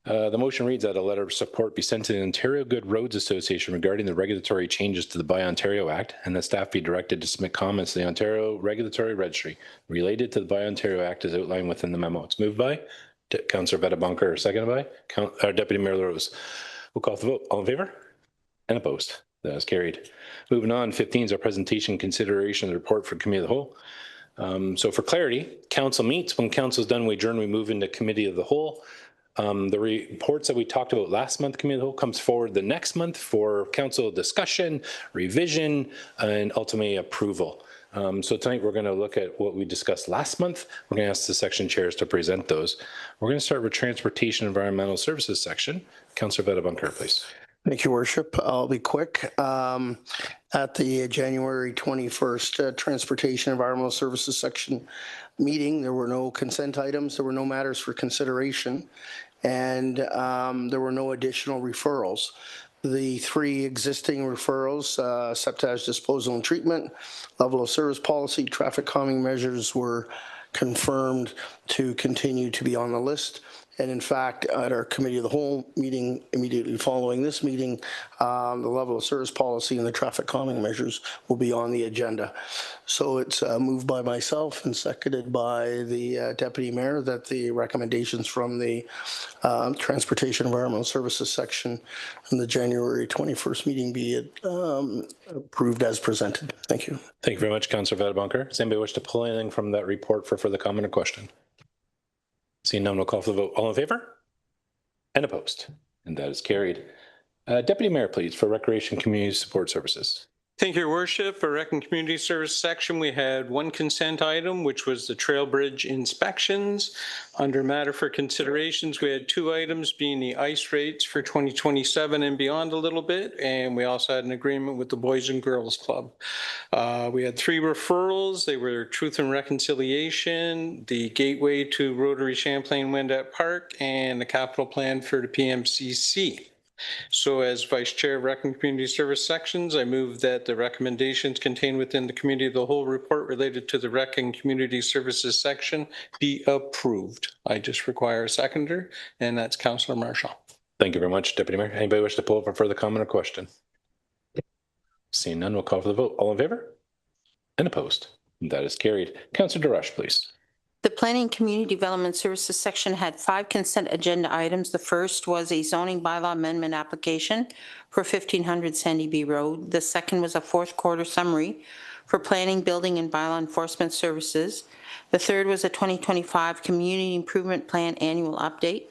The motion reads that a letter of support be sent to the Ontario Good Roads Association regarding the regulatory changes to the Buy Ontario Act, and that staff be directed to submit comments to the Ontario Regulatory Registry related to the Buy Ontario Act as outlined within the memo. It's moved by Councillor Vandenbonker, seconded by Deputy Mayor LaRose. We'll call for the vote. All in favor? And opposed? That is carried. Moving on, 15 is our presentation consideration of the report for Committee of the Whole. So for clarity, Council meets. When Council is done, we adjourn, we move into Committee of the Whole. The reports that we talked about last month, Committee of the Whole, comes forward the next month for Council discussion, revision, and ultimately approval. So tonight we're going to look at what we discussed last month. We're going to ask the section chairs to present those. We're going to start with Transportation Environmental Services section. Councillor Vandenbonker, please. Thank you, Worship. I'll be quick. At the January 21st Transportation Environmental Services section meeting, there were no consent items. There were no matters for consideration, and there were no additional referrals. The three existing referrals, septage disposal and treatment, level of service policy, traffic calming measures were confirmed to continue to be on the list. And in fact, at our Committee of the Whole meeting immediately following this meeting, the level of service policy and the traffic calming measures will be on the agenda. So it's moved by myself and seconded by the Deputy Mayor that the recommendations from the Transportation Environmental Services section in the January 21st meeting be approved as presented. Thank you. Thank you very much, Councillor Vandenbonker. Does anybody wish to pull anything from that report for further comment or question? Seeing none, we'll call for the vote. All in favor? And opposed? And that is carried. Deputy Mayor, please, for Recreation Community Support Services. Thank you, Your Worship. For Rec and Community Service section, we had one consent item, which was the trail bridge inspections. Under matter for considerations, we had two items, being the ice rates for 2027 and beyond a little bit, and we also had an agreement with the Boys and Girls Club. We had three referrals. They were Truth and Reconciliation, the Gateway to Rotary Champlain Wendat Park, and the capital plan for the PMCC. So as Vice Chair of Rec and Community Service sections, I move that the recommendations contained within the Committee of the Whole report related to the Rec and Community Services section be approved. I just require a seconder, and that's Councillor Marshall. Thank you very much, Deputy Mayor. Anybody wish to pull up for further comment or question? Seeing none, we'll call for the vote. All in favor? And opposed? That is carried. Councillor DeRush, please. The Planning and Community Development Services section had 5 consent agenda items. The first was a zoning bylaw amendment application for 1500 Sandy B Road. The second was a fourth quarter summary for planning, building, and bylaw enforcement services. The third was a 2025 Community Improvement Plan annual update.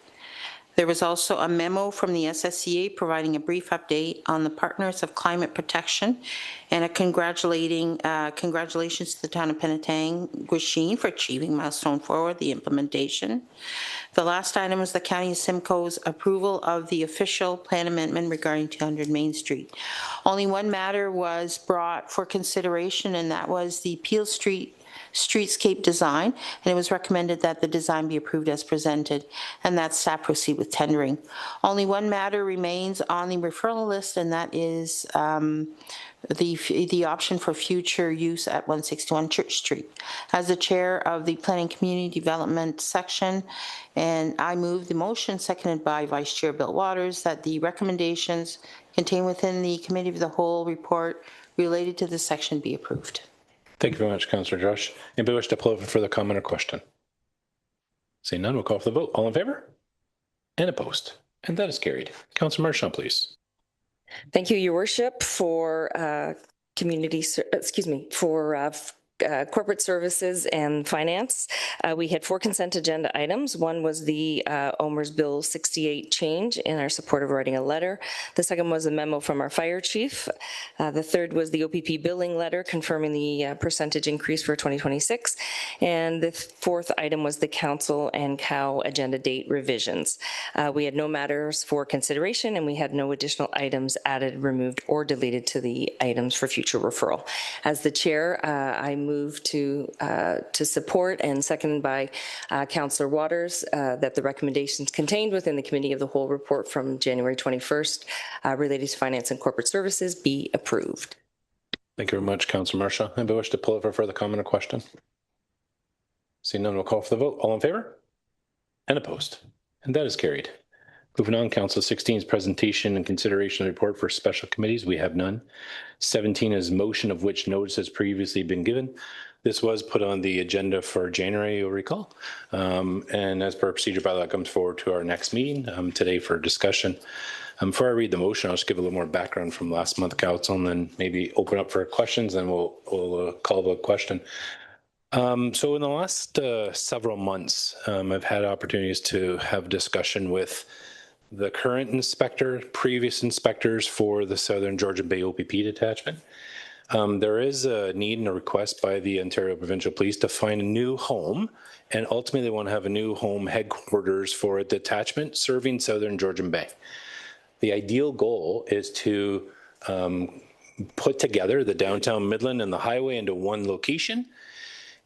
There was also a memo from the SSCA providing a brief update on the Partners of Climate Protection and a congratulations to the town of Penetanguishene for achieving milestone 4, the implementation. The last item was the County of Simcoe's approval of the official plan amendment regarding 200 Main Street. Only one matter was brought for consideration, and that was the Peel Street streetscape design, and it was recommended that the design be approved as presented, and that staff proceed with tendering. Only one matter remains on the referral list, and that is the option for future use at 161 Church Street. As the chair of the Planning Community Development section, and I move the motion, seconded by Vice Chair Bill Waters, that the recommendations contained within the Committee of the Whole report related to this section be approved. Thank you very much, Councillor Josh. Anybody wish to pull up for further comment or question? Seeing none, we'll call for the vote. All in favor? And opposed? And that is carried. Councillor Marchand, please. Thank you, Your Worship, for Corporate Services and Finance, we had 4 consent agenda items. One was the OMERS Bill 68 change in our support of writing a letter. The second was a memo from our fire chief. The third was the OPP billing letter confirming the percentage increase for 2026. And the fourth item was the council and COW agenda date revisions. We had no matters for consideration, and we had no additional items added, removed, or deleted to the items for future referral. As the chair, I move to support, and seconded by Councillor Waters, that the recommendations contained within the Committee of the Whole report from January 21st related to finance and corporate services be approved. Thank you very much, Councillor Marshall. Anybody wish to pull it for further comment or question? Seeing none, we'll call for the vote. All in favor? And opposed? And that is carried. Moving on, Council 16's presentation and consideration of the report for special committees. We have none. 17 is motion of which notice has previously been given. This was put on the agenda for January, you'll recall. And as per procedure by that comes forward to our next meeting today for discussion. Before I read the motion, I'll just give a little more background from last month, Council, and then maybe open up for questions, and we'll call the question. So in the last several months, I've had opportunities to have discussion with the current inspector, previous inspectors for the Southern Georgian Bay OPP detachment. There is a need and a request by the Ontario Provincial Police to find a new home, and ultimately they want to have a new home headquarters for a detachment serving Southern Georgian Bay. The ideal goal is to put together the downtown Midland and the highway into one location,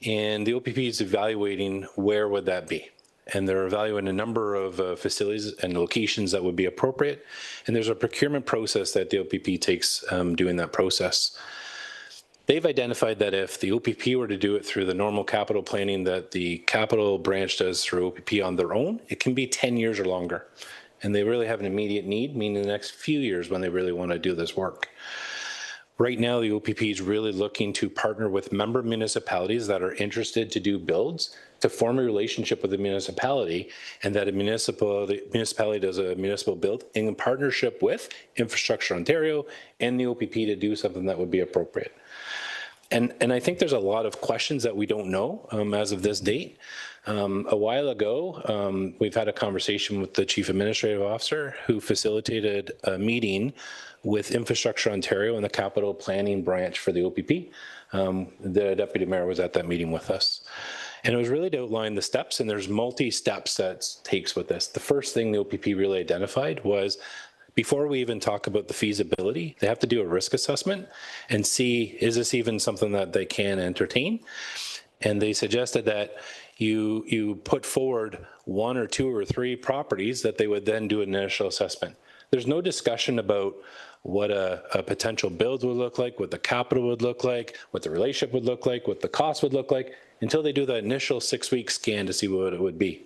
and the OPP is evaluating where would that be. And they're evaluating a number of facilities and locations that would be appropriate. And there's a procurement process that the OPP takes doing that process. They've identified that if the OPP were to do it through the normal capital planning that the capital branch does through OPP on their own, it can be 10 years or longer. And they really have an immediate need, meaning the next few years when they really want to do this work. Right now, the OPP is really looking to partner with member municipalities that are interested to do builds, to form a relationship with the municipality, and that a municipality does a municipal build in partnership with Infrastructure Ontario and the OPP to do something that would be appropriate. And I think there's a lot of questions that we don't know as of this date. A while ago, we've had a conversation with the Chief Administrative Officer who facilitated a meeting with Infrastructure Ontario and the Capital Planning Branch for the OPP. The Deputy Mayor was at that meeting with us. And it was really to outline the steps, and there's multi-steps that it takes with this. The first thing the OPP really identified was before we even talk about the feasibility, they have to do a risk assessment and see, is this even something that they can entertain? And they suggested that you put forward 1 or 2 or 3 properties that they would then do an initial assessment. There's no discussion about what a potential build would look like, what the capital would look like, what the relationship would look like, what the cost would look like, until they do the initial 6-week scan to see what it would be.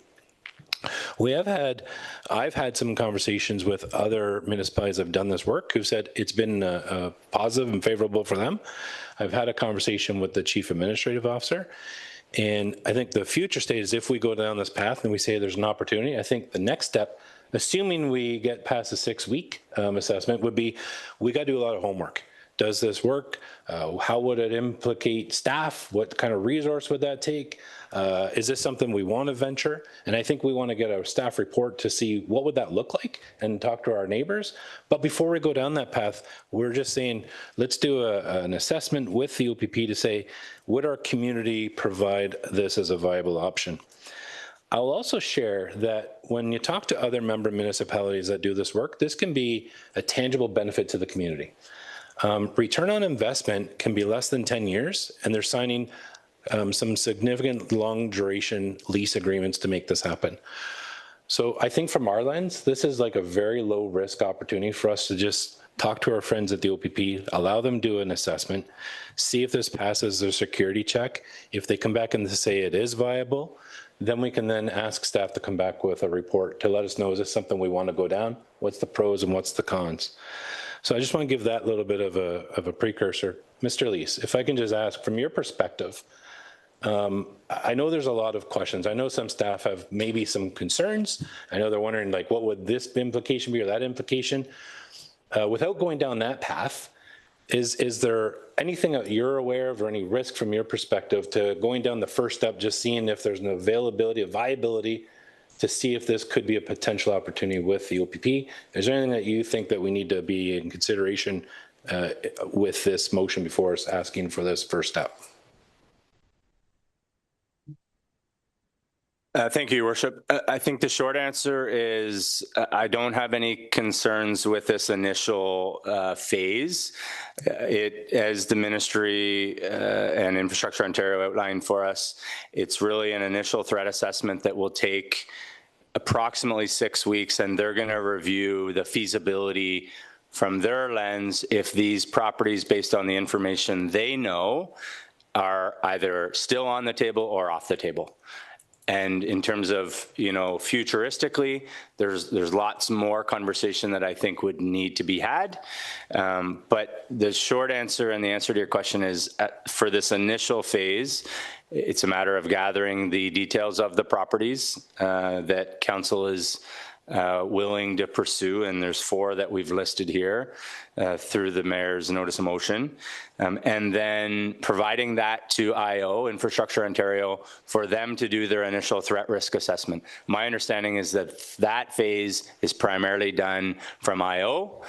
I've had some conversations with other municipalities that have done this work who said it's been positive and favorable for them. I've had a conversation with the Chief Administrative Officer, and I think the future state is if we go down this path and we say there's an opportunity, I think the next step, assuming we get past the 6-week assessment, would be we got to do a lot of homework. Does this work? How would it implicate staff? What kind of resource would that take? Is this something we want to venture? And I think we want to get a staff report to see what would that look like and talk to our neighbors. But before we go down that path, we're just saying, let's do an assessment with the OPP to say, would our community provide this as a viable option? I'll also share that when you talk to other member municipalities that do this work, this can be a tangible benefit to the community. Return on investment can be less than 10 years, and they're signing some significant long duration lease agreements to make this happen. So I think from our lens, this is like a very low risk opportunity for us to just talk to our friends at the OPP, allow them to do an assessment, see if this passes their security check. If they come back and say it is viable, then we can then ask staff to come back with a report to let us know, is this something we want to go down? What's the pros and what's the cons? So I just want to give that little bit of a precursor. Mr. Lees, if I can just ask from your perspective, I know there's a lot of questions. I know some staff have maybe some concerns. I know they're wondering, like, what would this implication be or that implication? Without going down that path, Is there anything that you're aware of or any risk from your perspective to going down the first step, just seeing if there's an availability, a viability to see if this could be a potential opportunity with the OPP? Is there anything that you think that we need to be in consideration with this motion before us asking for this first step? Thank you, Your Worship. I think the short answer is I don't have any concerns with this initial phase. As the Ministry and Infrastructure Ontario outlined for us, it's really an initial threat assessment that will take approximately 6 weeks, and they're going to review the feasibility from their lens if these properties, based on the information they know, are either still on the table or off the table. And in terms of, you know, futuristically, there's lots more conversation that I think would need to be had. But the short answer and the answer to your question is for this initial phase, it's a matter of gathering the details of the properties that council is willing to pursue, and there's 4 that we've listed here through the mayor's notice of motion, and then providing that to IO, Infrastructure Ontario, for them to do their initial threat risk assessment. My understanding is that that phase is primarily done from IO.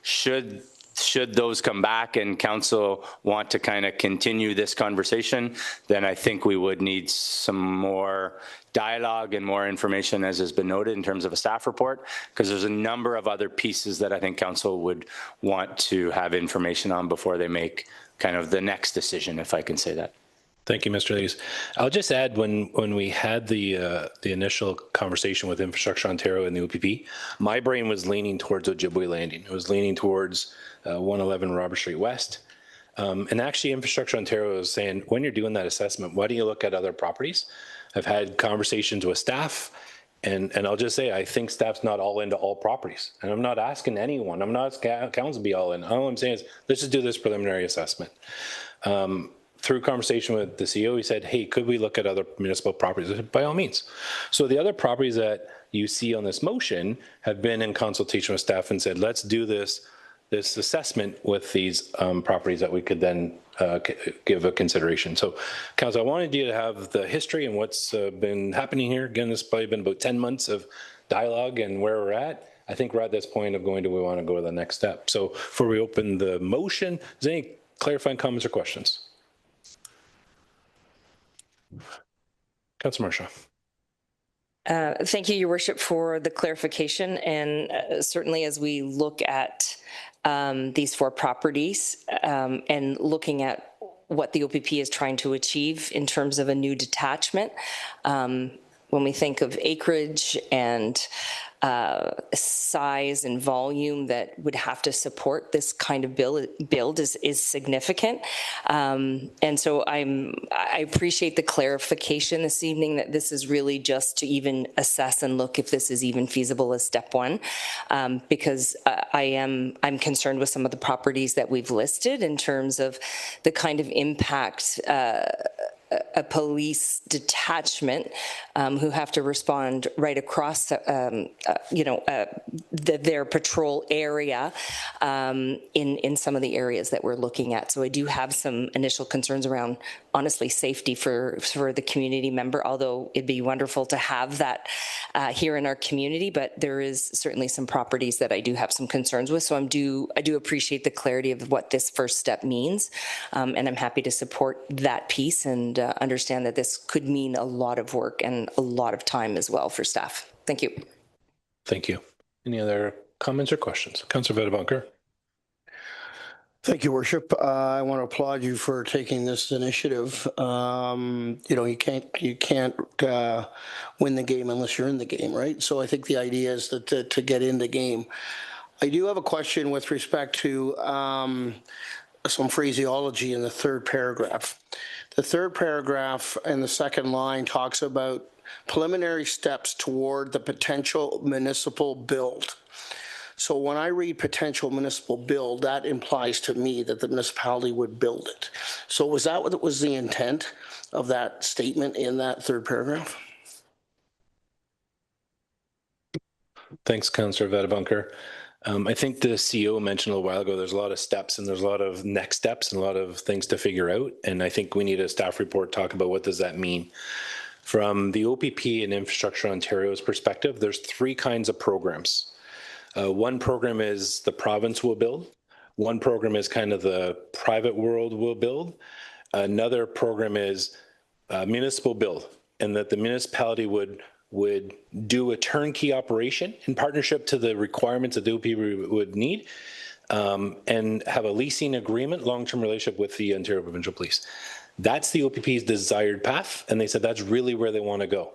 Should those come back and council want to kind of continue this conversation, then I think we would need some more dialogue and more information, as has been noted, in terms of a staff report, because there's a number of other pieces that I think council would want to have information on before they make kind of the next decision, if I can say that. Thank you, Mr. Lees. I'll just add, when we had the initial conversation with Infrastructure Ontario and the OPP, my brain was leaning towards Ojibwe Landing. It was leaning towards 111 Robert Street West. And actually, Infrastructure Ontario was saying, when you're doing that assessment, why don't you look at other properties? I've had conversations with staff, and I'll just say, I think staff's not all into all properties. And I'm not asking anyone, I'm not asking council to be all in. All I'm saying is, let's just do this preliminary assessment. Through conversation with the CEO, he said, hey, could we look at other municipal properties? I said, by all means. So the other properties that you see on this motion have been in consultation with staff and said, let's do this assessment with these properties that we could then give a consideration. So, council, I wanted you to have the history and what's been happening here. Again, this has probably been about 10 months of dialogue and where we're at. I think we're at this point of going, do we want to go to the next step? So before we open the motion, is there any clarifying comments or questions? Councillor Marcia. Thank you, Your Worship, for the clarification. And certainly as we look at these 4 properties and looking at what the OPP is trying to achieve in terms of a new detachment, when we think of acreage and size and volume that would have to support this kind of build is significant. And so I appreciate the clarification this evening that this is really just to even assess and look if this is even feasible as step 1, because I'm concerned with some of the properties that we've listed in terms of the kind of impact a police detachment who have to respond right across, their patrol area in some of the areas that we're looking at. So I do have some initial concerns around, honestly, safety for the community member, although it'd be wonderful to have that here in our community, but there is certainly some properties that I do have some concerns with. So I do appreciate the clarity of what this first step means, and I'm happy to support that piece and understand that this could mean a lot of work and a lot of time as well for staff. Thank you. Thank you. Any other comments or questions? Councillor Vedabunker. Thank you, Worship. I want to applaud you for taking this initiative. You can't win the game unless you're in the game, right? So I think the idea is that to get in the game. I do have a question with respect to some phraseology in the 3rd paragraph. The 3rd paragraph and the 2nd line talks about preliminary steps toward the potential municipal build. So when I read potential municipal build, that implies to me that the municipality would build it. So was that what was the intent of that statement in that 3rd paragraph? Thanks, Councillor Vedabunker. I think the CEO mentioned a little while ago, there's a lot of steps and there's a lot of next steps and a lot of things to figure out. And I think we need a staff report talk about what does that mean. From the OPP and Infrastructure Ontario's perspective, there's 3 kinds of programs. One program is the province will build. One program is kind of the private world will build. Another program is municipal build, and that the municipality would do a turnkey operation in partnership to the requirements that the OPP would need, and have a leasing agreement, long-term relationship with the Ontario Provincial Police. That's the OPP's desired path, and they said that's really where they want to go.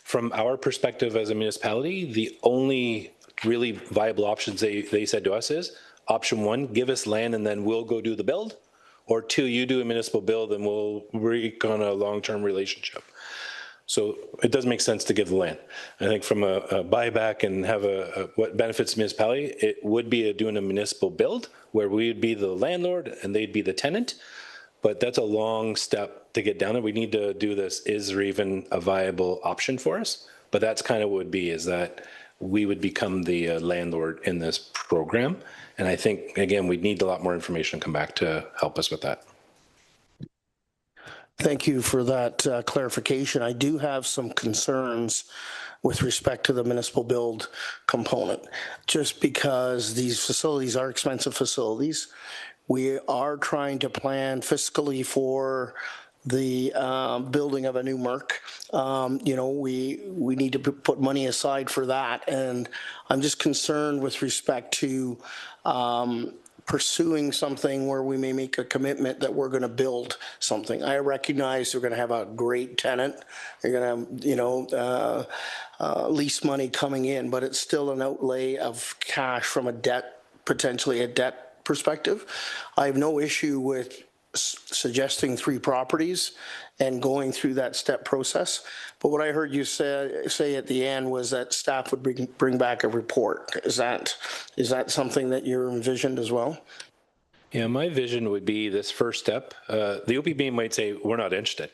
From our perspective as a municipality, the only really viable options they said to us is, option 1, give us land and then we'll go do the build, or 2, you do a municipal build and we'll work on a long-term relationship. So it does make sense to give the land. I think from a buyback and have what benefits the municipality, it would be doing a municipal build where we'd be the landlord and they'd be the tenant. But that's a long step to get down there. We need to do this. Is there even a viable option for us? But that's kind of what it would be, is that we would become the landlord in this program. And I think, again, we'd need a lot more information to come back to help us with that. Thank you for that clarification. I do have some concerns with respect to the municipal build component, just because these facilities are expensive facilities. We are trying to plan fiscally for the building of a new MRC. We need to put money aside for that. And I'm just concerned with respect to pursuing something where we may make a commitment that we're going to build something. I recognize we're going to have a great tenant. You're going to have, lease money coming in, but it's still an outlay of cash from a debt, potentially a debt perspective. I have no issue with suggesting 3 properties and going through that step process. But what I heard you say at the end was that staff would bring back a report. Is that something that you're envisioned as well? Yeah, my vision would be this first step. The OPP might say, we're not interested.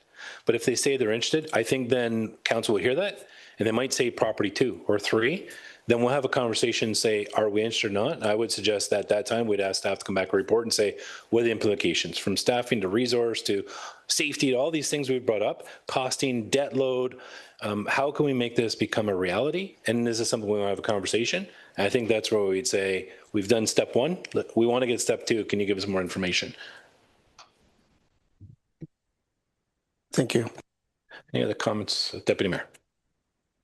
But if they say they're interested, I think then council will hear that, and they might say property 2 or 3. Then we'll have a conversation and say, are we interested or not? I would suggest that at that time we'd ask staff to come back and report and say, what are the implications from staffing to resource to safety to all these things we've brought up, costing, debt load. How can we make this become a reality? And is this something we want to have a conversation? And I think that's where we'd say, we've done step 1. We want to get step 2. Can you give us more information? Thank you. Any other comments, Deputy Mayor?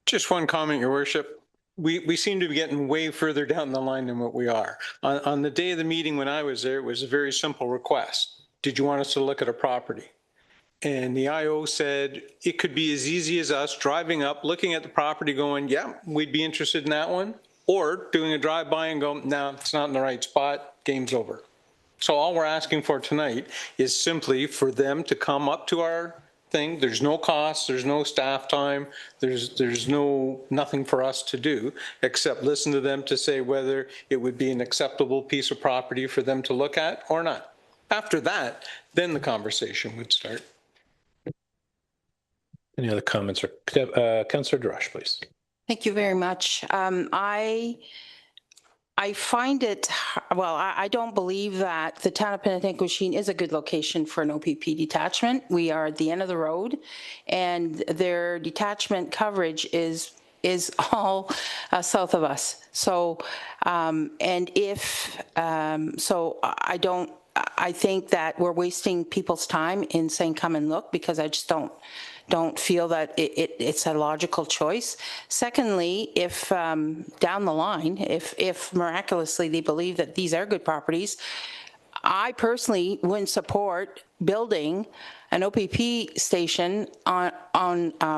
Just one comment, Your Worship. We seem to be getting way further down the line than what we are. On the day of the meeting when I was there, it was a very simple request. Did you want us to look at a property? And the IO said it could be as easy as us driving up, looking at the property going, yeah, we'd be interested in that one. Or doing a drive-by and go, no, it's not in the right spot, game's over. So all we're asking for tonight is simply for them to come up to our thing. There's no cost, there's no staff time, there's nothing for us to do except listen to them to say whether it would be an acceptable piece of property for them to look at or not. After that, then the conversation would start. Any other comments? Or Councillor Drash, please. Thank you very much. I find it, well, I don't believe that the town of Penetanguishene is a good location for an OPP detachment. We are at the end of the road, and their detachment coverage is all south of us. So, I think that we're wasting people's time in saying come and look, because I just don't feel that it's a logical choice. Secondly, if down the line, if miraculously they believe that these are good properties, I personally wouldn't support building an OPP station on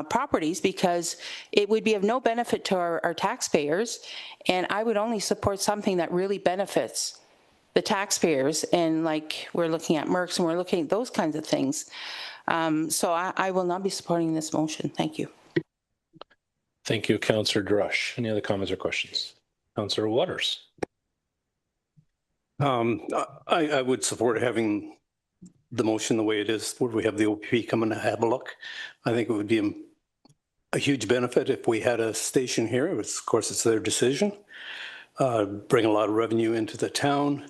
properties, because it would be of no benefit to our taxpayers, and I would only support something that really benefits the taxpayers, and like we're looking at MRCs and we're looking at those kinds of things. So I will not be supporting this motion. Thank you. Thank you, Councillor Drush. Any other comments or questions? Councillor Waters. I would support having the motion the way it is, where we have the OPP come and have a look. I think it would be a huge benefit if we had a station here. Of course, it's their decision. bring a lot of revenue into the town,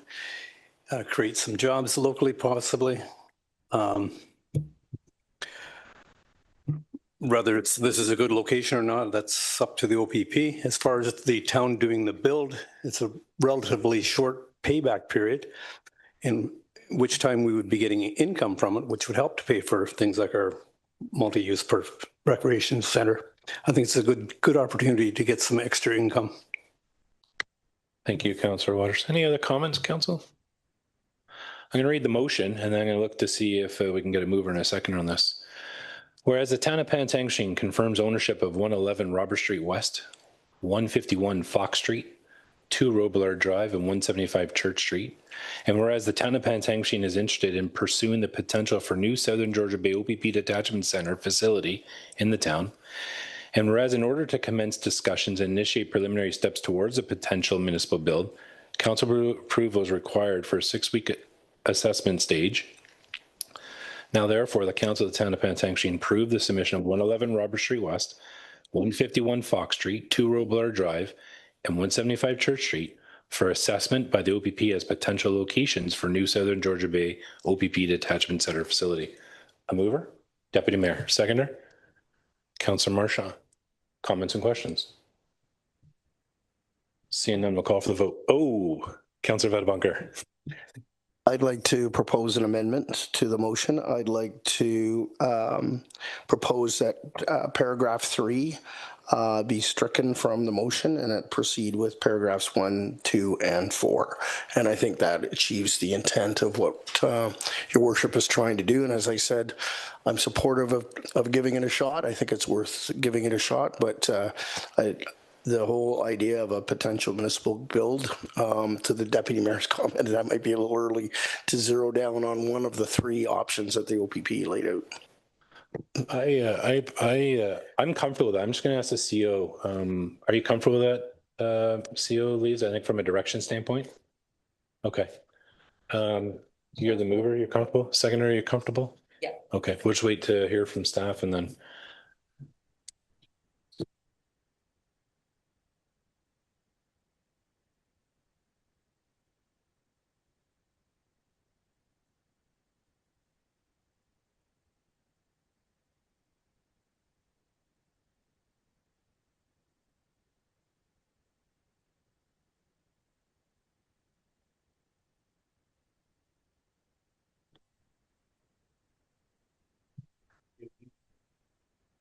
create some jobs locally possibly. Whether this is a good location or not, that's up to the OPP. As far as the town doing the build, it's a relatively short payback period, in which time we would be getting income from it, which would help to pay for things like our multi-use recreation center. I think it's a good opportunity to get some extra income. Thank you, Councillor Waters. Any other comments, Council? I'm going to read the motion, and then I'm going to look to see if we can get a mover and a second on this. Whereas the town of Penetanguishene confirms ownership of 111 Robert Street West, 151 Fox Street, 2 Robillard Drive, and 175 Church Street. And whereas the town of Penetanguishene is interested in pursuing the potential for new Southern Georgia Bay OPP Detachment Center facility in the town. And whereas in order to commence discussions and initiate preliminary steps towards a potential municipal build, council approval is required for a 6-week assessment stage. Now, therefore, the council of the town of Penetanguishene approved the submission of 111 Robert Street West, 151 Fox Street, 2 Robillard Drive, and 175 Church Street for assessment by the OPP as potential locations for new Southern Georgia Bay OPP Detachment Center facility. A mover? Deputy Mayor. Seconder? Councillor Marchand. Comments and questions? Seeing none, we'll call for the vote. Oh, Councillor Vadebonker. I'd like to propose an amendment to the motion. I'd like to propose that paragraph 3 be stricken from the motion and it proceed with paragraphs 1, 2, and 4. And I think that achieves the intent of what your worship is trying to do. And as I said, I'm supportive of giving it a shot. I think it's worth giving it a shot, but the whole idea of a potential municipal build, to the Deputy Mayor's comment, that might be a little early to zero down on one of the 3 options that the OPP laid out. I'm comfortable with that. I'm just going to ask the CO. Are you comfortable with that, CO Lees? I think from a direction standpoint. Okay. You're the mover. You're comfortable. Seconder, you're comfortable. Yeah. Okay. We'll just wait to hear from staff and then.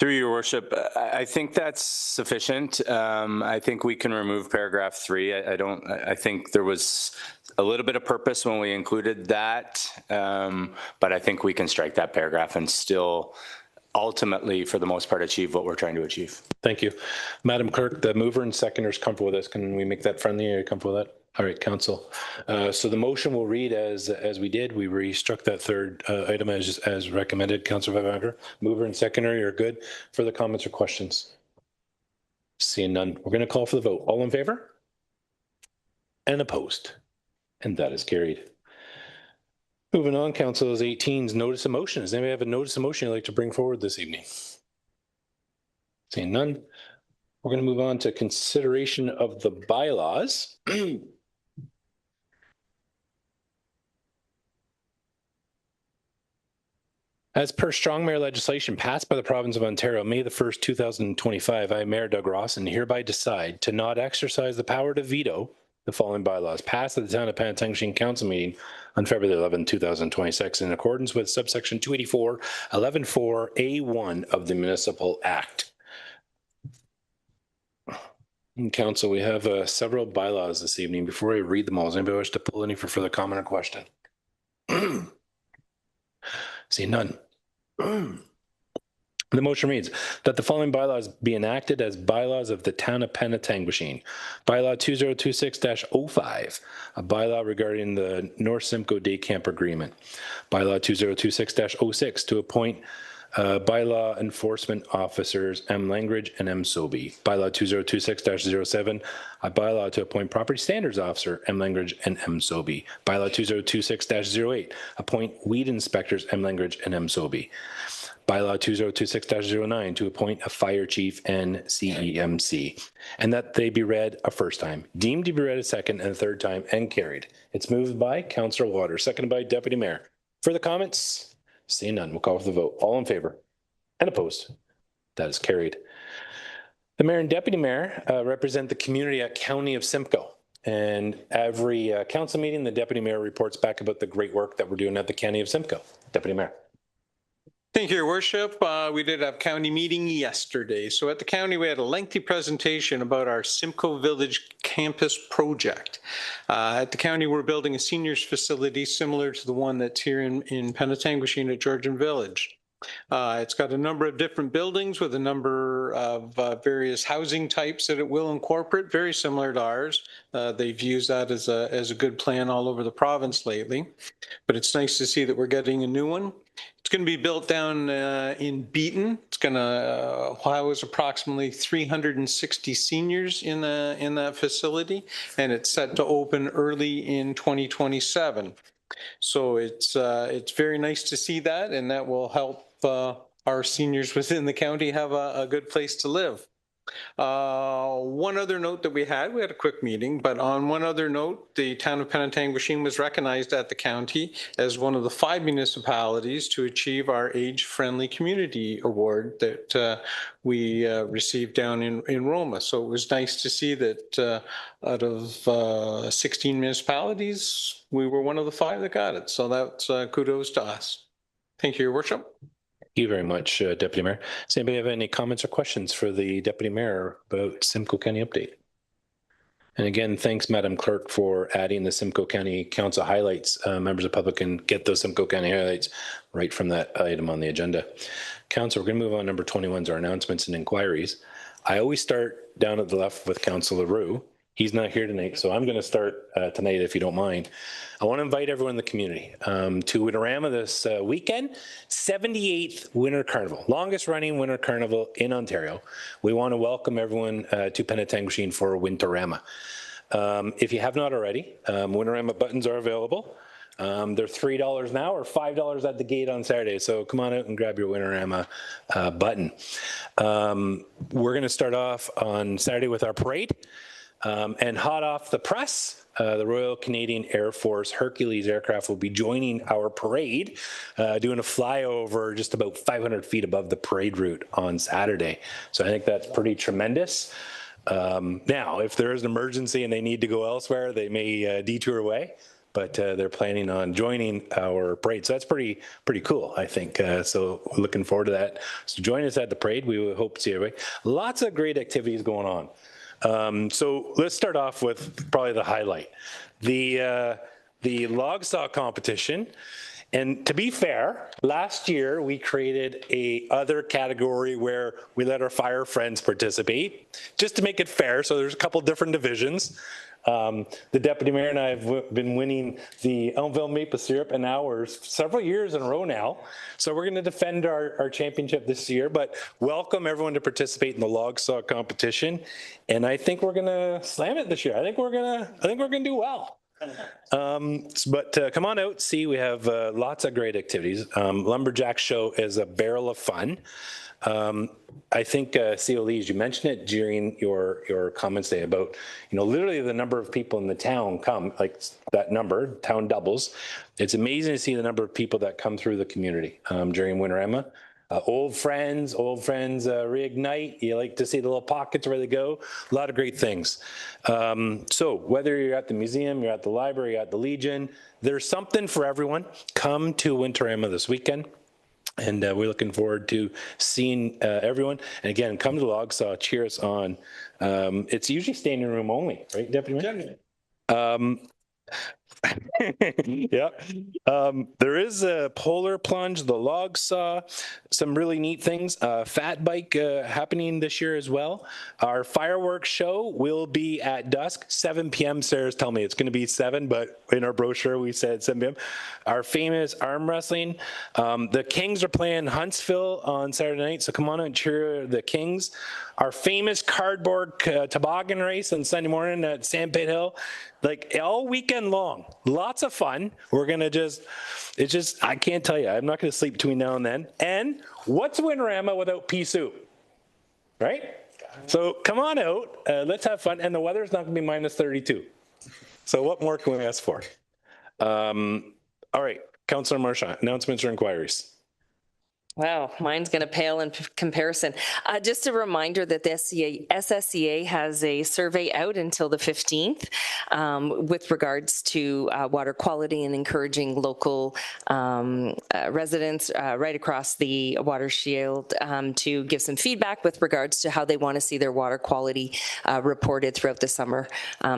Through your worship, I think that's sufficient. I think we can remove paragraph 3. I think there was a little bit of purpose when we included that, but I think we can strike that paragraph and still ultimately, for the most part, achieve what we're trying to achieve. Thank you. Madam Clerk, the mover and seconder is comfortable with this. Can we make that friendly? Are you comfortable with that? All right, Council. So the motion will read as we did. We restruck that third item as recommended. Councillor Vadebonker, mover and seconder, you're good. Further comments or questions? Seeing none, we're going to call for the vote. All in favor? And opposed? And that is carried. Moving on, Council is 18's notice of motion. Does anybody have a notice of motion you'd like to bring forward this evening? Seeing none, we're going to move on to consideration of the bylaws. As per strong mayor legislation passed by the province of Ontario, May the 1st, 2025, I, Mayor Doug Rawson, hereby decide to not exercise the power to veto the following bylaws passed at the Town of Penetanguishene Council meeting on February 11, 2026, in accordance with subsection 284, 11.4A1 of the Municipal Act. In Council, we have several bylaws this evening. Before I read them all, does anybody wish to pull any for further comment or question? See none. The motion reads that the following bylaws be enacted as bylaws of the Town of Penetanguishene. Bylaw 2026-05, a bylaw regarding the North Simcoe Day Camp Agreement. Bylaw 2026-06, to appoint Bylaw enforcement officers M. Langridge and M. Sobey. Bylaw 2026-07, a bylaw to appoint property standards officer M. Langridge and M. Sobey. Bylaw 2026-08, appoint weed inspectors M. Langridge and M. Sobey. Bylaw 2026-09 to appoint a fire chief and CEMC, and that they be read a first time, deemed to be read a second and a third time, and carried. It's moved by Councillor Waters, seconded by Deputy Mayor. Further comments? Seeing none, we'll call for the vote. All in favor and opposed? That is carried. The Mayor and Deputy Mayor represent the community at County of Simcoe. And every council meeting, the Deputy Mayor reports back about the great work that we're doing at the County of Simcoe. Deputy Mayor. Thank you, Your Worship. We did have county meeting yesterday. So at the county, we had a lengthy presentation about our Simcoe Village campus project. At the county, we're building a seniors facility similar to the one that's here in Penetanguishene at Georgian Village. It's got a number of different buildings with a number of various housing types that it will incorporate, very similar to ours. They've used that as a good plan all over the province lately. But it's nice to see that we're getting a new one. It's going to be built down in Beaton. It's going to house approximately 360 seniors in that facility, and it's set to open early in 2027. So it's very nice to see that, and that will help our seniors within the county have a good place to live. One other note that we had a quick meeting, but on one other note, the town of Penetanguishene was recognized at the county as one of the 5 municipalities to achieve our Age-Friendly Community Award that we received down in Roma. So it was nice to see that out of 16 municipalities, we were one of the 5 that got it. So that's kudos to us. Thank you, Your Worship. Thank you very much, Deputy Mayor. Does anybody have any comments or questions for the Deputy Mayor about Simcoe County update? And again, thanks, Madam Clerk, for adding the Simcoe County Council highlights. Members of the public can get those Simcoe County highlights right from that item on the agenda. Council, we're going to move on. Number 21 is our announcements and inquiries. I always start down at the left with Councillor Roux. He's not here tonight, so I'm going to start tonight, if you don't mind. I want to invite everyone in the community to Winterama this weekend, 78th Winter Carnival, longest running Winter Carnival in Ontario. We want to welcome everyone to Penetanguishene for Winterama. If you have not already, Winterama buttons are available. They're $3 now or $5 at the gate on Saturday. So come on out and grab your Winterama button. We're going to start off on Saturday with our parade. And hot off the press, the Royal Canadian Air Force Hercules aircraft will be joining our parade, doing a flyover just about 500 feet above the parade route on Saturday. So I think that's pretty tremendous. Now, if there is an emergency and they need to go elsewhere, they may detour away, but they're planning on joining our parade. So that's pretty cool, I think. So we're looking forward to that. So join us at the parade. We will hope to see everybody. Lots of great activities going on. So let's start off with probably the highlight, the log saw competition. And to be fair, last year we created a other category where we let our fire friends participate, just to make it fair. So there's a couple different divisions. The Deputy Mayor and I have been winning the Elmville Maple Syrup and Hours several years in a row now. So we're going to defend our championship this year, but welcome everyone to participate in the log saw competition. And I think we're going to slam it this year. I think we're going to do well. But come on out, see, we have lots of great activities. Lumberjack Show is a barrel of fun. I think, CO Lees, you mentioned it during your comments today about, literally the number of people in the town come, like that number, town doubles. It's amazing to see the number of people that come through the community during Winterama. Old friends reignite. You like to see the little pockets where they go. A lot of great things. So whether you're at the museum, you're at the library, you're at the Legion, there's something for everyone. Come to Winterama this weekend. And we're looking forward to seeing everyone. And again, come to the log saw, cheer us on. It's usually standing room only, right, Deputy Mayor? Yeah. There is a polar plunge, the log saw, some really neat things. Fat bike happening this year as well. Our fireworks show will be at dusk, 7 p.m. Sarah's telling me it's going to be 7, but in our brochure we said 7 p.m. Our famous arm wrestling. The Kings are playing Huntsville on Saturday night, so come on and cheer the Kings. Our famous cardboard toboggan race on Sunday morning at Sandpit Hill. Like all weekend long, lots of fun. We're going to I can't tell you, I'm not going to sleep between now and then. And what's Winterama without pea soup, right? So come on out, let's have fun. And the weather's not going to be minus 32. So what more can we ask for? All right, Councillor Marchand, announcements or inquiries? Wow, mine's going to pale in comparison. Just a reminder that the SSCA has a survey out until the 15th with regards to water quality and encouraging local residents right across the water shield to give some feedback with regards to how they want to see their water quality reported throughout the summer.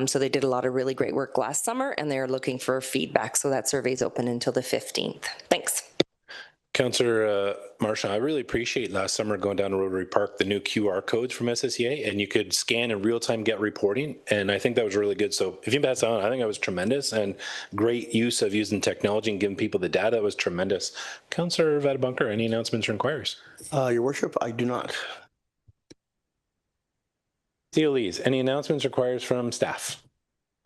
So they did a lot of really great work last summer and they're looking for feedback. So that survey is open until the 15th. Thanks. Councillor Marchand, I really appreciate last summer going down to Rotary Park, the new QR codes from SSCA, and you could scan in real time, get reporting. And I think that was really good. So if you pass on, I think that was tremendous and great use of using technology and giving people the data was tremendous. Councillor Vadabunker, any announcements or inquiries? Your worship, I do not. Theo Lees, any announcements or inquiries from staff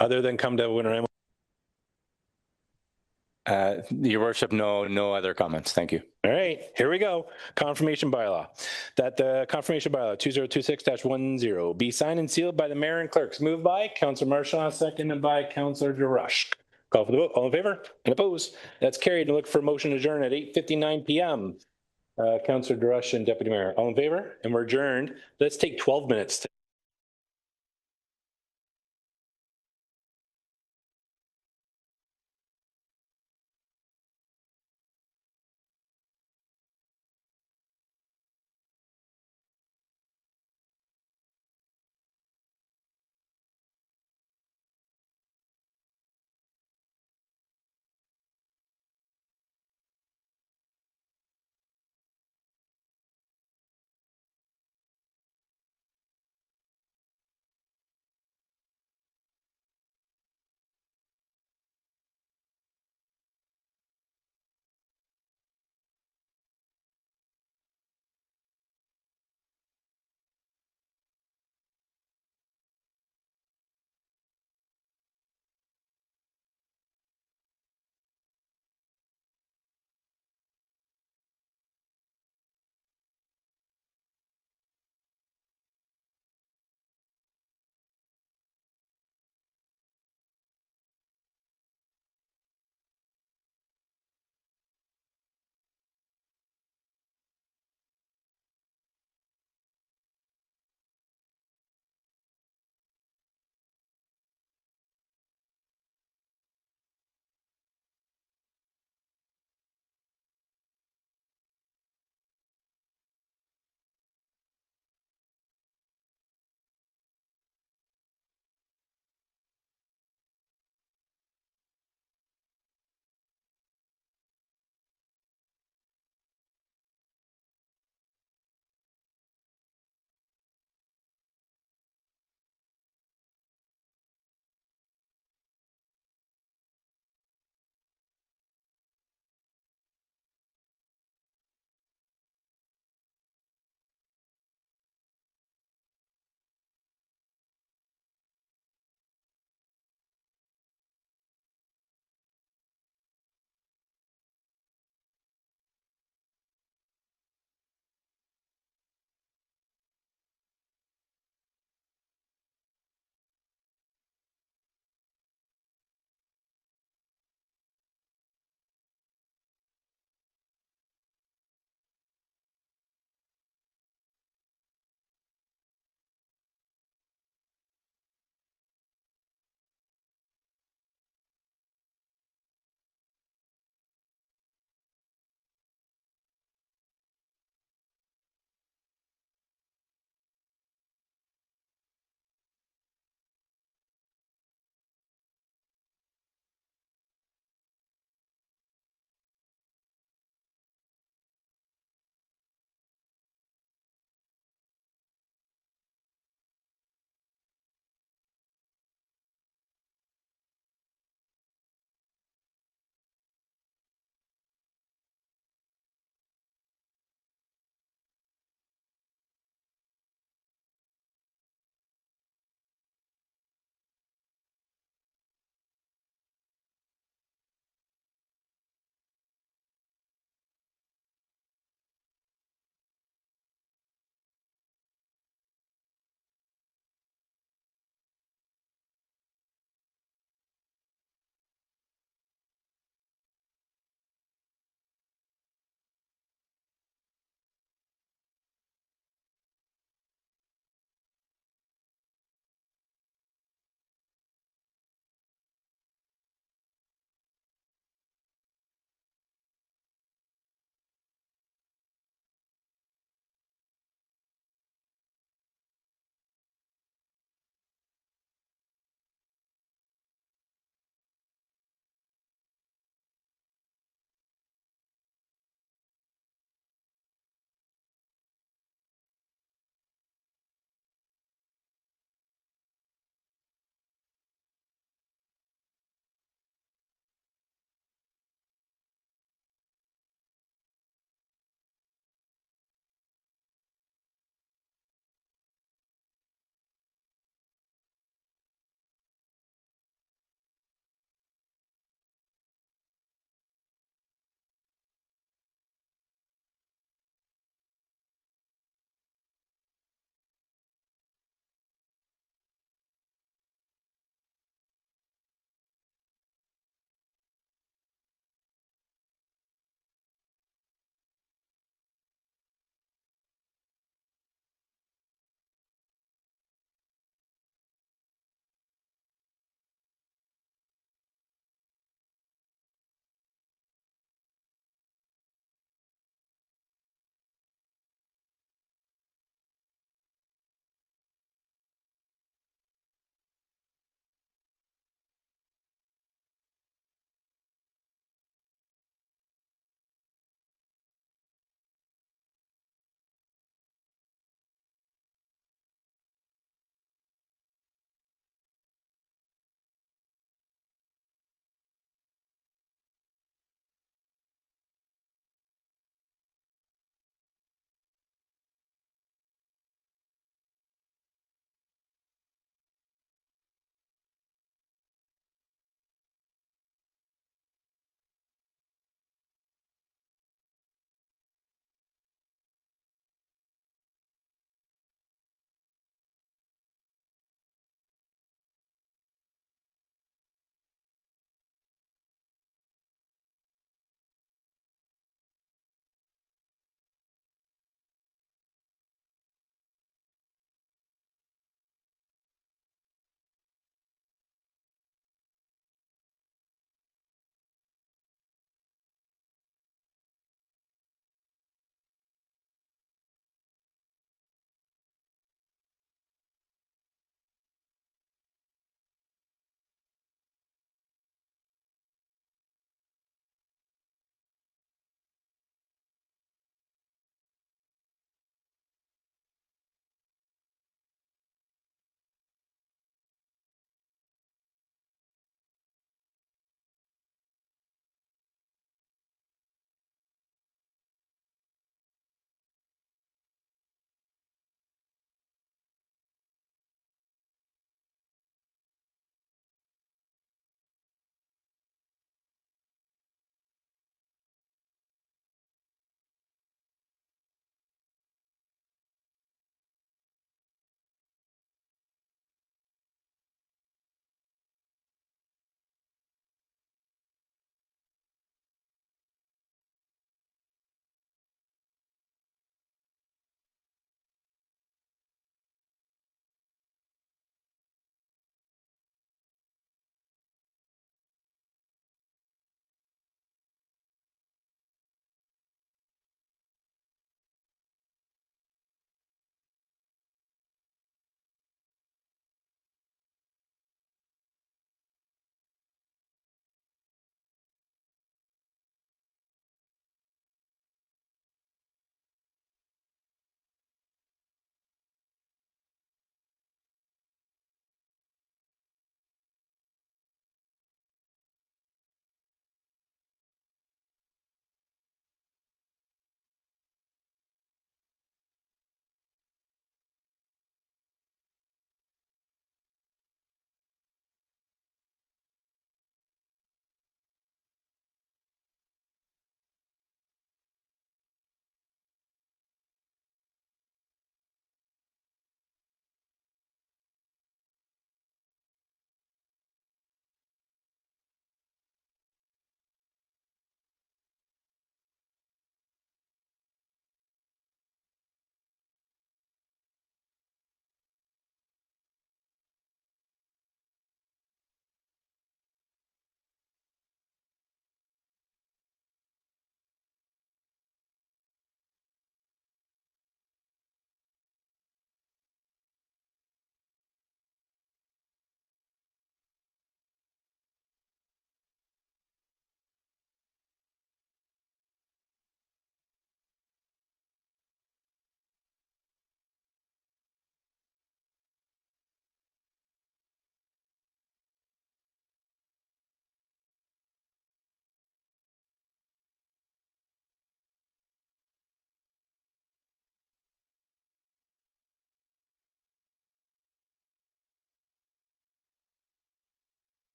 other than come to Winterama? Your worship, no other comments. Thank you. All right, here we go. Confirmation bylaw. That the confirmation bylaw 2026-10 be signed and sealed by the mayor and clerks. Moved by Councillor Marchand, seconded by Councillor DeRush. Call for the vote. All in favor and opposed? That's carried. And look for motion to adjourn at 8:59 p.m. Councillor DeRush and Deputy Mayor. All in favor? And we're adjourned. Let's take 12 minutes.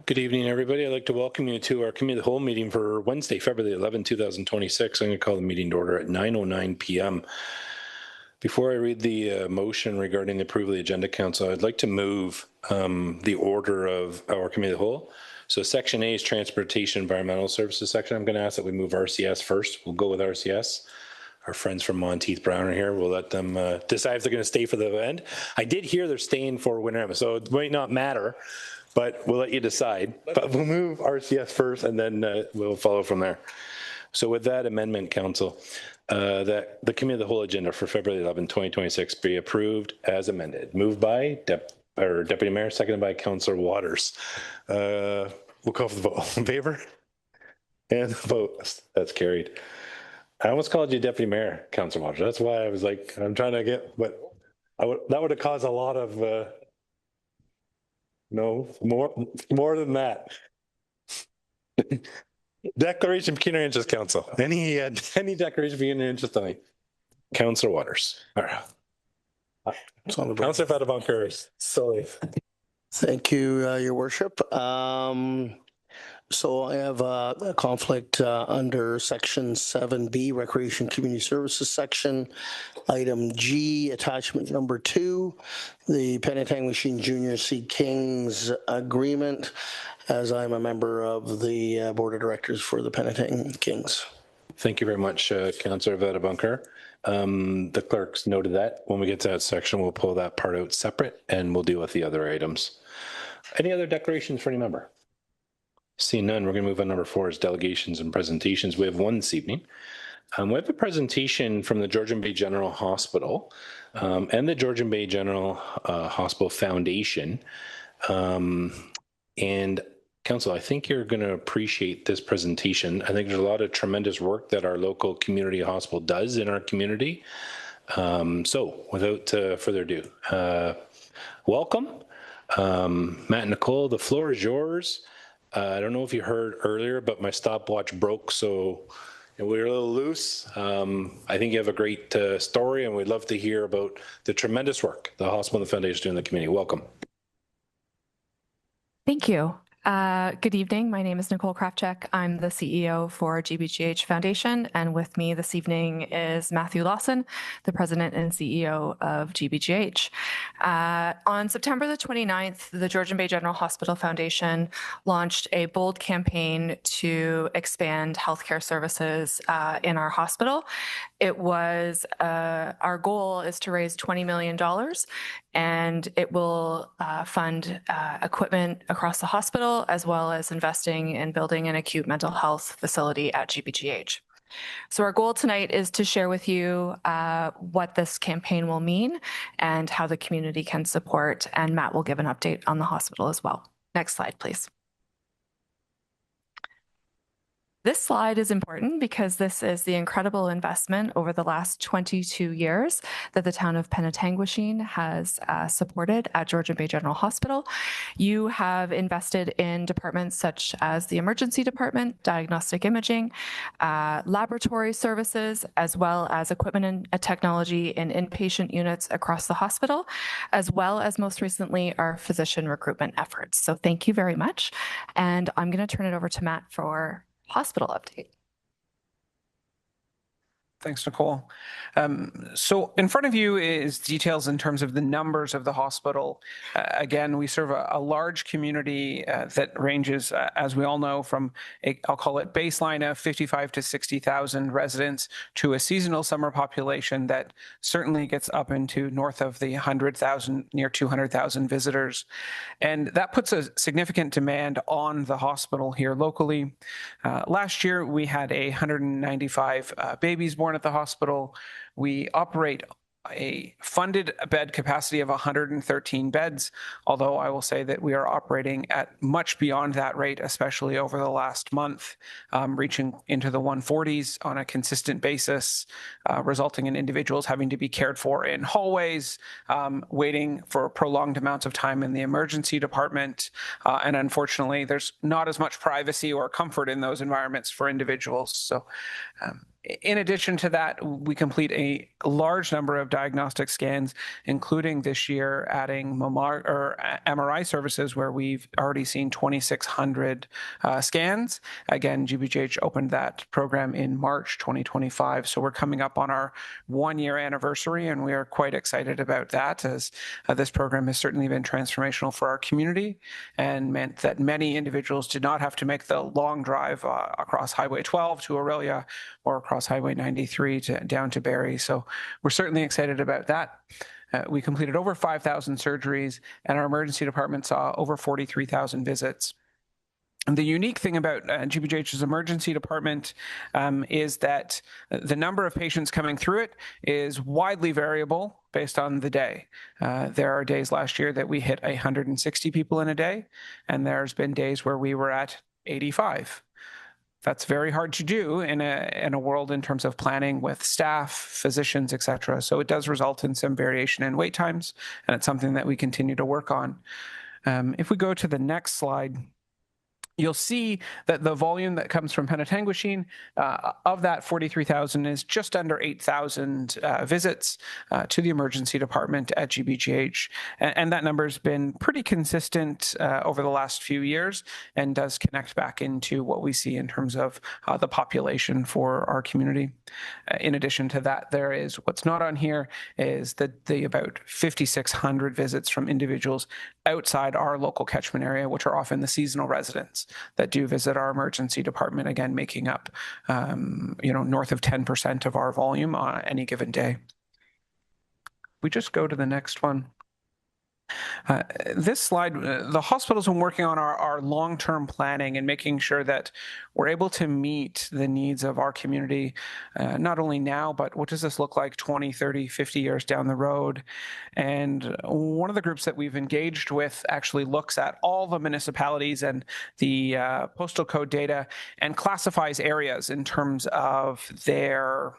Good evening, everybody. I'd like to welcome you to our Committee of the Whole meeting for Wednesday, February 11, 2026. I'm going to call the meeting to order at 9:09 p.m. Before I read the motion regarding the approval of the agenda, Council, I'd like to move the order of our Committee of the Whole. So Section A is Transportation Environmental Services section. I'm going to ask that we move RCS first. We'll go with RCS. Our friends from Monteith Brown are here. We'll let them decide if they're going to stay for the end. I did hear they're staying for Winter, so it might not matter, but we'll let you decide. But we'll move RCS first, and then we'll follow from there. So with that amendment, Council, that the Committee of the Whole agenda for February 11, 2026 be approved as amended. Moved by Deputy Mayor, seconded by Councillor Waters. We'll call for the vote. All in favor? And the vote. That's carried. I almost called you Deputy Mayor, Councillor Waters. That's why I was like, I'm trying to get, but that would have caused a lot of, no, more than that. Declaration of pecuniary interest, Council. Any declaration of pecuniary interest tonight? Councillor Waters. All right. Councillor Fadabunker, sorry. Thank you, Your Worship. So I have a conflict under Section 7B, Recreation Community Services section. Item G, attachment number 2, the Penetanguishene Junior Sea Kings agreement, as I'm a member of the Board of Directors for the Penetang Kings. Thank you very much, Councillor Fadabunker. The clerk's noted that. When we get to that section, we'll pull that part out separate and we'll deal with the other items. Any other declarations for any member? Seeing none, we're going to move on. Number 4 is delegations and presentations. We have one this evening. We have a presentation from the Georgian Bay General Hospital and the Georgian Bay General Hospital Foundation. And Council, I think you're going to appreciate this presentation. I think there's a lot of tremendous work that our local community hospital does in our community. So without further ado, welcome. Matt and Nicole, the floor is yours. I don't know if you heard earlier, but my stopwatch broke, so we were a little loose. I think you have a great story, and we'd love to hear about the tremendous work the hospital and the foundation do in the community. Welcome. Thank you. Good evening. My name is Nicole Krafchek. I'm the CEO for GBGH Foundation, and with me this evening is Matthew Lawson, the President and CEO of GBGH. On September the 29th, the Georgian Bay General Hospital Foundation launched a bold campaign to expand healthcare services in our hospital. It was, our goal is to raise $20 million, and it will fund equipment across the hospital, as well as investing in building an acute mental health facility at GBGH. So our goal tonight is to share with you what this campaign will mean and how the community can support, and Matt will give an update on the hospital as well. Next slide, please. This slide is important because this is the incredible investment over the last 22 years that the town of Penetanguishene has supported at Georgian Bay General Hospital. You have invested in departments such as the emergency department, diagnostic imaging, laboratory services, as well as equipment and technology in inpatient units across the hospital, as well as most recently our physician recruitment efforts. So thank you very much. And I'm going to turn it over to Matt for hospital update. Thanks, Nicole. So in front of you is details in terms of the numbers of the hospital. Again, we serve a large community that ranges, as we all know, from I'll call it baseline of 55 to 60,000 residents to a seasonal summer population that certainly gets up into north of the 100,000, near 200,000 visitors. And that puts a significant demand on the hospital here locally. Last year, we had 195 babies born at the hospital. We operate a funded bed capacity of 113 beds, although I will say that we are operating at much beyond that rate, especially over the last month, reaching into the 140s on a consistent basis, resulting in individuals having to be cared for in hallways, waiting for prolonged amounts of time in the emergency department. And unfortunately, there's not as much privacy or comfort in those environments for individuals. So In addition to that, we complete a large number of diagnostic scans, including this year adding MRI services, where we've already seen 2,600 scans. Again, GBGH opened that program in March 2025, so we're coming up on our one-year anniversary, and we are quite excited about that, as this program has certainly been transformational for our community and meant that many individuals did not have to make the long drive across Highway 12 to Aurelia or across Highway 93 down to Barrie. So we're certainly excited about that. We completed over 5,000 surgeries, and our emergency department saw over 43,000 visits. And the unique thing about GBGH's emergency department is that the number of patients coming through it is widely variable based on the day. There are days last year that we hit 160 people in a day, and there's been days where we were at 85. That's very hard to do in a world in terms of planning with staff, physicians, et cetera. So it does result in some variation in wait times, and it's something that we continue to work on. If we go to the next slide, you'll see that the volume that comes from Penetanguishene, of that 43,000 is just under 8,000 visits to the emergency department at GBGH. And that number's been pretty consistent over the last few years and does connect back into what we see in terms of the population for our community. In addition to that, there is, what's not on here is the about 5,600 visits from individuals outside our local catchment area, which are often the seasonal residents that do visit our emergency department, again, making up, north of 10% of our volume on any given day. We just go to the next one. This slide, the hospital's been working on our long-term planning and making sure that we're able to meet the needs of our community, not only now, but what does this look like 20, 30, 50 years down the road? And one of the groups that we've engaged with actually looks at all the municipalities and the postal code data and classifies areas in terms of their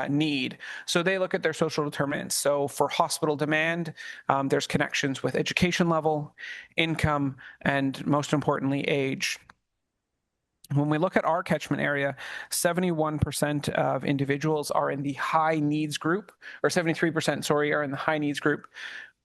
need. So they look at their social determinants. So for hospital demand, there's connections with education level, income, and most importantly, age. When we look at our catchment area, 71% of individuals are in the high needs group, or 73%, are in the high needs group.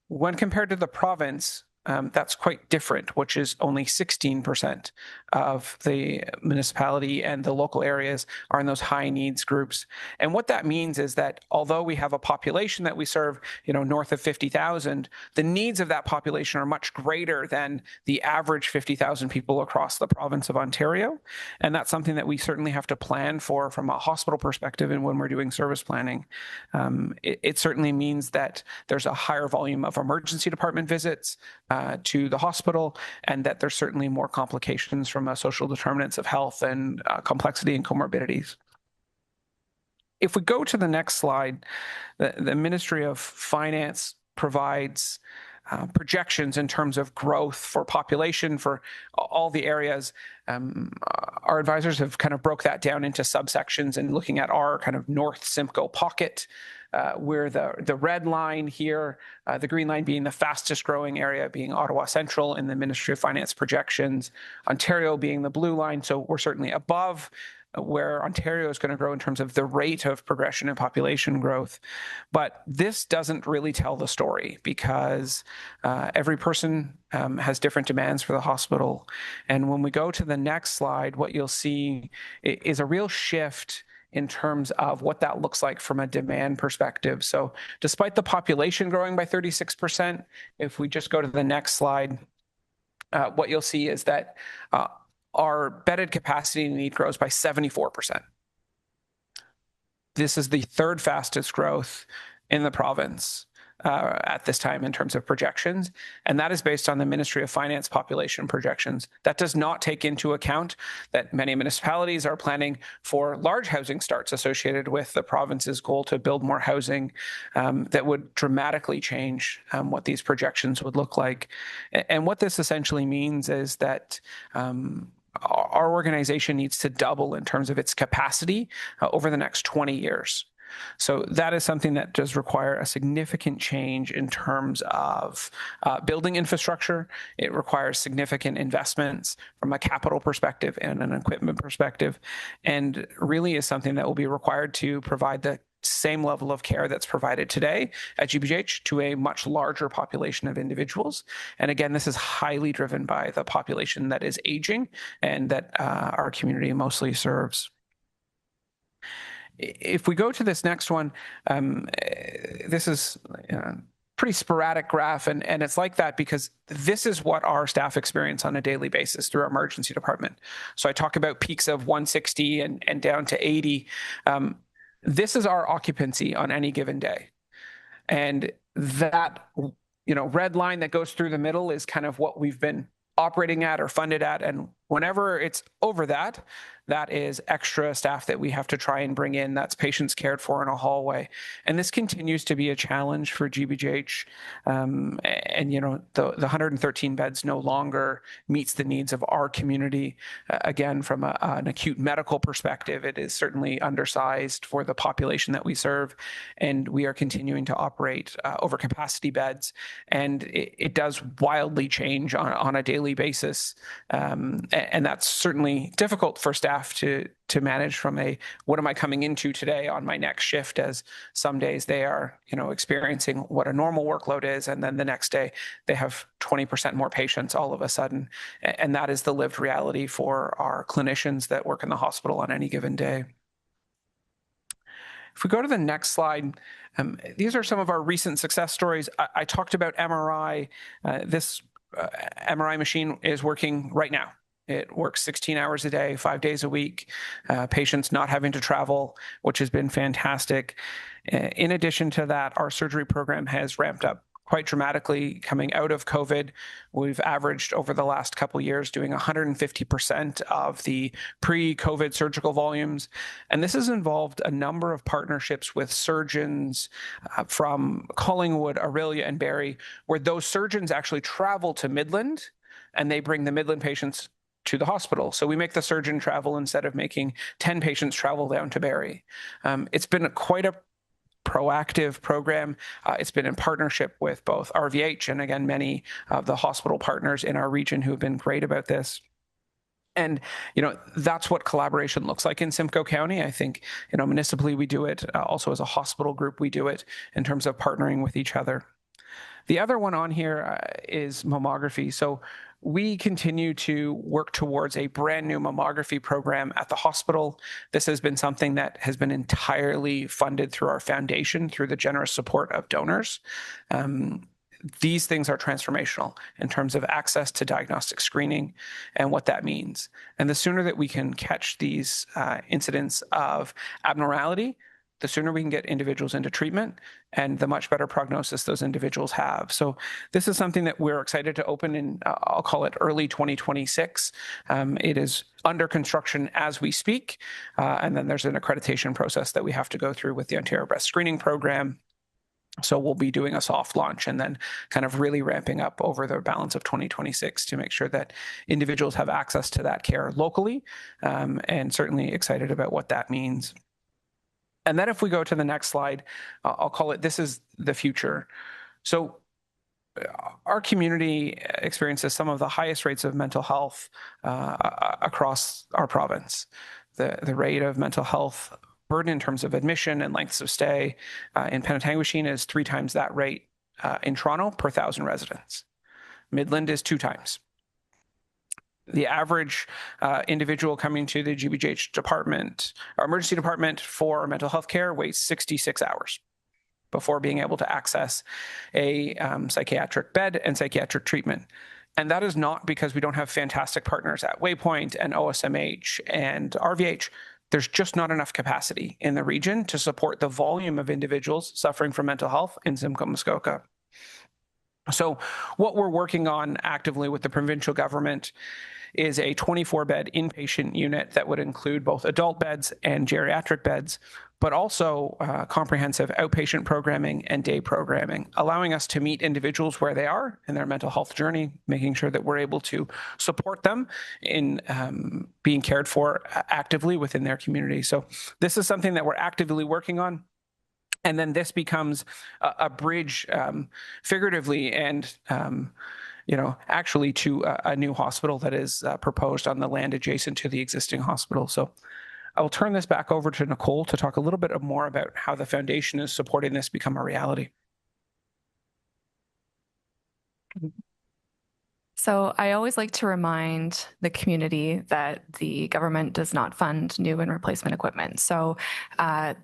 When compared to the province, that's quite different, which is only 16% of the municipality and the local areas are in those high needs groups. And what that means is that although we have a population that we serve, north of 50,000, the needs of that population are much greater than the average 50,000 people across the province of Ontario. And that's something that we certainly have to plan for from a hospital perspective and when we're doing service planning. It certainly means that there's a higher volume of emergency department visits to the hospital, and that there's certainly more complications from social determinants of health and complexity and comorbidities. If we go to the next slide, the Ministry of Finance provides projections in terms of growth for population for all the areas. Our advisors have kind of broke that down into subsections and looking at our kind of North Simcoe pocket, where the red line here, the green line being the fastest growing area being Ottawa Central in the Ministry of Finance projections, Ontario being the blue line. So we're certainly above where Ontario is going to grow in terms of the rate of progression in population growth. But this doesn't really tell the story because every person has different demands for the hospital. And when we go to the next slide, what you'll see is a real shift in terms of what that looks like from a demand perspective. So despite the population growing by 36%, if we just go to the next slide, what you'll see is that our bedded capacity need grows by 74%. This is the third fastest growth in the province at this time in terms of projections, and that is based on the Ministry of Finance population projections. That does not take into account that many municipalities are planning for large housing starts associated with the province's goal to build more housing that would dramatically change what these projections would look like. And what this essentially means is that our organization needs to double in terms of its capacity over the next 20 years. So that is something that does require a significant change in terms of building infrastructure. It requires significant investments from a capital perspective and an equipment perspective, and really is something that will be required to provide the same level of care that's provided today at GBGH to a much larger population of individuals. And again, this is highly driven by the population that is aging and that our community mostly serves. If we go to this next one, this is pretty sporadic graph, and it's like that because this is what our staff experience on a daily basis through our emergency department. So I talk about peaks of 160 and down to 80. This is our occupancy on any given day. And that, red line that goes through the middle is kind of what we've been operating at or funded at. And whenever it's over that, that is extra staff that we have to try and bring in. That's patients cared for in a hallway. And this continues to be a challenge for GBGH. The 113 beds no longer meets the needs of our community. Again, from an acute medical perspective, it is certainly undersized for the population that we serve. And we are continuing to operate over capacity beds. And it does wildly change on a daily basis. And that's certainly difficult for staff to manage from what am I coming into today on my next shift, as some days they are, experiencing what a normal workload is. And then the next day they have 20% more patients all of a sudden. And that is the lived reality for our clinicians that work in the hospital on any given day. If we go to the next slide, these are some of our recent success stories. I talked about MRI. This MRI machine is working right now. It works 16 hours a day, 5 days a week, patients not having to travel, which has been fantastic. In addition to that, our surgery program has ramped up quite dramatically coming out of COVID. We've averaged over the last couple of years doing 150% of the pre-COVID surgical volumes. And this has involved a number of partnerships with surgeons from Collingwood, Orillia, and Barrie, where those surgeons actually travel to Midland and they bring the Midland patients to the hospital. So we make the surgeon travel instead of making 10 patients travel down to Barrie. It's been quite a proactive program. It's been in partnership with both RVH and, again, many of the hospital partners in our region who have been great about this. And, that's what collaboration looks like in Simcoe County. I think, municipally we do it. Also as a hospital group, we do it in terms of partnering with each other. The other one on here is mammography. So we continue to work towards a brand new mammography program at the hospital. This has been something that has been entirely funded through our foundation, through the generous support of donors. These things are transformational in terms of access to diagnostic screening and what that means. And the sooner that we can catch these incidents of abnormality, the sooner we can get individuals into treatment and the much better prognosis those individuals have. So this is something that we're excited to open in, I'll call it early 2026. It is under construction as we speak. And then there's an accreditation process that we have to go through with the Ontario Breast Screening Program. So we'll be doing a soft launch and then kind of really ramping up over the balance of 2026 to make sure that individuals have access to that care locally, and certainly excited about what that means. And then if we go to the next slide, I'll call it, this is the future. So our community experiences some of the highest rates of mental health across our province. The rate of mental health burden in terms of admission and lengths of stay in Penetanguishene is 3 times that rate in Toronto per 1,000 residents. Midland is 2 times. The average individual coming to the GBGH department, our emergency department for mental health care, waits 66 hours before being able to access a psychiatric bed and psychiatric treatment. And that is not because we don't have fantastic partners at Waypoint and OSMH and RVH. There's just not enough capacity in the region to support the volume of individuals suffering from mental health in Simcoe Muskoka. So what we're working on actively with the provincial government is a 24-bed inpatient unit that would include both adult beds and geriatric beds, but also comprehensive outpatient programming and day programming, allowing us to meet individuals where they are in their mental health journey, making sure that we're able to support them in being cared for actively within their community. So this is something that we're actively working on. And then this becomes a bridge, figuratively and actually to a new hospital that is proposed on the land adjacent to the existing hospital. So I will turn this back over to Nicole to talk a little bit more about how the foundation is supporting this become a reality. So I always like to remind the community that the government does not fund new and replacement equipment. So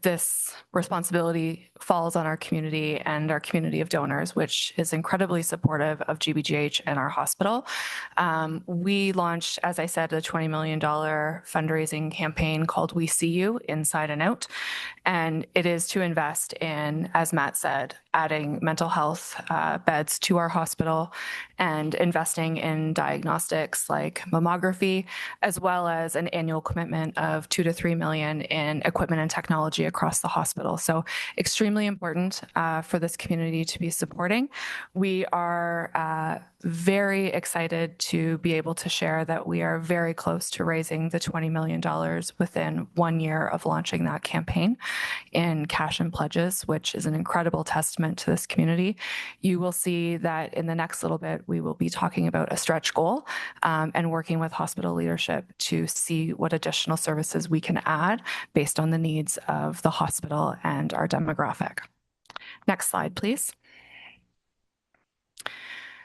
this responsibility falls on our community and our community of donors, which is incredibly supportive of GBGH and our hospital. We launched, as I said, a $20 million fundraising campaign called We See You Inside and Out. And it is to invest in, as Matt said, adding mental health beds to our hospital and investing in diagnostics like mammography, as well as an annual commitment of $2 to $3 million in equipment and technology across the hospital. So extremely important for this community to be supporting. We are very excited to be able to share that we are very close to raising the $20 million within 1 year of launching that campaign in cash and pledges, which is an incredible testament to this community. You will see that in the next little bit, we will be talking about a stretch goal and working with hospital leadership to see what additional services we can add based on the needs of the hospital and our demographic. Next slide, please.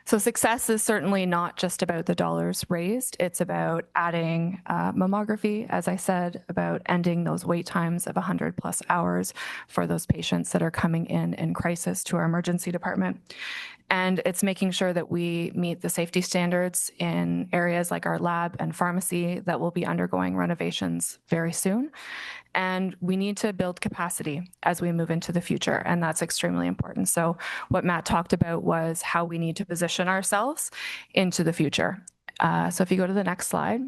So success is certainly not just about the dollars raised. It's about adding mammography, as I said, about ending those wait times of 100+ hours for those patients that are coming in crisis to our emergency department. And it's making sure that we meet the safety standards in areas like our lab and pharmacy that will be undergoing renovations very soon. And we need to build capacity as we move into the future, and that's extremely important. So what Matt talked about was how we need to position ourselves into the future. So if you go to the next slide.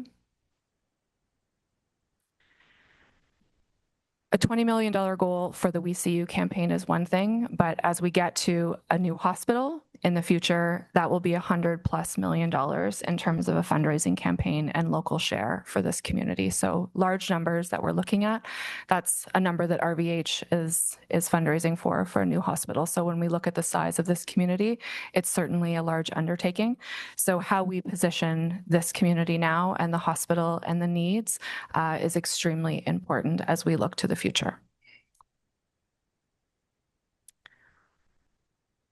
A $20 million goal for the We See You campaign is one thing, but as we get to a new hospital in the future, that will be $100+ million in terms of a fundraising campaign and local share for this community. So large numbers that we're looking at. That's a number that RVH is fundraising for a new hospital. So when we look at the size of this community, it's certainly a large undertaking. So how we position this community now and the hospital and the needs is extremely important as we look to the future.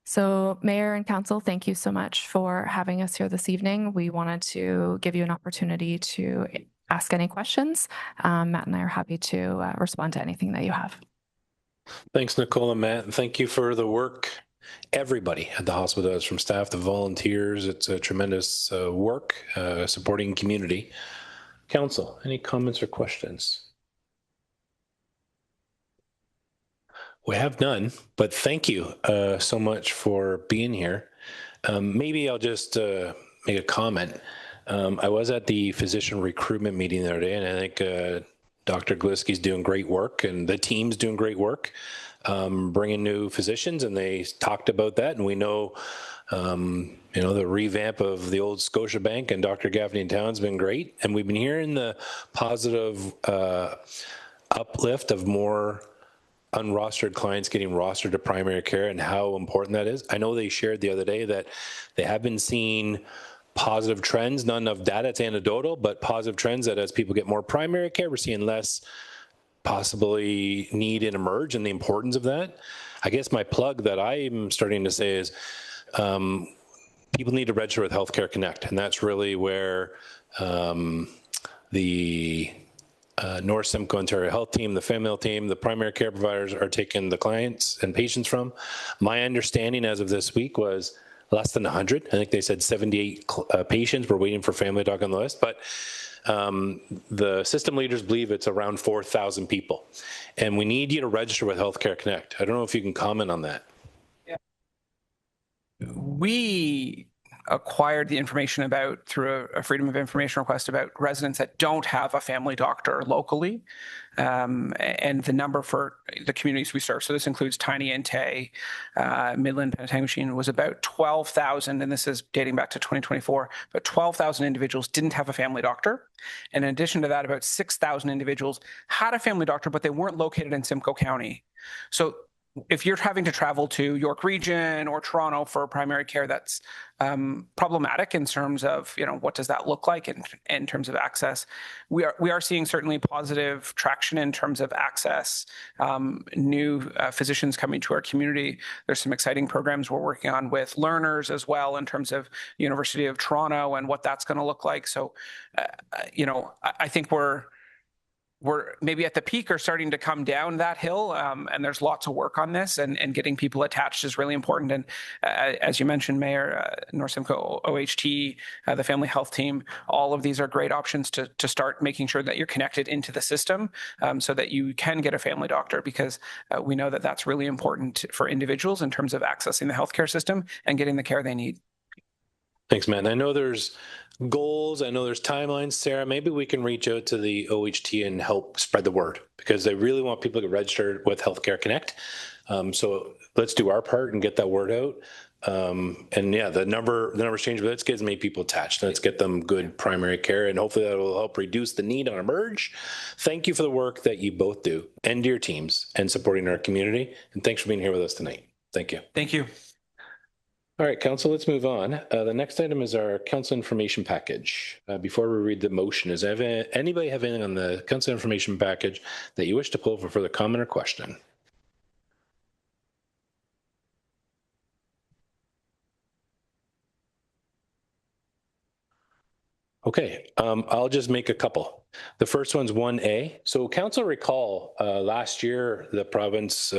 So Mayor and Council, thank you so much for having us here this evening. We wanted to give you an opportunity to ask any questions. Matt and I are happy to respond to anything that you have. Thanks, Nicole and Matt. And thank you for the work everybody at the hospital does, from staff to volunteers. It's a tremendous work supporting community. Council, any comments or questions? We have none, but thank you so much for being here. Maybe I'll just make a comment. I was at the physician recruitment meeting the other day, and I think Dr. Gliski's doing great work, and the team's doing great work, bringing new physicians, and they talked about that. And we know, the revamp of the old Scotiabank and Dr. Gaffney in town has been great. And we've been hearing the positive uplift of more unrostered clients getting rostered to primary care and how important that is. I know they shared the other day that they have been seeing positive trends, not enough data, it's anecdotal, but positive trends that as people get more primary care, we're seeing less possibly need and emerge, and the importance of that. I guess my plug that I'm starting to say is people need to register with Healthcare Connect, and that's really where the North Simcoe Ontario Health Team, the family health team, the primary care providers are taking the clients and patients from. My understanding as of this week was less than 100. I think they said 78 patients were waiting for family doc on the list, but the system leaders believe it's around 4,000 people. And we need you to register with Healthcare Connect. I don't know if you can comment on that. Yeah. We acquired the information about through a Freedom of Information request about residents that don't have a family doctor locally, and the number for the communities we serve. So this includes Tiny and Tay, Midland, Penetanguishene was about 12,000, and this is dating back to 2024, but 12,000 individuals didn't have a family doctor. And in addition to that, about 6,000 individuals had a family doctor, but they weren't located in Simcoe County. So if you're having to travel to York Region or Toronto for primary care, that's problematic in terms of, what does that look like in terms of access. We are seeing certainly positive traction in terms of access, new physicians coming to our community. There's some exciting programs we're working on with learners as well in terms of University of Toronto and what that's going to look like. So, I think we're maybe at the peak or starting to come down that hill. And there's lots of work on this, and getting people attached is really important. And as you mentioned, Mayor, North Simcoe OHT, the family health team, all of these are great options to start making sure that you're connected into the system so that you can get a family doctor, because we know that that's really important for individuals in terms of accessing the healthcare system and getting the care they need. Thanks, Matt. I know there's goals. I know there's timelines. Sarah, maybe we can reach out to the OHT and help spread the word, because they really want people to get registered with Healthcare Connect. So let's do our part and get that word out. And yeah, the numbers change, but let's get as many people attached. Let's get them good primary care, and hopefully that will help reduce the need on Emerge. Thank you for the work that you both do and your teams and supporting our community. And thanks for being here with us tonight. Thank you. Thank you. All right, Council, let's move on. The next item is our Council information package. Before we read the motion, does anybody have anything on the Council information package that you wish to pull for further comment or question? Okay, I'll just make a couple. The first one's 1A. So Council recall last year, the province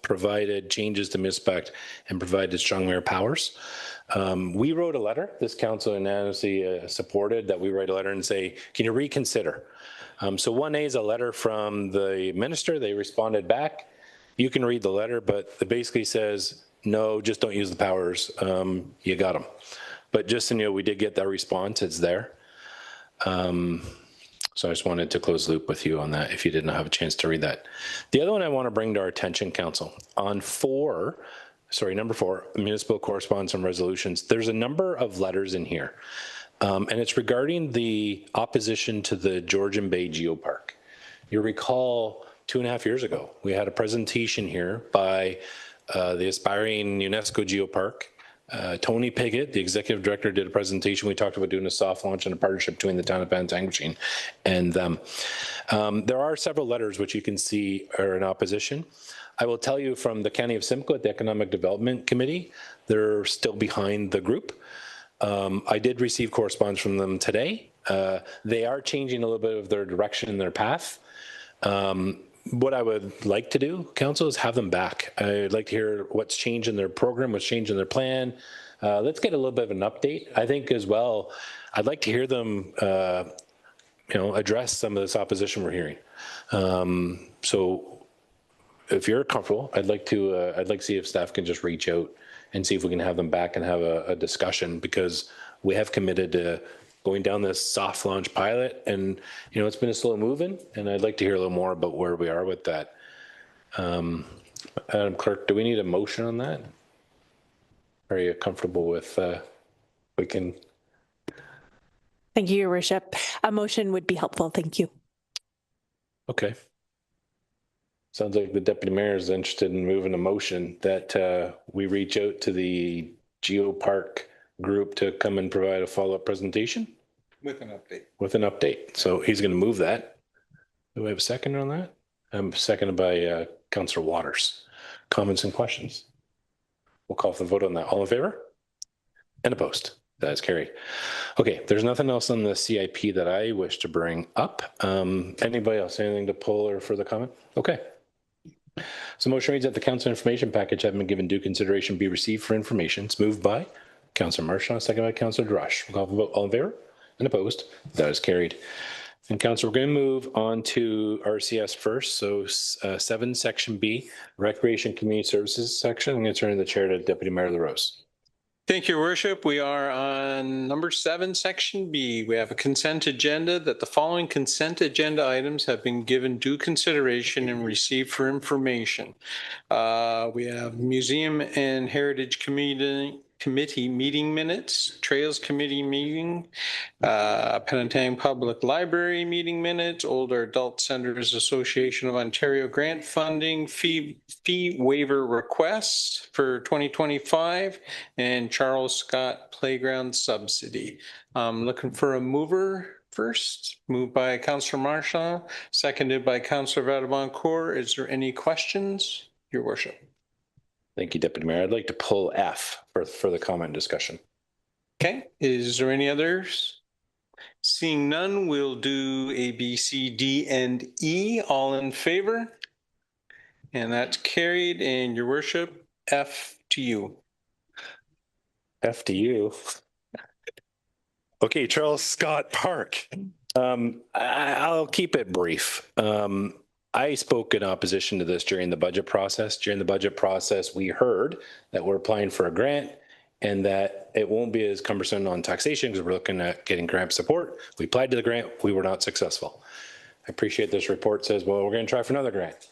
provided changes to Municipal Act and provided strong mayor powers. We wrote a letter, this Council unanimously supported that we write a letter and say, can you reconsider? So 1A is a letter from the minister. They responded back. You can read the letter, but it basically says, no, just don't use the powers. You got them. But just so you know, we did get that response. It's there. So I just wanted to close the loop with you on that if you did not have a chance to read that. The other one I want to bring to our attention, Council, on number 4, municipal correspondence and resolutions, there's a number of letters in here. And it's regarding the opposition to the Georgian Bay Geopark. You recall 2.5 years ago, we had a presentation here by the aspiring UNESCO Geopark. Tony Piggott, the executive director, did a presentation. We talked about doing a soft launch and a partnership between the town of Penetanguishene and them. There are several letters which you can see are in opposition. I will tell you from the County of Simcoe at the Economic Development Committee, they're still behind the group. I did receive correspondence from them today. They are changing a little bit of their direction and their path. What I would like to do, Council, is have them back. I'd like to hear what's changed in their program, what's changed in their plan. Let's get a little bit of an update. I think as well, I'd like to hear them, address some of this opposition we're hearing. So if you're comfortable, I'd like to see if staff can just reach out and see if we can have them back and have a discussion, because we have committed to going down this soft launch pilot, and it's been a slow moving, and I'd like to hear a little more about where we are with that. Madam Clerk, do we need a motion on that? Are you comfortable with we can? Thank you, Your Worship. A motion would be helpful. Thank you. Okay. Sounds like the deputy mayor is interested in moving a motion that we reach out to the Geopark group to come and provide a follow-up presentation with an update. So he's going to move that. Do we have a second on that? Seconded by Councillor Waters. Comments and questions? We'll call for the vote on that. All in favor? And opposed? That is carried. Okay, there's nothing else on the CIP that I wish to bring up. Anybody else? Anything to pull or further comment? Okay. So motion reads that the council information package having been given due consideration be received for information. It's moved by Councillor Marchand, second by Councillor Drush. We'll call for the vote. All in favor? And opposed? That is carried. And Councillor, we're going to move on to RCS first. So 7, Section B, Recreation Community Services section. I'm going to turn the chair to Deputy Mayor LaRose. Thank you, Your Worship. We are on number 7, Section B. We have a consent agenda that the following consent agenda items have been given due consideration and received for information. We have Museum and Heritage Committee Committee meeting minutes, Trails Committee meeting, Penetang Public Library meeting minutes, Older Adult Centers Association of Ontario grant funding, fee waiver requests for 2025, and Charles Scott Playground subsidy. Looking for a mover first. Moved by Councillor Marchand, seconded by Councillor Vadaboncourt. Is there any questions, Your Worship? Thank you, Deputy Mayor. I'd like to pull F for the comment discussion. Okay, is there any others? Seeing none, we'll do A, B, C, D, and E. All in favor? And that's carried. And Your Worship, F to you. F to you. Okay, Charles Scott Park. I'll keep it brief. I spoke in opposition to this during the budget process. During the budget process, we heard that we're applying for a grant and that it won't be as cumbersome on taxation because we're looking at getting grant support. We applied to the grant. We were not successful. I appreciate this report says, well, we're going to try for another grant.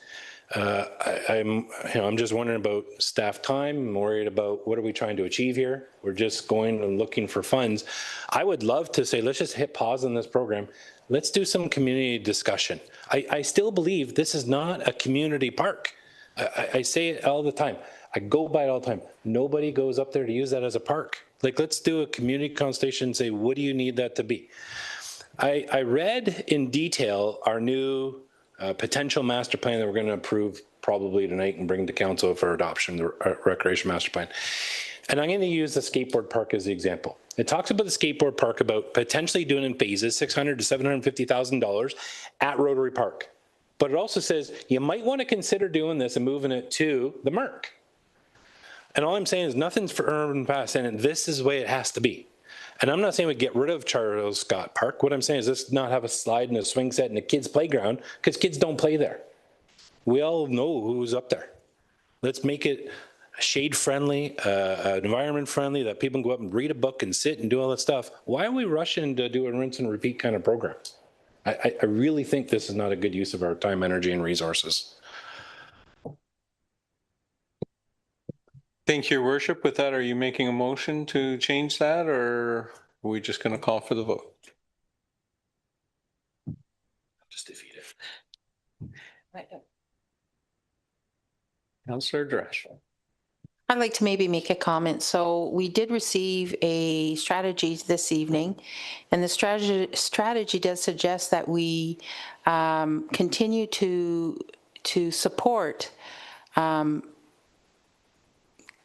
I'm just wondering about staff time. I'm worried about what are we trying to achieve here. We're just going and looking for funds. I would love to say, let's just hit pause on this program. Let's do some community discussion. I still believe this is not a community park. I say it all the time. I go by it all the time. Nobody goes up there to use that as a park. Like, let's do a community consultation and say, what do you need that to be? I read in detail our new potential master plan that we're going to approve probably tonight and bring to council for adoption, the recreation master plan. And I'm going to use the skateboard park as the example. It talks about the skateboard park about potentially doing in phases, $600,000 to $750,000 at Rotary Park. But it also says you might want to consider doing this and moving it to the Merc. And all I'm saying is nothing's for urban pass, and this is the way it has to be. And I'm not saying we get rid of Charles Scott Park. What I'm saying is let's not have a slide and a swing set and a kids' playground because kids don't play there. We all know who's up there. Let's make it shade-friendly, environment-friendly, that people can go up and read a book and sit and do all that stuff. Why are we rushing to do a rinse and repeat kind of program? I really think this is not a good use of our time, energy, and resources. Thank you, Your Worship. With that, are you making a motion to change that, or are we just going to call for the vote? Just defeat it. Councillor Dresch. I'd like to maybe make a comment. So we did receive a strategy this evening, and the strategy does suggest that we continue to support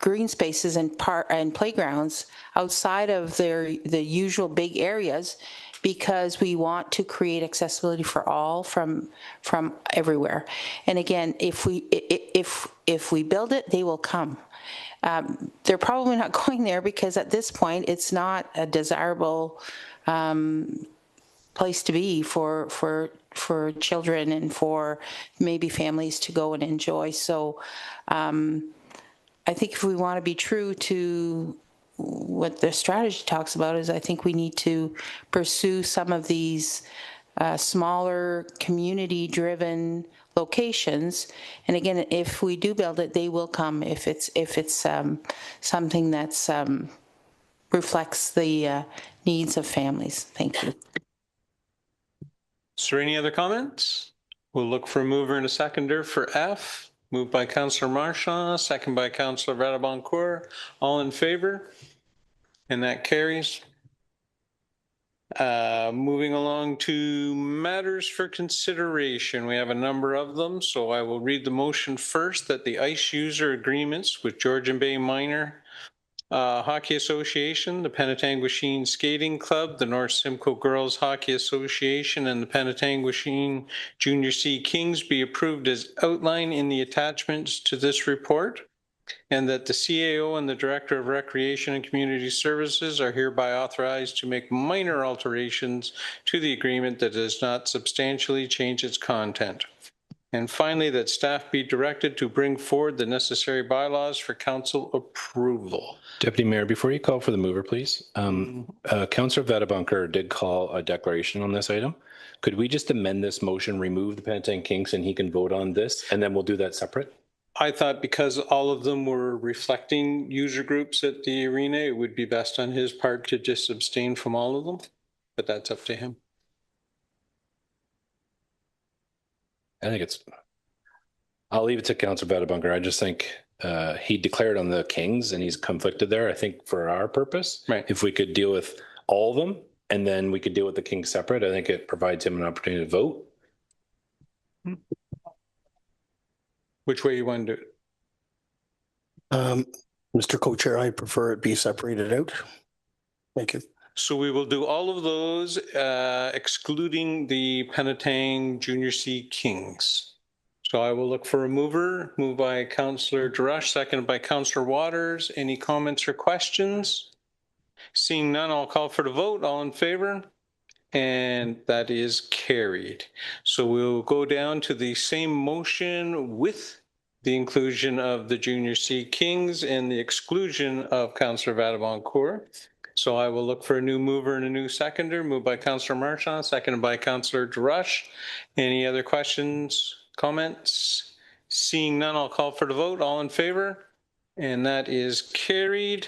green spaces and playgrounds outside of the usual big areas, because we want to create accessibility for all from everywhere. And again, if we build it, they will come. They're probably not going there because at this point it's not a desirable place to be for children and for maybe families to go and enjoy. So I think if we want to be true to what the strategy talks about, is I think we need to pursue some of these smaller community-driven locations. And again, if we do build it, they will come if it's something that's reflects the needs of families. Thank you. Is there any other comments? We'll look for a mover and a seconder for F. Moved by Councillor Marchand, second by Councillor Vadaboncourt. All in favor? And that carries. Moving along to matters for consideration. We have a number of them, so I will read the motion first that the ice user agreements with Georgian Bay Minor Hockey Association, the Penetanguishene Skating Club, the North Simcoe Girls Hockey Association, and the Penetanguishene Junior C Kings be approved as outlined in the attachments to this report, and that the CAO and the Director of Recreation and Community Services are hereby authorized to make minor alterations to the agreement that does not substantially change its content. And finally, that staff be directed to bring forward the necessary bylaws for council approval. Deputy Mayor, before you call for the mover, please, Councillor Vadaboncourt did call a declaration on this item. Could we just amend this motion, remove the Penetang Kings, and he can vote on this, and then we'll do that separate? I thought because all of them were reflecting user groups at the arena, it would be best on his part to just abstain from all of them, but that's up to him. I think I'll leave it to Councillor Badabunker. I just think he declared on the Kings and he's conflicted there. I think for our purpose, right, if we could deal with all of them and then we could deal with the Kings separate, I think it provides him an opportunity to vote. Which way you want to do it? Mr. Co-Chair, I prefer it be separated out. Thank you. So we will do all of those, excluding the Penetang Junior C Kings. So I will look for a mover. Moved by Councillor Darash, seconded by Councillor Waters. Any comments or questions? Seeing none, I'll call for the vote. All in favor? And that is carried. So we'll go down to the same motion with the inclusion of the Junior C Kings and the exclusion of Councillor Vadaboncourt. So I will look for a new mover and a new seconder. Moved by Councillor Marchand, seconded by Councillor Darash. Any other questions, comments? Seeing none, I'll call for the vote. All in favor? And that is carried.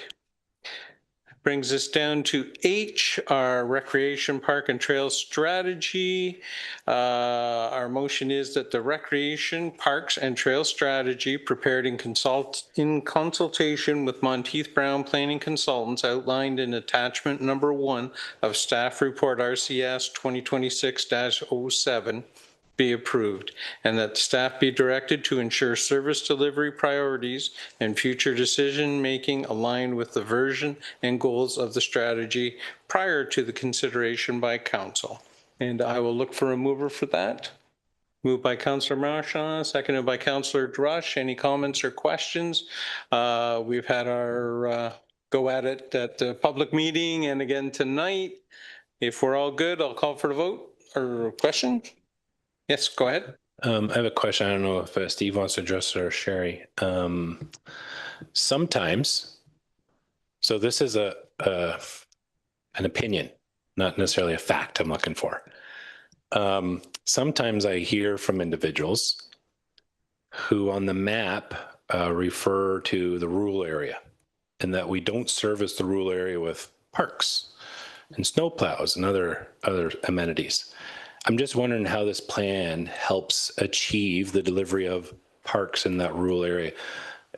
Brings us down to H, our recreation park and trail strategy. Our motion is that the recreation parks and trail strategy prepared in consultation with Monteith Brown Planning Consultants outlined in attachment number 1 of staff report RCS 2026-07 be approved, and that staff be directed to ensure service delivery priorities and future decision-making aligned with the version and goals of the strategy prior to the consideration by council. And I will look for a mover for that. Moved by Councillor Marchand, seconded by Councillor Darash. Any comments or questions? We've had our go at it at the public meeting and again tonight. If we're all good, I'll call for the vote or question. Yes, go ahead. I have a question. I don't know if Steve wants to address it or Sherry. Sometimes, so this is an opinion, not necessarily a fact I'm looking for. Sometimes I hear from individuals who on the map refer to the rural area and that we don't service the rural area with parks and snowplows and other amenities. I'm just wondering how this plan helps achieve the delivery of parks in that rural area.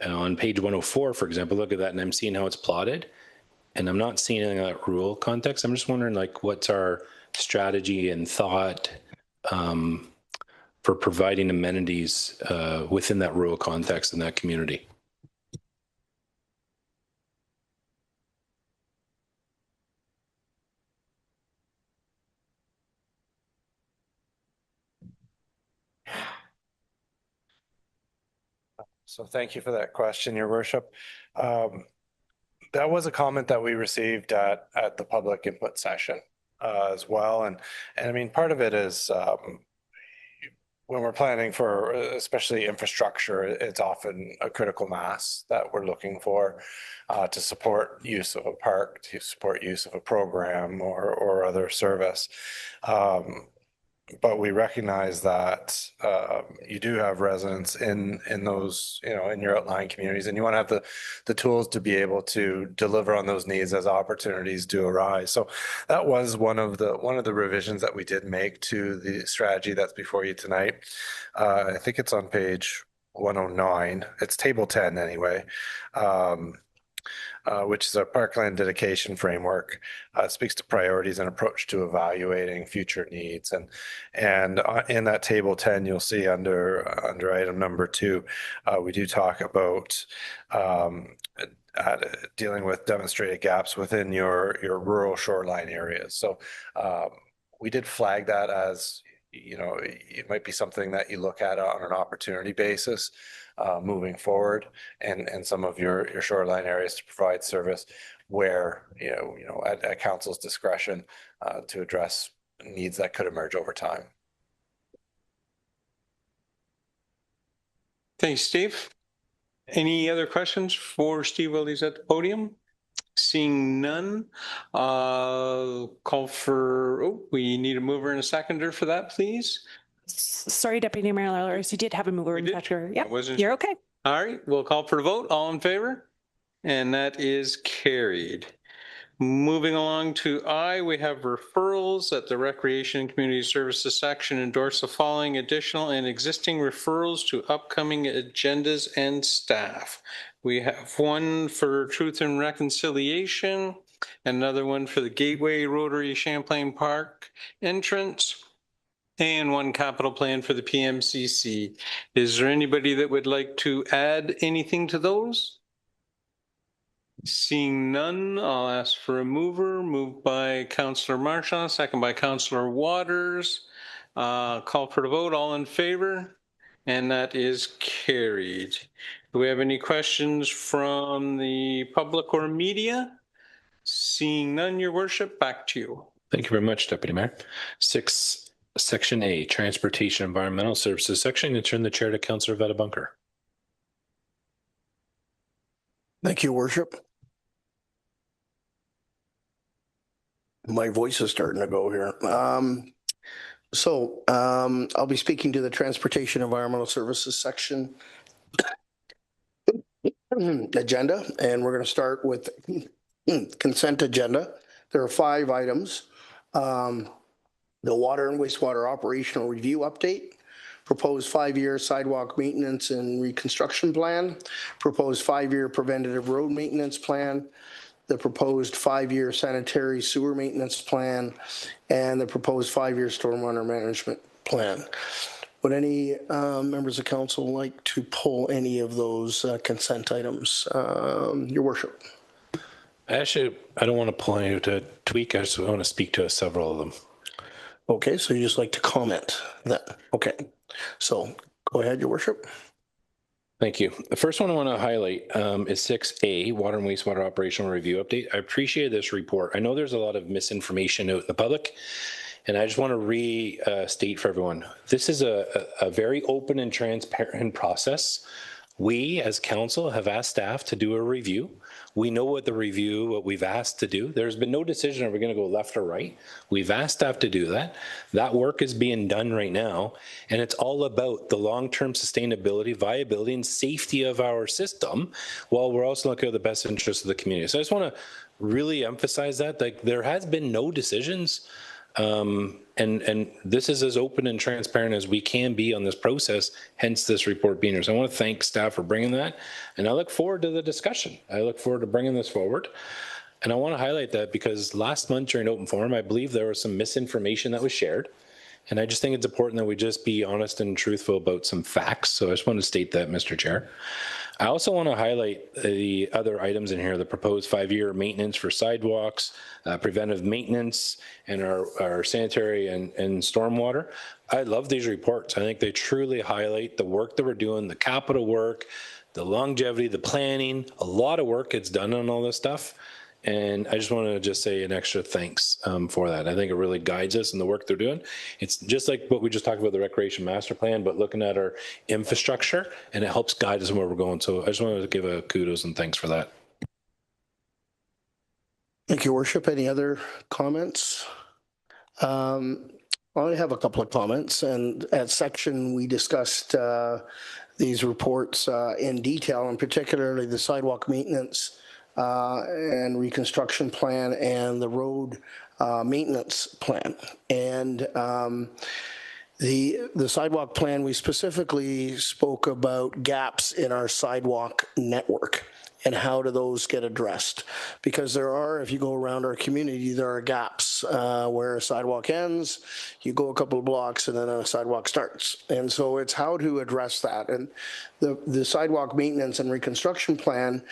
On page 104, for example, look at that, and I'm seeing how it's plotted, and I'm not seeing anything in that rural context. I'm just wondering, like, what's our strategy and thought for providing amenities within that rural context in that community? So thank you for that question, Your Worship. That was a comment that we received at the public input session as well. And I mean, part of it is when we're planning for especially infrastructure, it's often a critical mass that we're looking for to support use of a park, to support use of a program or other service. But we recognize that you do have residents in those, in your outlying communities, and you want to have the tools to be able to deliver on those needs as opportunities do arise. So that was one of the revisions that we did make to the strategy that's before you tonight. I think it's on page 109. It's table 10 anyway. Which is our parkland dedication framework. It speaks to priorities and approach to evaluating future needs. And in that table 10, you'll see under item number 2, we do talk about dealing with demonstrated gaps within your rural shoreline areas. So we did flag that as, it might be something that you look at on an opportunity basis. Moving forward, and some of your shoreline areas to provide service where at council's discretion to address needs that could emerge over time. Thanks, Steve. Any other questions for Steve while he's at the podium? Seeing none, call for. We need a mover and a seconder for that, please. Sorry, Deputy Mayor Lawlers, you did have a mover and seconder. Yeah, you're okay. All right, we'll call for the vote. All in favor? And that is carried. Moving along to I, we have referrals at the Recreation and Community Services section. Endorse the following additional and existing referrals to upcoming agendas and staff. We have one for Truth and Reconciliation, another one for the Gateway Rotary Champlain Park entrance, and one capital plan for the PMCC. Is there anybody that would like to add anything to those? Seeing none, I'll ask for a mover. Moved by Councillor Marchand, second by Councillor Waters. Call for the vote. All in favor? And that is carried. Do we have any questions from the public or media? Seeing none, Your Worship, back to you. Thank you very much, Deputy Mayor. Section A, Transportation Environmental Services section. I turn the chair to Councillor Veta Bunker. Thank you, Worship. My voice is starting to go here. I'll be speaking to the Transportation Environmental Services section agenda, and we're going to start with consent agenda. There are 5 items. The Water and Wastewater Operational Review Update, proposed 5-year sidewalk maintenance and reconstruction plan, proposed 5-year preventative road maintenance plan, the proposed 5-year sanitary sewer maintenance plan, and the proposed 5-year stormwater management plan. Would any members of council like to pull any of those consent items? Your Worship. Actually, I don't want to pull any to tweak. I just want to speak to several of them. Okay, so you just like to comment that. Okay, so go ahead, Your Worship. Thank you. The first one I want to highlight is 6A, Water and Wastewater Operational Review Update. I appreciate this report. I know there's a lot of misinformation out in the public, and I just want to restate for everyone. This is a very open and transparent process. We, as council, have asked staff to do a review. We know what we've asked to do. There's been no decision if we're going to go left or right. We've asked staff to do that. That work is being done right now, and it's all about the long-term sustainability, viability, and safety of our system, while we're also looking at the best interests of the community. So I just want to really emphasize that, like, there has been no decisions. And this is as open and transparent as we can be on this process, hence this report being here. So I want to thank staff for bringing that, and I look forward to the discussion. I look forward to bringing this forward. And I want to highlight that because last month during open forum, I believe there was some misinformation that was shared. And I just think it's important that we just be honest and truthful about some facts. So I just want to state that, Mr. Chair. I also want to highlight the other items in here, the proposed 5-year maintenance for sidewalks, preventive maintenance, and our sanitary and stormwater. I love these reports. I think they truly highlight the work that we're doing, the capital work, the longevity, the planning. A lot of work gets done on all this stuff. And I just want to just say an extra thanks for that. I think it really guides us in the work they're doing. It's just like what we just talked about, the recreation master plan, but looking at our infrastructure, and it helps guide us in where we're going. So I just wanted to give a kudos and thanks for that. Thank you, Worship. Any other comments? I only have a couple of comments, and at section we discussed these reports in detail, and particularly the sidewalk maintenance and reconstruction plan and the road maintenance plan. And the sidewalk plan, we specifically spoke about gaps in our sidewalk network and how do those get addressed? Because there are, if you go around our community, there are gaps where a sidewalk ends, you go a couple of blocks and then a sidewalk starts. And so it's how to address that. And the sidewalk maintenance and reconstruction plan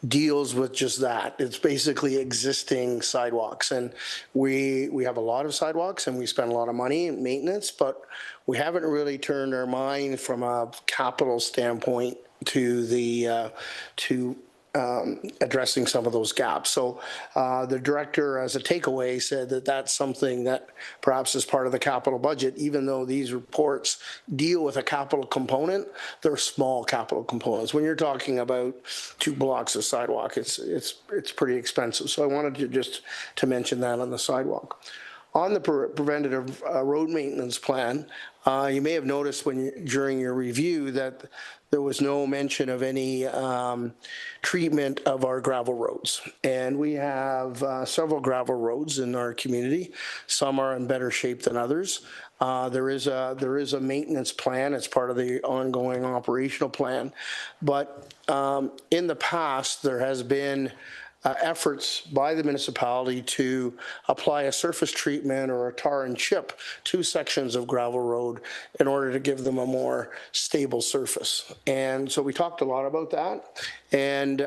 deals with just that. It's basically existing sidewalks, and we have a lot of sidewalks and we spend a lot of money in maintenance, but we haven't really turned our mind from a capital standpoint to the addressing some of those gaps. So the director, as a takeaway, said that that's something that perhaps is part of the capital budget, even though these reports deal with a capital component, they're small capital components. When you're talking about 2 blocks of sidewalk, it's pretty expensive. So I wanted to just mention that on the sidewalk. On the preventative road maintenance plan, you may have noticed during your review that there was no mention of any treatment of our gravel roads. And we have several gravel roads in our community. Some are in better shape than others. There is a maintenance plan. It's part of the ongoing operational plan. But in the past, there has been efforts by the municipality to apply a surface treatment or a tar and chip to sections of gravel road in order to give them a more stable surface. And so we talked a lot about that, and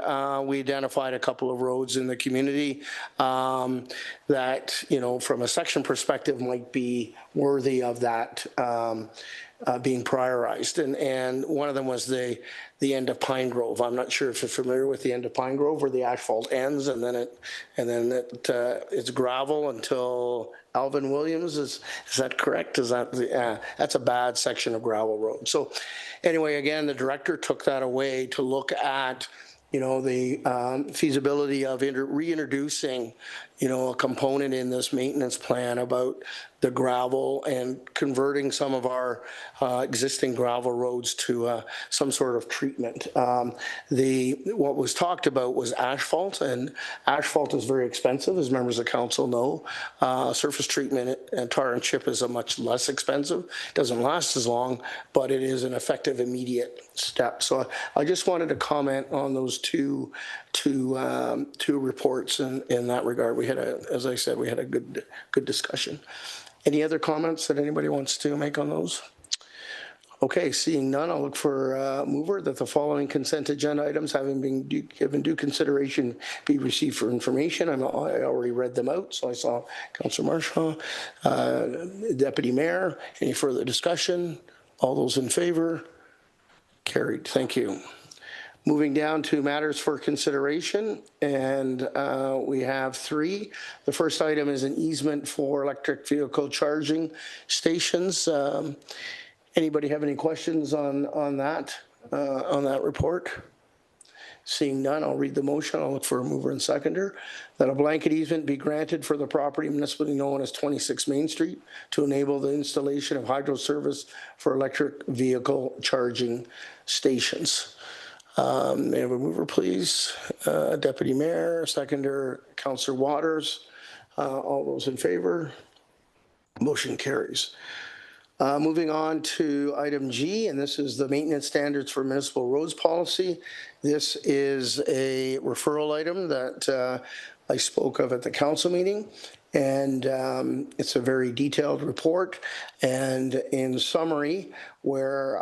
we identified a couple of roads in the community that, you know, from a section perspective might be worthy of that being prioritized. And one of them was the end of Pine Grove. I'm not sure if you're familiar with the end of Pine Grove, where the asphalt ends and then it's gravel until Alvin Williams. Is that correct? That's a bad section of gravel road. So anyway, again, the director took that away to look at, you know, the feasibility of reintroducing, you know, a component in this maintenance plan about the gravel and converting some of our existing gravel roads to some sort of treatment. What was talked about was asphalt, and asphalt is very expensive, as members of council know. Surface treatment and tar and chip is a much less expensive. It doesn't last as long, but it is an effective immediate step. So I just wanted to comment on those two reports in that regard. We had as I said, we had a good discussion. Any other comments that anybody wants to make on those? Okay, seeing none, I'll look for a mover that the following consent agenda items, having been given due consideration, be received for information. I already read them out, so I saw Councillor Marchand, Deputy Mayor. Any further discussion? All those in favor? Carried. Thank you. Moving down to matters for consideration, and we have three. The first item is an easement for electric vehicle charging stations. Anybody have any questions on that report? Seeing none, I'll read the motion. I'll look for a mover and seconder. That a blanket easement be granted for the property municipally known as 26 Main Street to enable the installation of hydro service for electric vehicle charging stations. May I have a mover, please? Deputy Mayor, seconder, Councillor Waters. All those in favor? Motion carries. Moving on to item G, and this is the maintenance standards for municipal roads policy. This is a referral item that I spoke of at the council meeting, and it's a very detailed report. And in summary, where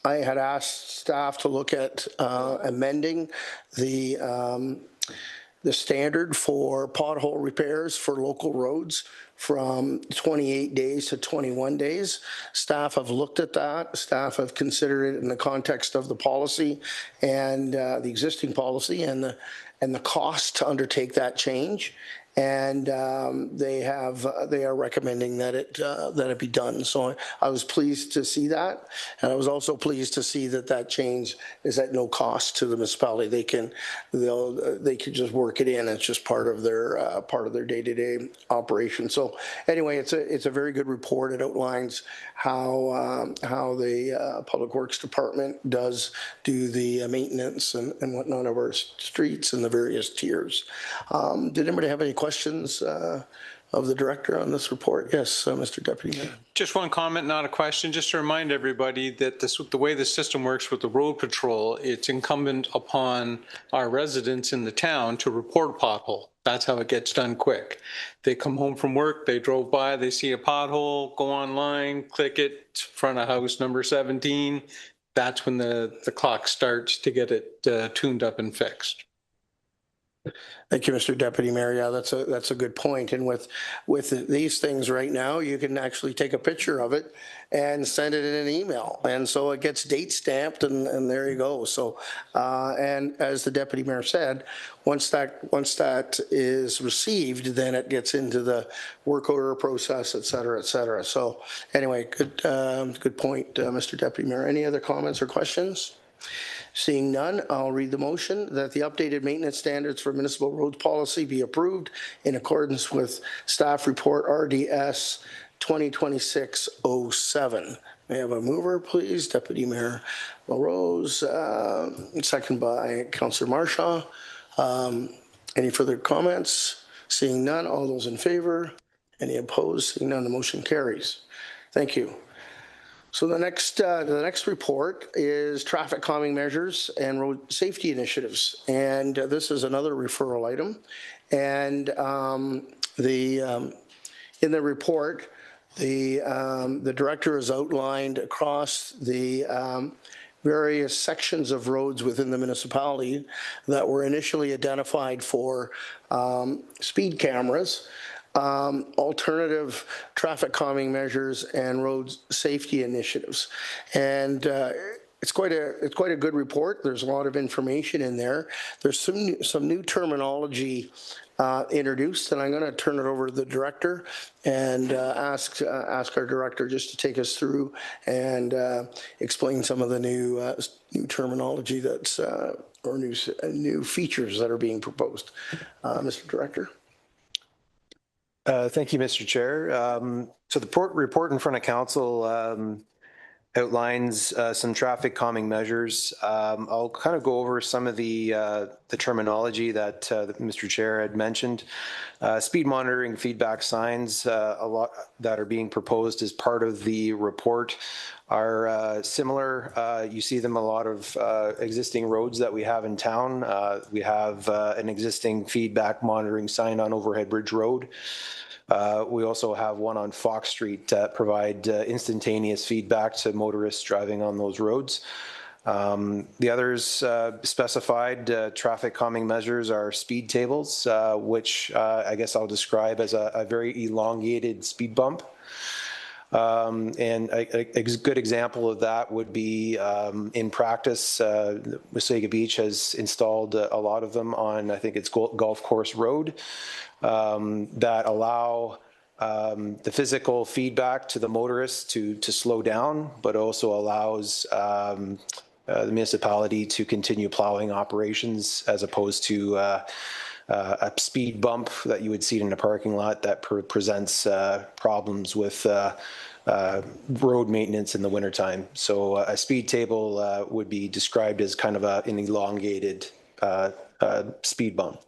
I had asked staff to look at amending the standard for pothole repairs for local roads from 28 days to 21 days. Staff have looked at that. Staff have considered it in the context of the policy and the existing policy and the cost to undertake that change. And they are recommending that it be done. So I was pleased to see that, and I was also pleased to see that change is at no cost to the municipality. They can just work it in. It's just part of their day-to-day operation. So anyway, it's a very good report. It outlines how the Public Works Department does do the maintenance and whatnot of our streets and the various tiers. Did anybody have any questions of the director on this report? Yes, Mr. Deputy Mayor. Just one comment, not a question. Just to remind everybody that the way the system works with the road patrol, it's incumbent upon our residents in the town to report a pothole. That's how it gets done quick. They come home from work, they drove by, they see a pothole, go online, click it, front of house number 17. That's when the clock starts to get it tuned up and fixed. Thank you, Mr. Deputy Mayor. Yeah, that's a good point. And with these things right now, you can actually take a picture of it and send it in an email, and so it gets date stamped, and there you go. So, and as the Deputy Mayor said, once that is received, then it gets into the work order process, et cetera, et cetera. So, anyway, good point, Mr. Deputy Mayor. Any other comments or questions? Seeing none, I'll read the motion that the updated maintenance standards for municipal roads policy be approved in accordance with staff report RDS 2026-07. May I have a mover, please? Deputy Mayor LaRose, second by Councillor Marshaw. Any further comments? Seeing none, all those in favor? Any opposed? Seeing none, the motion carries. Thank you. So the next report is traffic calming measures and road safety initiatives, and this is another referral item. And in the report, the director has outlined across the various sections of roads within the municipality that were initially identified for speed cameras, alternative traffic calming measures, and road safety initiatives. And it's quite a good report. There's a lot of information in there. There's some new terminology introduced, and I'm going to turn it over to the director and ask our director just to take us through and explain some of the new terminology that's or new features that are being proposed. Mr. Director. Thank you, Mr. Chair. So the report in front of council outlines some traffic calming measures. I'll kind of go over some of the terminology that Mr. Chair had mentioned. Speed monitoring feedback signs, a lot that are being proposed as part of the report are similar. You see them a lot of existing roads that we have in town. We have an existing feedback monitoring sign on Overhead Bridge Road. We also have one on Fox Street that provide instantaneous feedback to motorists driving on those roads. The others specified traffic calming measures are speed tables, which I guess I'll describe as a very elongated speed bump. And a good example of that would be in practice, Wasaga Beach has installed a lot of them on, I think it's Golf Course Road, that allow the physical feedback to the motorists to slow down, but also allows the municipality to continue plowing operations as opposed to a speed bump that you would see in a parking lot that presents problems with road maintenance in the wintertime. So a speed table would be described as kind of an elongated speed bump.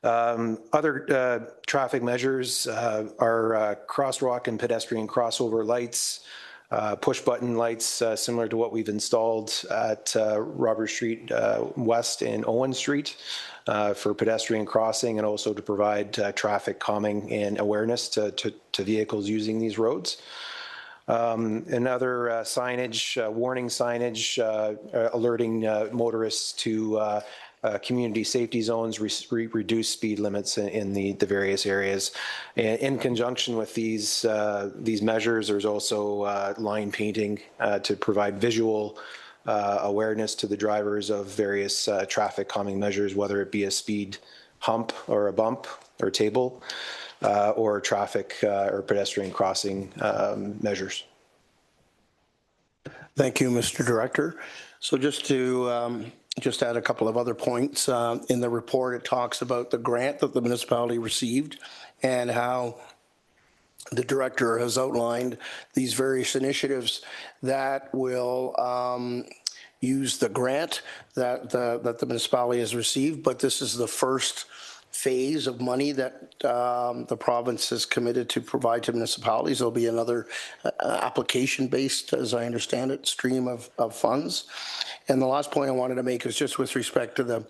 Other traffic measures are crosswalk and pedestrian crossover lights, push button lights similar to what we've installed at Robert Street West and Owen Street for pedestrian crossing, and also to provide traffic calming and awareness to vehicles using these roads. And other signage, warning signage, alerting motorists to community safety zones, reduce speed limits in the various areas. And in conjunction with these measures, there's also line painting to provide visual awareness to the drivers of various traffic calming measures, whether it be a speed hump or a bump or table, or traffic or pedestrian crossing measures. Thank you, Mr. Director. So just to add a couple of other points. In the report, it talks about the grant that the municipality received and how the director has outlined these various initiatives that will use the grant that the municipality has received. But this is the first phase of money that the province has committed to provide to municipalities. There'll be another application-based, as I understand it, stream of funds. And the last point I wanted to make is just with respect to the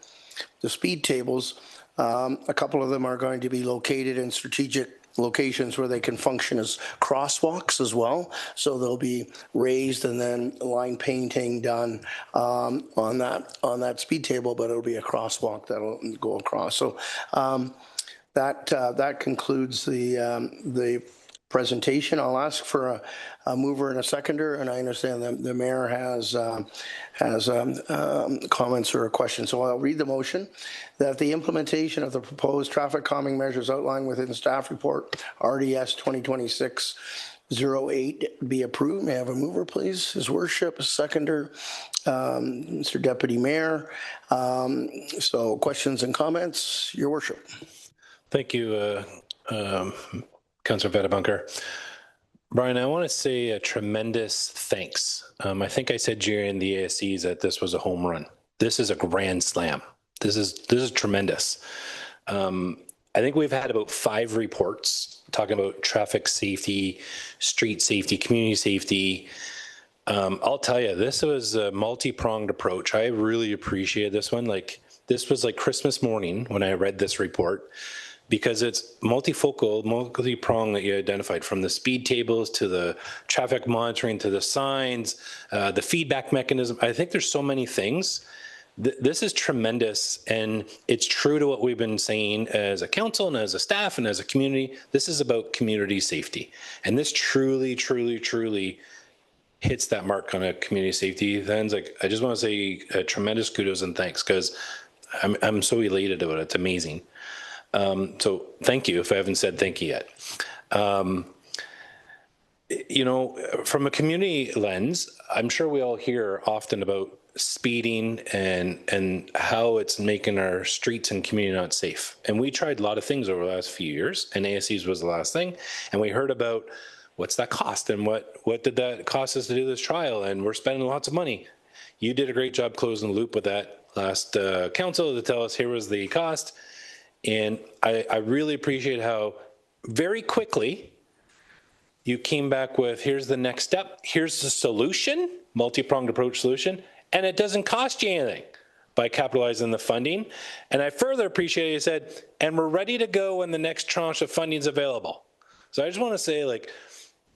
speed tables. A couple of them are going to be located in strategic locations where they can function as crosswalks as well. So they'll be raised and then line painting done on that speed table, but it'll be a crosswalk that'll go across. So that concludes the presentation. I'll ask for a mover and a seconder, and I understand that the mayor has comments or a question. So I'll read the motion that the implementation of the proposed traffic calming measures outlined within the staff report RDS 2026-07 08 be approved. May I have a mover, please? His worship, a seconder, Mr. Deputy Mayor. So questions and comments, your worship. Thank you, Councillor Vedabunker. Brian, I want to say a tremendous thanks. I think I said during the ASCs that this was a home run. This is a grand slam. This is tremendous. I think we've had about 5 reports talking about traffic safety, street safety, community safety. I'll tell you, this was a multi-pronged approach. I really appreciate this one. Like, this was like Christmas morning when I read this report, because it's multifocal, multi-pronged that you identified, from the speed tables to the traffic monitoring to the signs, the feedback mechanism. I think there's so many things. This is tremendous, and it's true to what we've been saying as a council and as a staff and as a community. This is about community safety, and this truly, truly, truly hits that mark on a community safety. Then, like, I just want to say a tremendous kudos and thanks, because I'm so elated about it. It's amazing. So thank you, if I haven't said thank you yet. You know, from a community lens, I'm sure we all hear often about speeding and how it's making our streets and community not safe. And we tried a lot of things over the last few years, and ASCs was the last thing. And we heard about what's that cost and what did that cost us to do this trial, and we're spending lots of money. You did a great job closing the loop with that last council to tell us here was the cost. And I really appreciate how very quickly you came back with, here's the next step, here's the solution, multi-pronged approach solution, and it doesn't cost you anything by capitalizing the funding. And I further appreciate you said, and we're ready to go when the next tranche of funding is available. So I just want to say, like,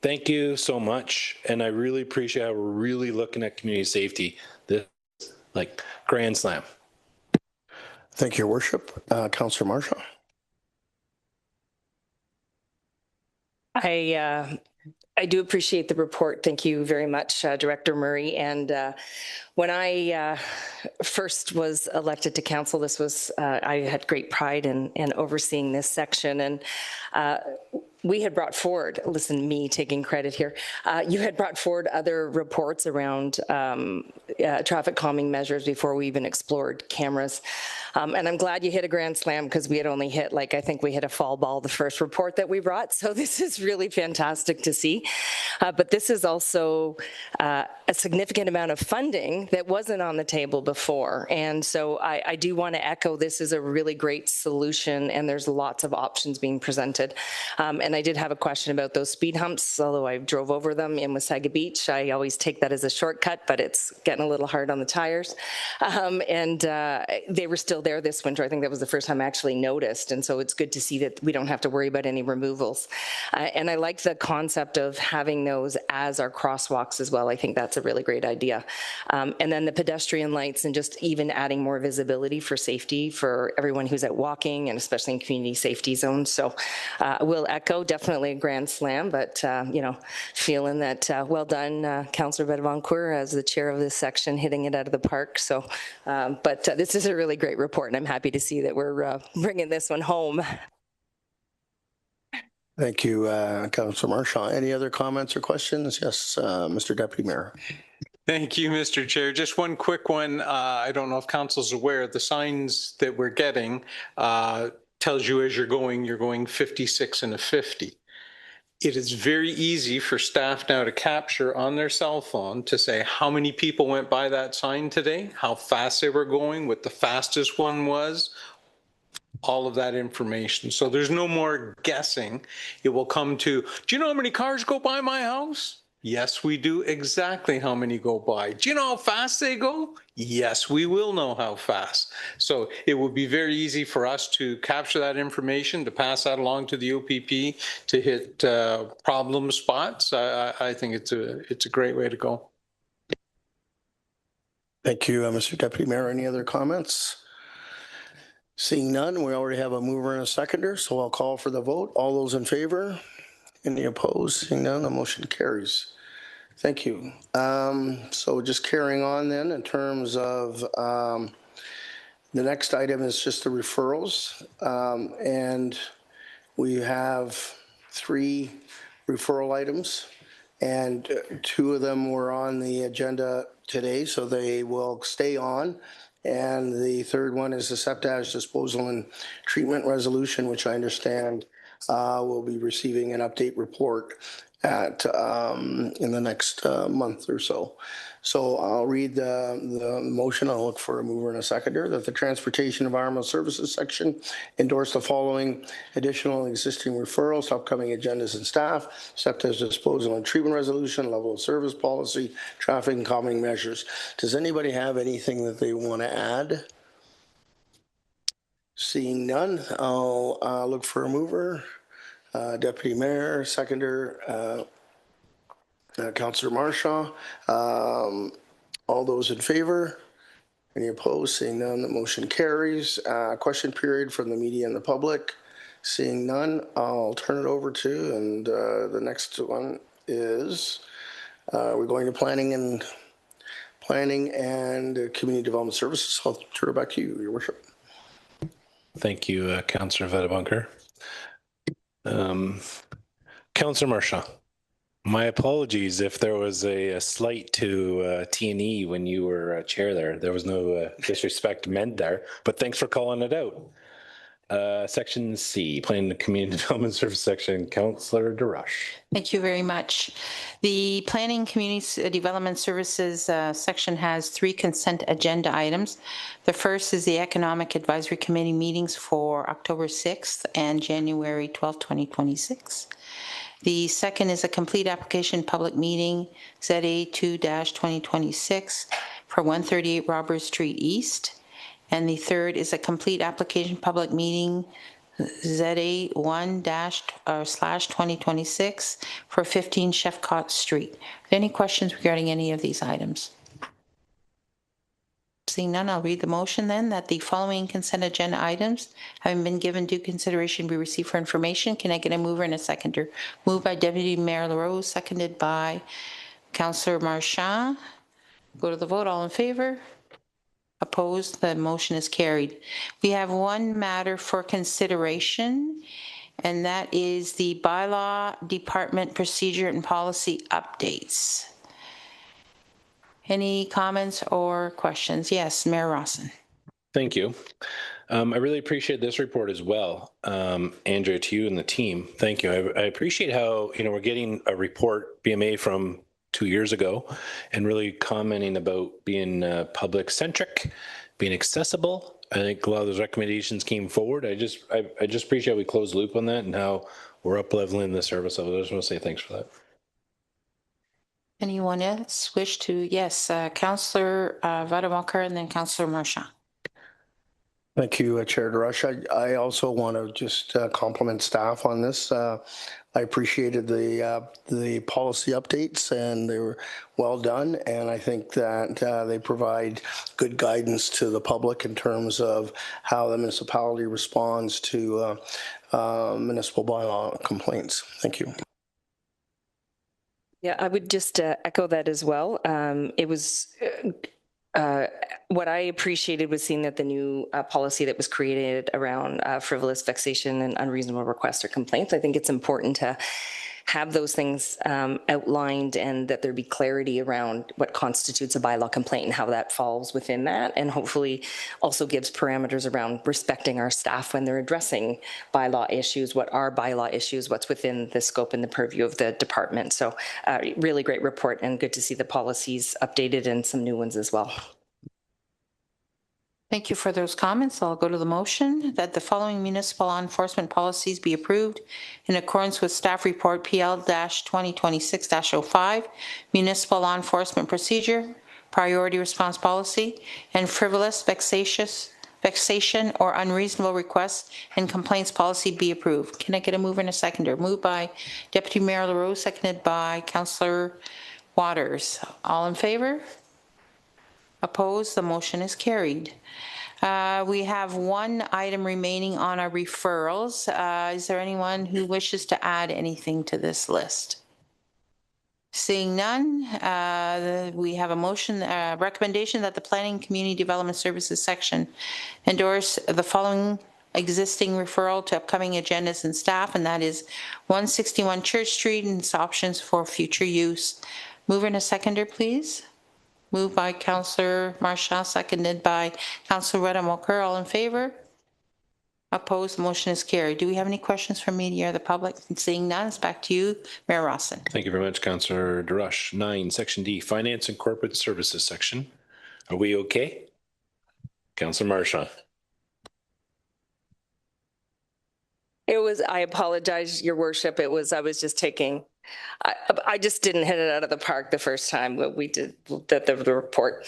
thank you so much. And I really appreciate how we're really looking at community safety, this, like, grand slam. Thank you, Your Worship. Councillor Marshall. I do appreciate the report. Thank you very much, Director Murray. And when I first was elected to council, this was I had great pride in overseeing this section. And we had brought forward, listen, me taking credit here, you had brought forward other reports around traffic calming measures before we even explored cameras. And I'm glad you hit a grand slam, because we had only hit, like, I think we hit a fall ball the first report that we brought. So this is really fantastic to see. But this is also a significant amount of funding that wasn't on the table before. And so I do want to echo, this is a really great solution, and there's lots of options being presented. And I did have a question about those speed humps, although I drove over them in Wasaga Beach. I always take that as a shortcut, but it's getting a little hard on the tires. And they were still there this winter. I think that was the first time I actually noticed. And so it's good to see that we don't have to worry about any removals. And I like the concept of having those as our crosswalks as well. I think that's a really great idea. And then the pedestrian lights, and just even adding more visibility for safety for everyone who's out walking, and especially in community safety zones. So we'll echo, definitely a grand slam, but you know, feeling that well done, Councillor Vedabunker, as the chair of this section, hitting it out of the park. So, but this is a really great report, and I'm happy to see that we're bringing this one home. Thank you, Councillor Marshall. Any other comments or questions? Yes, Mr. Deputy Mayor. Thank you, Mr. Chair. Just one quick one. I don't know if council's aware, the signs that we're getting tells you as you're going 56 and a 50. It is very easy for staff now to capture on their cell phone to say how many people went by that sign today, how fast they were going, what the fastest one was, all of that information. So there's no more guessing. It will come to, do you know how many cars go by my house? Yes, we do exactly how many go by. Do you know how fast they go? Yes, we will know how fast. So it would be very easy for us to capture that information, to pass that along to the OPP, to hit problem spots. I think it's a great way to go. Thank you, Mr. Deputy Mayor. Any other comments? Seeing none, we already have a mover and a seconder, so I'll call for the vote. All those in favor? Any opposed? Seeing none, the motion carries. Thank you. So just carrying on then, in terms of the next item is just the referrals. And we have 3 referral items, and two of them were on the agenda today, so they will stay on. And the third one is the septage disposal and treatment resolution, which I understand will be receiving an update report at in the next month or so. So I'll read the motion. I'll look for a mover and a seconder that the Transportation Environmental Services section endorse the following additional and existing referrals, upcoming agendas and staff, septage disposal and treatment resolution, level of service policy, traffic and calming measures. Does anybody have anything that they want to add? Seeing none, I'll look for a mover. Deputy Mayor, seconder, Councillor Marshaw. All those in favor? Any opposed? Seeing none, the motion carries. Question period from the media and the public. Seeing none, I'll turn it over to, and the next one is we're going to planning and community development services. I'll turn it back to you, Your Worship. Thank you, Councillor Vedabunker. Councillor Marshaw. My apologies if there was a slight to T&E when you were chair there. There was no disrespect meant there, but thanks for calling it out. Section C, Planning and Community Development Service section, Councillor DeRush. Thank you very much. The Planning Community Development Services section has 3 consent agenda items. The first is the Economic Advisory Committee meetings for October 6th and January 12th, 2026. The second is a complete application public meeting, ZA 2-2026 for 138 Roberts Street East. And the third is a complete application public meeting, ZA 1-/2026 for 15 Chefcott Street. Are there any questions regarding any of these items? Seeing none, I'll read the motion then that the following consent agenda items, having been given due consideration, be received for information. Can I get a mover and a seconder? Moved by Deputy Mayor LaRose, seconded by Councillor Marchand. Go to the vote. All in favor? Opposed? The motion is carried. We have one matter for consideration, and that is the bylaw department procedure and policy updates. Any comments or questions? Yes, Mayor Rawson. Thank you. I really appreciate this report as well. Andrea, to you and the team, thank you. I appreciate how, we're getting a report, BMA, from 2 years ago, and really commenting about being public centric, being accessible. I think a lot of those recommendations came forward. I just appreciate how we closed the loop on that and how we're up leveling the service level. I just want to say thanks for that. Anyone else wish to? Yes, Councillor Vedabunker and then Councillor Marchand. Thank you, Chair DeRush. I also want to just compliment staff on this. I appreciated the policy updates, and they were well done. And I think that they provide good guidance to the public in terms of how the municipality responds to municipal bylaw complaints. Thank you. Yeah, I would just echo that as well. It was what I appreciated was seeing that the new policy that was created around frivolous, vexation, and unreasonable requests or complaints. I think it's important to have those things outlined and that there be clarity around what constitutes a bylaw complaint and how that falls within that, and hopefully also gives parameters around respecting our staff when they're addressing bylaw issues, what are bylaw issues, what's within the scope and the purview of the department. So really great report, and good to see the policies updated and some new ones as well. Thank you for those comments. I'll go to the motion that the following municipal law enforcement policies be approved in accordance with staff report PL-2026-05, municipal law enforcement procedure, priority response policy, and frivolous, vexation, or unreasonable requests and complaints policy be approved. Can I get a mover and a seconder? Moved by Deputy Mayor LaRose, seconded by Councillor Waters. All in favor? Opposed? The motion is carried. We have one item remaining on our referrals. Is there anyone who wishes to add anything to this list? Seeing none, we have a motion, recommendation that the Planning Community Development Services section endorse the following existing referral to upcoming agendas and staff, and that is 161 Church Street and its options for future use. Mover and a seconder, please. Moved by Councillor Marchand, seconded by Councillor Reda-Moker. All in favor? Opposed? The motion is carried. Do we have any questions from media or the public? Seeing none, it's back to you, Mayor Rawson. Thank you very much, Councillor DeRush. 9, Section D, Finance and Corporate Services section. Are we okay? Councillor Marchand. It was, I apologize, Your Worship. I was just taking, I just didn't hit it out of the park the first time that we did the report.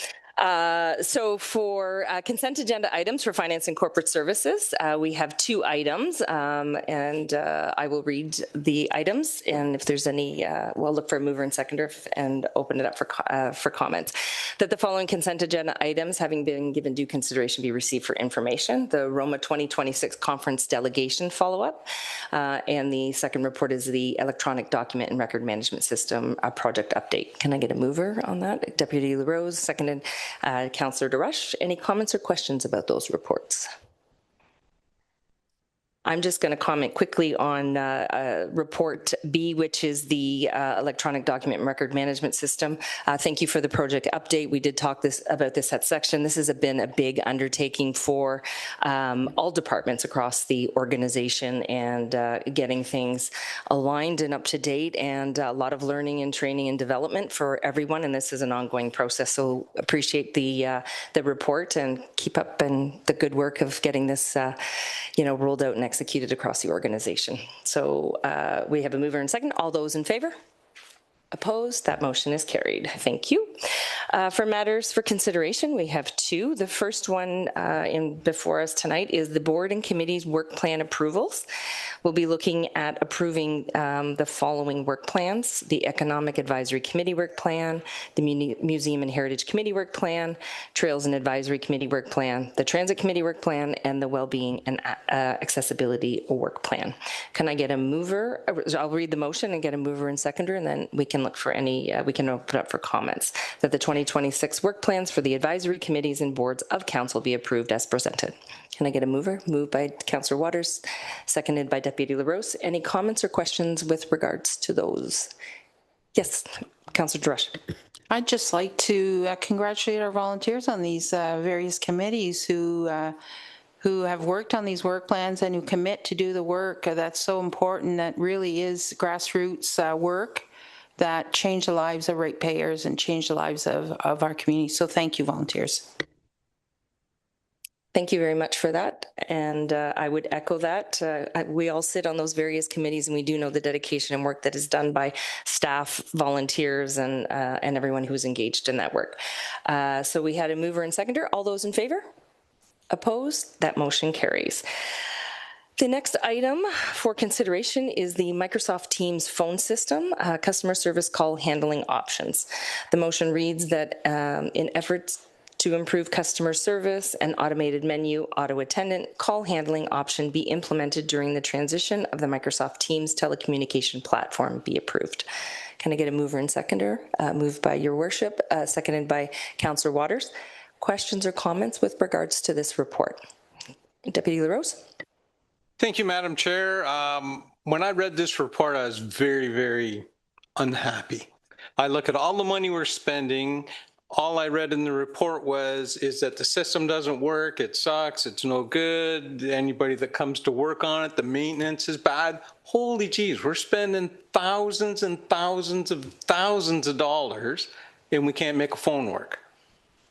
So for consent agenda items for Finance and Corporate Services, we have 2 items, and I will read the items, and if there's any, we'll look for a mover and seconder and open it up for comments. That the following consent agenda items, having been given due consideration, be received for information. The Roma 2026 conference delegation follow-up, and the second report is the electronic document and record management system project update. Can I get a mover on that? Deputy LaRose, seconded. Councillor DeRush, any comments or questions about those reports? I'm just going to comment quickly on Report B, which is the electronic document and record management system. Thank you for the project update. We did talk about this at section. This has been a big undertaking for all departments across the organization, and getting things aligned and up to date, and a lot of learning and training and development for everyone. And this is an ongoing process. So appreciate the report, and keep up and the good work of getting this rolled out and executed across the organization. So we have a mover and second. All those in favor? Opposed? That motion is carried. Thank you. For matters for consideration, we have 2. The first one before us tonight is the board and committees work plan approvals. We'll be looking at approving the following work plans: the Economic Advisory Committee work plan, the Museum and Heritage Committee work plan, Trails and Advisory Committee work plan, the Transit Committee work plan, and the Wellbeing and Accessibility work plan. Can I get a mover? I'll read the motion and get a mover and seconder, and then we can look for any, we can open up for comments. That the 2026 work plans for the advisory committees and boards of council be approved as presented. Can I get a mover? Moved by Councillor Waters, seconded by Deputy LaRose. Any comments or questions with regards to those? Yes, Councillor DeRush. I'd just like to congratulate our volunteers on these various committees who have worked on these work plans and who commit to do the work that's so important. That really is grassroots work that change the lives of ratepayers and change the lives of our community. So thank you, volunteers. Thank you very much for that. And I would echo that. We all sit on those various committees, and we do know the dedication and work that is done by staff, volunteers, and everyone who's engaged in that work. So we had a mover and seconder. All those in favor? Opposed? That motion carries. The next item for consideration is the Microsoft Teams phone system, customer service call handling options. The motion reads that in efforts to improve customer service, an automated menu auto attendant call handling option be implemented during the transition of the Microsoft Teams telecommunication platform be approved. Can I get a mover and seconder? Moved by Your Worship, seconded by Councillor Waters. Questions or comments with regards to this report? Deputy LaRose. Thank you, Madam Chair. When I read this report, I was very, very unhappy. I look at all the money we're spending. All I read in the report is that the system doesn't work, it sucks, it's no good. Anybody that comes to work on it, the maintenance is bad. Holy geez, we're spending thousands and thousands of dollars, and we can't make a phone work.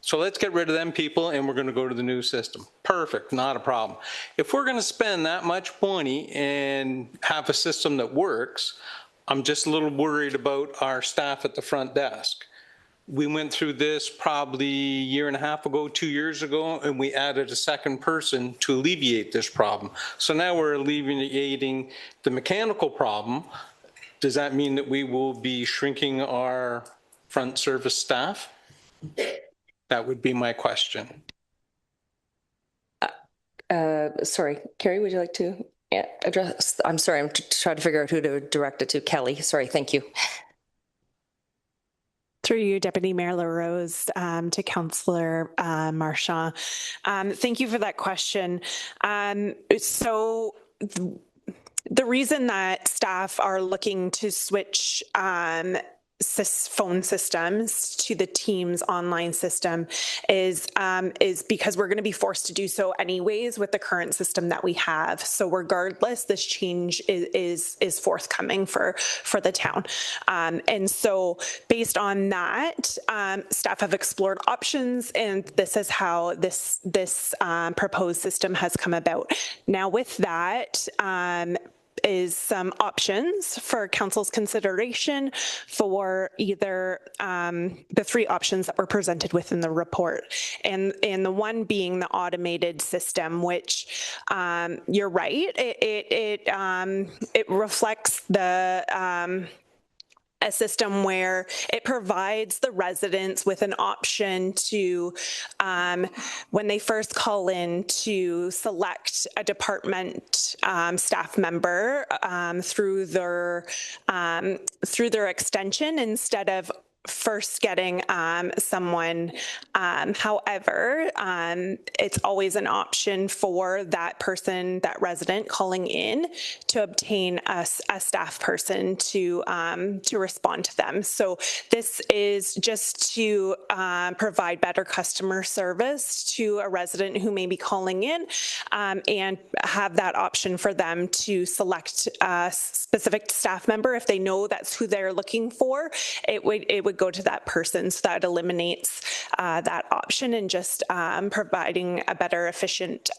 So let's get rid of them people, and we're going to go to the new system. Perfect, not a problem. If we're going to spend that much money and have a system that works, I'm just a little worried about our staff at the front desk. We went through this probably a year and a half ago, 2 years ago, and we added a second person to alleviate this problem. So now we're alleviating the mechanical problem. Does that mean that we will be shrinking our front service staff? That would be my question. Sorry, Carrie, would you like to address? I'm sorry, I'm trying to figure out who to direct it to. Kelly, sorry, thank you. Through you, Deputy Mayor LaRose, to Councillor Marchand. Thank you for that question. So the reason that staff are looking to switch phone systems to the Teams online system is because we're going to be forced to do so anyways with the current system that we have. So regardless, this change is forthcoming for the town. And so based on that, staff have explored options, and this is how this proposed system has come about. Now with that, is some options for council's consideration for either the three options that were presented within the report, and the one being the automated system, which you're right, it reflects the a system where it provides the residents with an option to, when they first call in, to select a department staff member through their extension instead of first getting someone. However, it's always an option for that person, that resident calling in, to obtain a staff person to respond to them. So this is just to provide better customer service to a resident who may be calling in, and have that option for them to select a specific staff member. If they know that's who they're looking for, it would go to that person. So that eliminates that option and just providing a better, efficient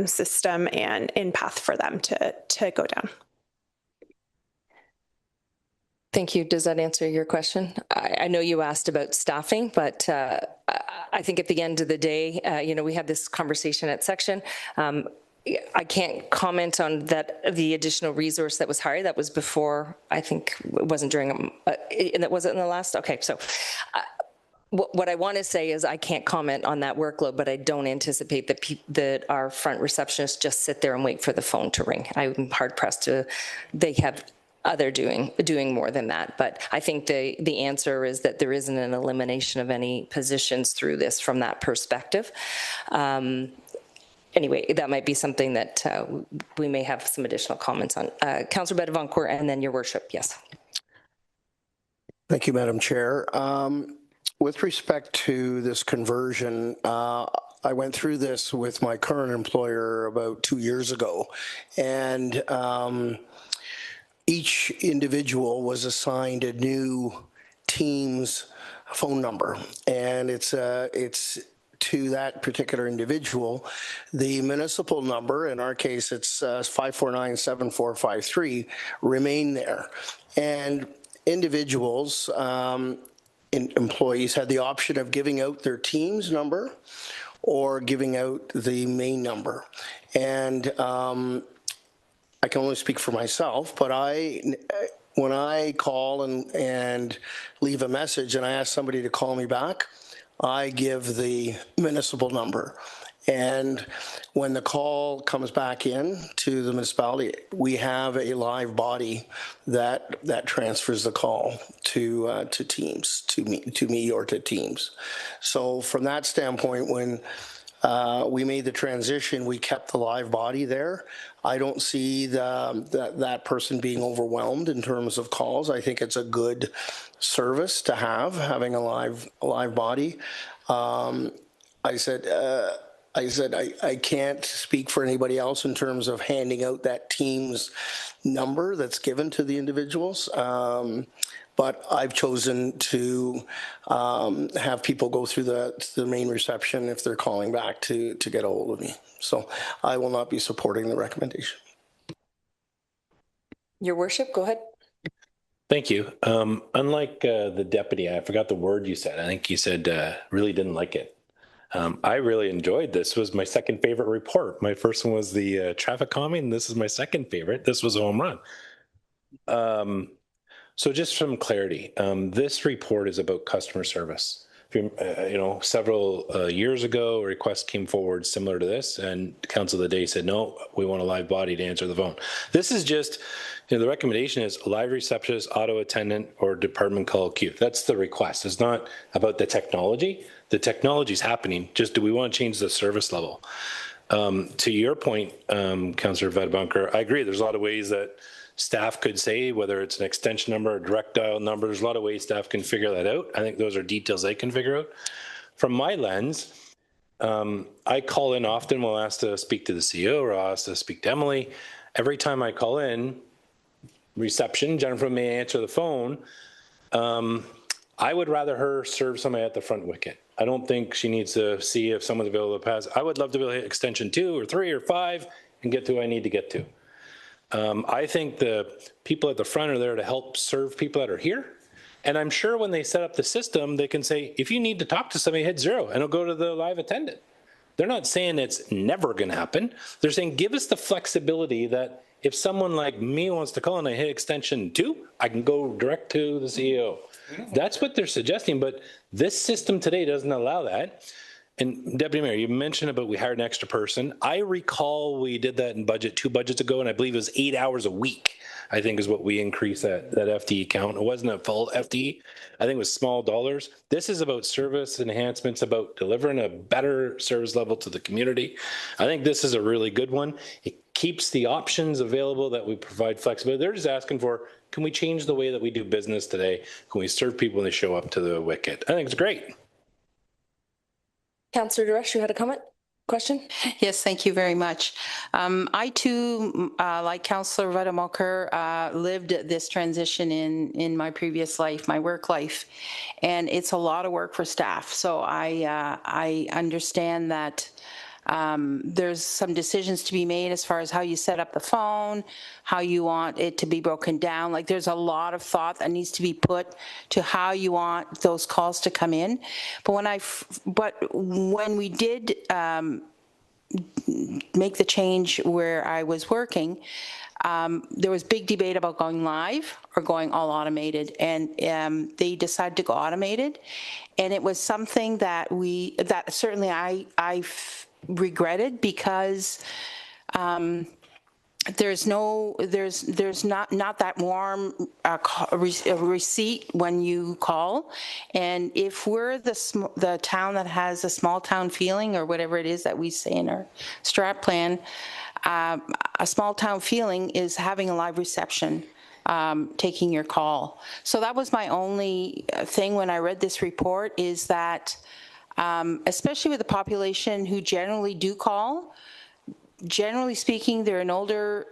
system and path for them to go down. Thank you. Does that answer your question? I know you asked about staffing, but I think at the end of the day, we had this conversation at section. I can't comment on the additional resource that was hired. That was before, I think it wasn't during, and that wasn't in the last, okay. So what I want to say is I can't comment on that workload, but I don't anticipate that our front receptionists just sit there and wait for the phone to ring. I'm hard pressed they have other doing more than that. But I think the answer is that there isn't an elimination of any positions through this from that perspective. Anyway, that might be something that we may have some additional comments on. Councillor Bedevancourt, and then your worship. Yes. Thank you, Madam Chair. With respect to this conversion, I went through this with my current employer about 2 years ago, and each individual was assigned a new Teams phone number, and it's to that particular individual. The municipal number, in our case, it's 549-7453, remain there. And individuals, employees had the option of giving out their Teams number or giving out the main number. And I can only speak for myself, but when I call and leave a message and I ask somebody to call me back, I give the municipal number. And when the call comes back in to the municipality, we have a live body that transfers the call to Teams, to me or to Teams. So from that standpoint, when we made the transition, we kept the live body there. I don't see that person being overwhelmed in terms of calls. I think it's a good service to having a live body. I said I can't speak for anybody else in terms of handing out that Teams number that's given to the individuals. But I've chosen to have people go through the main reception if they're calling back to get a hold of me. So I will not be supporting the recommendation. Your worship, go ahead. Thank you. Unlike the deputy, I forgot the word you said. I think you said really didn't like it. I really enjoyed this. This was my second favorite report. My first one was the traffic calming. This is my second favorite. This was a home run. So just some clarity, this report is about customer service. Several years ago, a request came forward similar to this, and Council of the Day said, no, we want a live body to answer the phone. This is just the recommendation is live receptionist, auto attendant, or department call queue. That's the request. It's not about the technology. The technology is happening. Just do we want to change the service level? To your point, Councillor Vadebonker, I agree. There's a lot of ways that staff could say, whether it's an extension number or direct dial number, there's a lot of ways staff can figure that out. I think those are details they can figure out. From my lens, I call in often when I'll ask to speak to the CEO or I'll ask to speak to Emily. Every time I call in, reception, Jennifer may answer the phone. I would rather her serve somebody at the front wicket. I don't think she needs to see if someone's available to pass. I would love to be able to hit extension 2 or 3 or 5 and get to who I need to get to. I think the people at the front are there to help serve people that are here. And I'm sure when they set up the system, they can say, if you need to talk to somebody, hit 0 and it'll go to the live attendant. They're not saying it's never going to happen. They're saying, give us the flexibility that if someone like me wants to call and I hit extension 2, I can go direct to the CEO. That's what they're suggesting, but this system today doesn't allow that. And Deputy Mayor, you mentioned about we hired an extra person. I recall we did that in budget 2 budgets ago, and I believe it was 8 hours a week, I think is what we increased that FTE count. It wasn't a full FTE. I think it was small dollars. This is about service enhancements, about delivering a better service level to the community. I think this is a really good one. It keeps the options available that we provide flexibility. They're just asking for, can we change the way that we do business today? Can we serve people when they show up to the wicket? I think it's great. Councillor Duresh, you had a comment? Question? Yes, thank you very much. I too, like Councillor Vadebonker, lived this transition in my previous life, my work life, and it's a lot of work for staff. So I understand that there's some decisions to be made as far as how you set up the phone, how you want it to be broken down. Like there's a lot of thought that needs to be put to how you want those calls to come in. But when we did make the change where I was working, there was big debate about going live or going all automated, and they decided to go automated. And it was something that certainly I regretted, because there's not that warm receipt when you call. And if we're the town that has a small town feeling, or whatever it is that we say in our strat plan, a small town feeling is having a live reception, taking your call. So that was my only thing when I read this report, is that especially with the population who generally do call, generally speaking, they're an older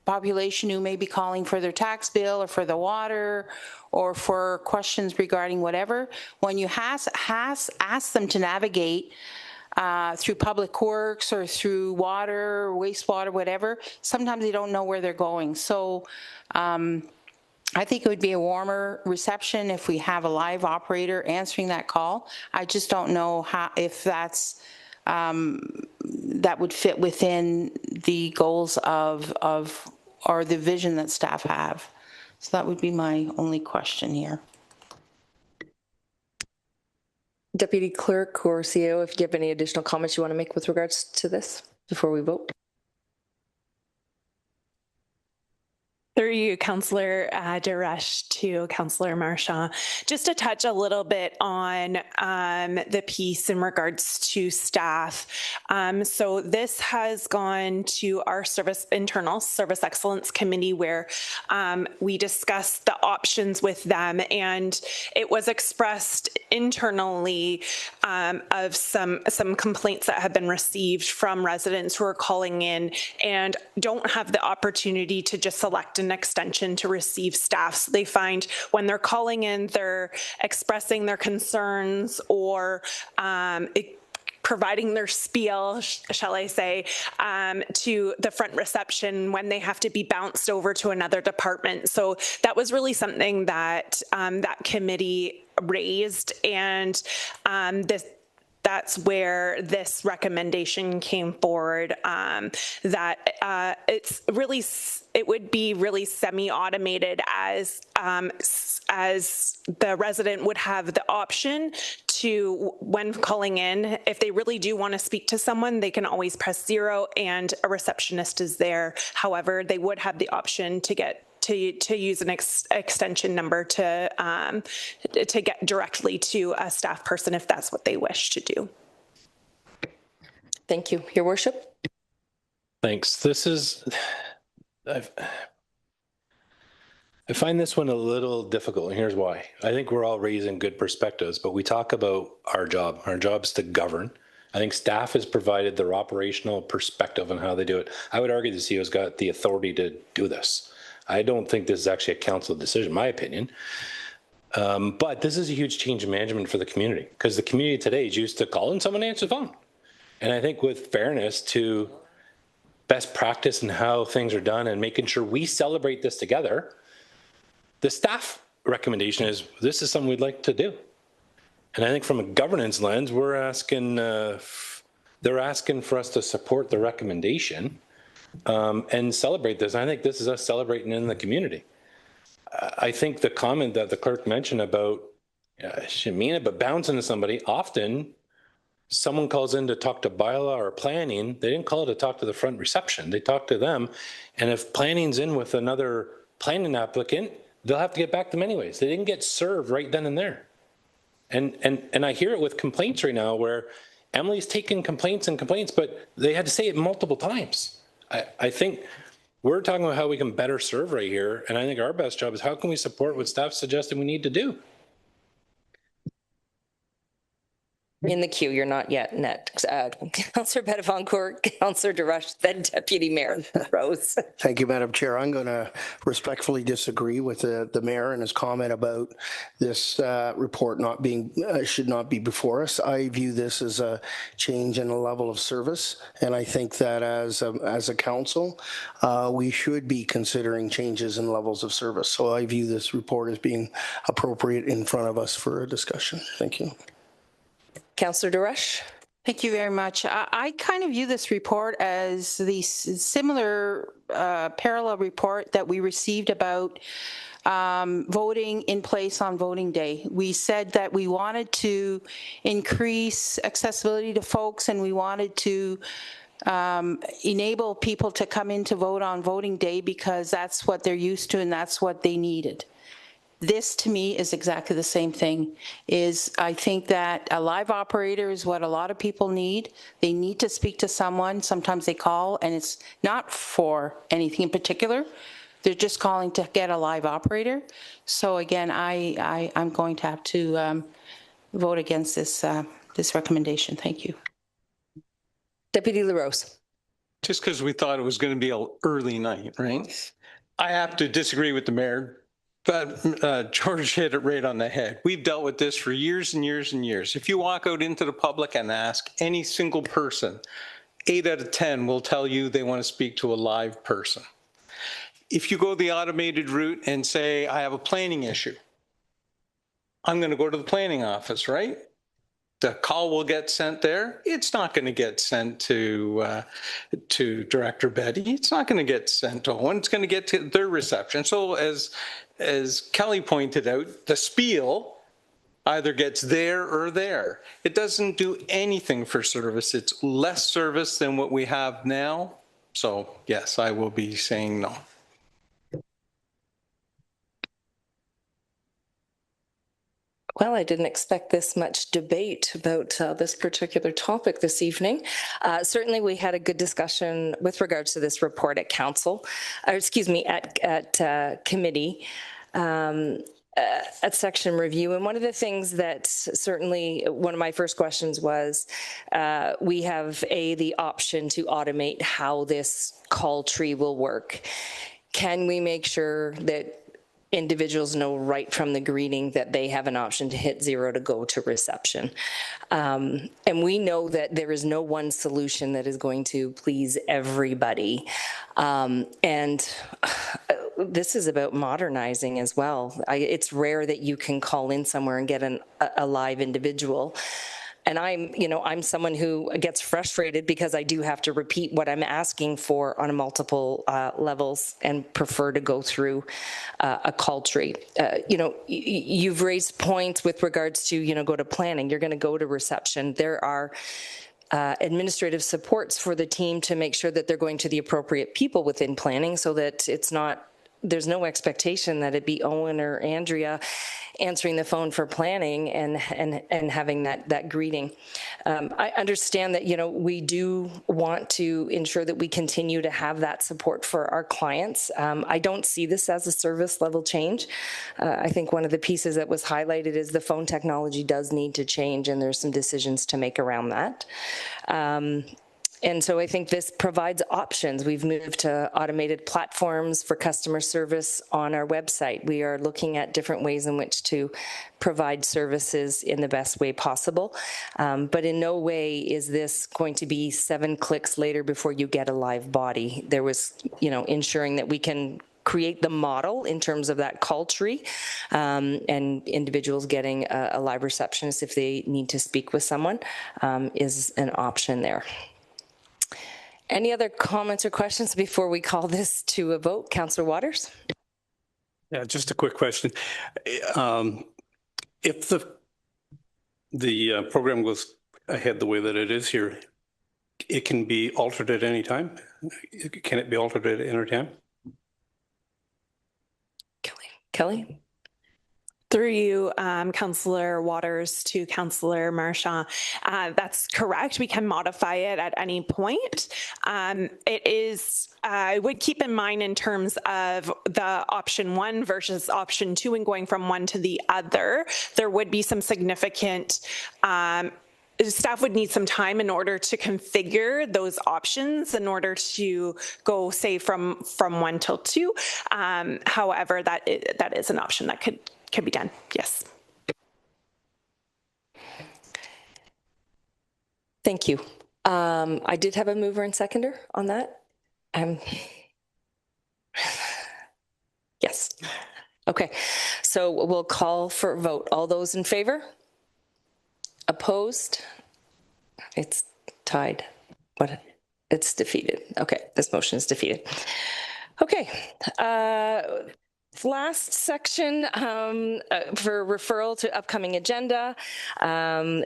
population who may be calling for their tax bill or for the water or for questions regarding whatever. When you ask them to navigate through public works or through water, wastewater, whatever, sometimes they don't know where they're going. So I think it would be a warmer reception if we have a live operator answering that call. I just don't know if that's that would fit within the goals of or the vision that staff have. So that would be my only question here. Deputy Clerk or CEO, if you have any additional comments you want to make with regards to this before we vote. Through you, Councillor Duresh, to Councillor Marchand. Just to touch a little bit on the piece in regards to staff. So this has gone to our internal service excellence committee, where we discussed the options with them, and it was expressed internally of some complaints that have been received from residents who are calling in and don't have the opportunity to just select an extension to receive staff. So they find when they're calling in, they're expressing their concerns or providing their spiel, shall I say, to the front reception when they have to be bounced over to another department. So that was really something that that committee raised, and that's where this recommendation came forward, that it would be really semi-automated, as the resident would have the option to, when calling in, if they really do want to speak to someone, they can always press 0 and a receptionist is there. However, they would have the option to get to use an extension number to get directly to a staff person if that's what they wish to do. Thank you, Your Worship. Thanks. This is, I find this one a little difficult, and here's why. I think we're all raising good perspectives, but we talk about our job. Our job is to govern. I think staff has provided their operational perspective on how they do it. I would argue the CEO's got the authority to do this. I don't think this is actually a council decision, my opinion. But this is a huge change in management for the community, because the community today is used to calling someone to answer the phone. And I think with fairness to best practice and how things are done and making sure we celebrate this together, the staff recommendation is this is something we'd like to do. And I think from a governance lens, we're asking, they're asking for us to support the recommendation and celebrate this. I think this is us celebrating in the community. I think the comment that the clerk mentioned about, she mean it, but bouncing to somebody, often someone calls in to talk to bylaw or planning, they didn't call to talk to the front reception. They talk to them. And if planning's in with another planning applicant, they'll have to get back to them anyways. They didn't get served right then and there. And I hear it with complaints right now where Emily's taking complaints and complaints, but they had to say it multiple times. I think we're talking about how we can better serve right here. And I think our best job is how can we support what staff's suggesting we need to do? In the queue, you're not yet next. Councillor Bettevancourt, Councillor DeRush, then Deputy Mayor Rose. Thank you, Madam Chair. I'm going to respectfully disagree with the mayor and his comment about this report not being, should not be before us. I view this as a change in the level of service, and I think that as a council, we should be considering changes in levels of service. So I view this report as being appropriate in front of us for a discussion. Thank you. Councillor DeRush. Thank you very much. I kind of view this report as the similar parallel report that we received about voting in place on voting day. We said that we wanted to increase accessibility to folks and we wanted to enable people to come in to vote on voting day because that's what they're used to and that's what they needed. This to me is exactly the same thing. I think that a live operator is what a lot of people need. They need to speak to someone. Sometimes they call and it's not for anything in particular. They're just calling to get a live operator. So again, I'm going to have to vote against this recommendation. Thank you. Deputy LaRose. Just because we thought it was going to be an early night, right? I have to disagree with the mayor. But George hit it right on the head. We've dealt with this for years and years and years. If you walk out into the public and ask any single person, 8 out of 10 will tell you they want to speak to a live person. If you go the automated route and say, I have a planning issue, I'm going to go to the planning office, right? The call will get sent there. It's not going to get sent to Director Betty. It's not going to get sent to Owen. It's going to get to their reception. So as Kelly pointed out, the spiel either gets there or there. It doesn't do anything for service. It's less service than what we have now. So yes, I will be saying no. Well, I didn't expect this much debate about this particular topic this evening. Certainly, we had a good discussion with regards to this report at council, or excuse me, at committee, at section review. And one of the things that certainly one of my first questions was, we have the option to automate how this call tree will work. Can we make sure that individuals know right from the greeting that they have an option to hit 0 to go to reception? And we know that there is no one solution that is going to please everybody. And this is about modernizing as well. It's rare that you can call in somewhere and get a live individual. And I'm someone who gets frustrated because I do have to repeat what I'm asking for on multiple levels and prefer to go through a call tree. You've raised points with regards to, go to planning, you're going to go to reception. There are administrative supports for the team to make sure that they're going to the appropriate people within planning so that it's not there's no expectation that it be Owen or Andrea answering the phone for planning and having that greeting. I understand that, we do want to ensure that we continue to have that support for our clients. I don't see this as a service level change. I think one of the pieces that was highlighted is the phone technology does need to change, and there's some decisions to make around that. And so I think this provides options. We've moved to automated platforms for customer service on our website. We are looking at different ways in which to provide services in the best way possible. But in no way is this going to be 7 clicks later before you get a live body. There was, ensuring that we can create the model in terms of that call tree, and individuals getting a live receptionist if they need to speak with someone is an option there. Any other comments or questions before we call this to a vote? Councillor Waters? Yeah, just a quick question. If the program goes ahead the way that it is here, it can be altered at any time? Can it be altered at any time? Kelly? Through you, Councillor Waters to Councillor Marchand. That's correct. We can modify it at any point. It is, I would keep in mind in terms of the option 1 versus option 2 and going from one to the other, there would be some significant staff would need some time in order to configure those options in order to go, say, from 1 till 2. However, that is an option that can be done. Yes. Thank you. I did have a mover and seconder on that. Yes. Okay. So we'll call for a vote. All those in favor? Opposed? It's tied. What? It's defeated. Okay. This motion is defeated. Okay. Last section for referral to upcoming agenda.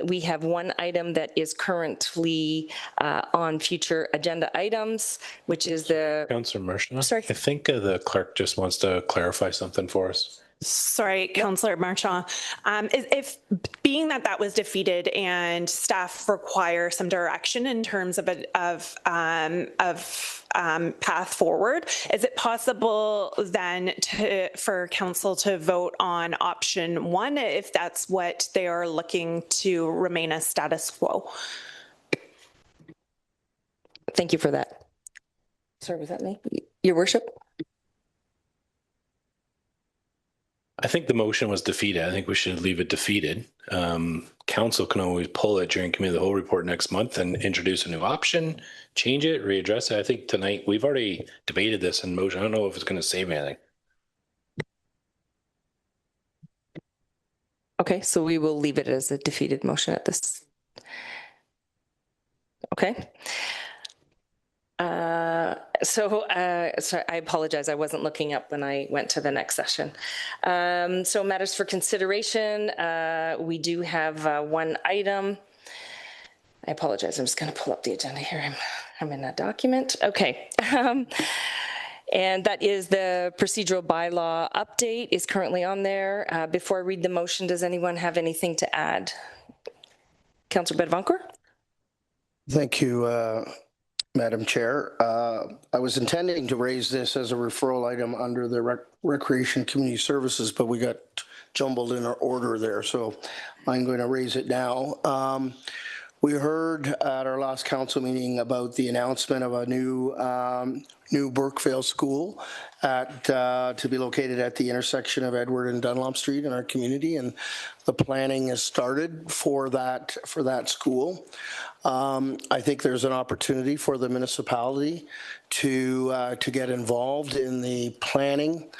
We have one item that is currently on future agenda items, which is the... Councillor Marchand. Sorry. I think the clerk just wants to clarify something for us. Sorry, Councillor Marchand. If being that was defeated and staff require some direction in terms of path forward, is it possible then for council to vote on option 1 if that's what they are looking to remain as status quo? Thank you for that. Sorry, was that me? Your Worship? I think the motion was defeated. I think we should leave it defeated. Council can always pull it during committee of the whole report next month and introduce a new option, change it, readdress it. I think tonight we've already debated this in motion. I don't know if it's going to save anything. Okay, so we will leave it as a defeated motion at this. Okay. Sorry, I apologize. I wasn't looking up when I went to the next session. So matters for consideration. We do have one item. I apologize. I'm just going to pull up the agenda here. I'm in that document. Okay. And that is the procedural bylaw update is currently on there. Before I read the motion, does anyone have anything to add? Councillor Bedvancourt? Thank you, Madam Chair. I was intending to raise this as a referral item under the Recreation Community Services, but we got jumbled in our order there, so I'm going to raise it now. We heard at our last council meeting about the announcement of a new Burkevale School to be located at the intersection of Edward and Dunlop Street in our community, and the planning has started for that school. I think there's an opportunity for the municipality to get involved in the planning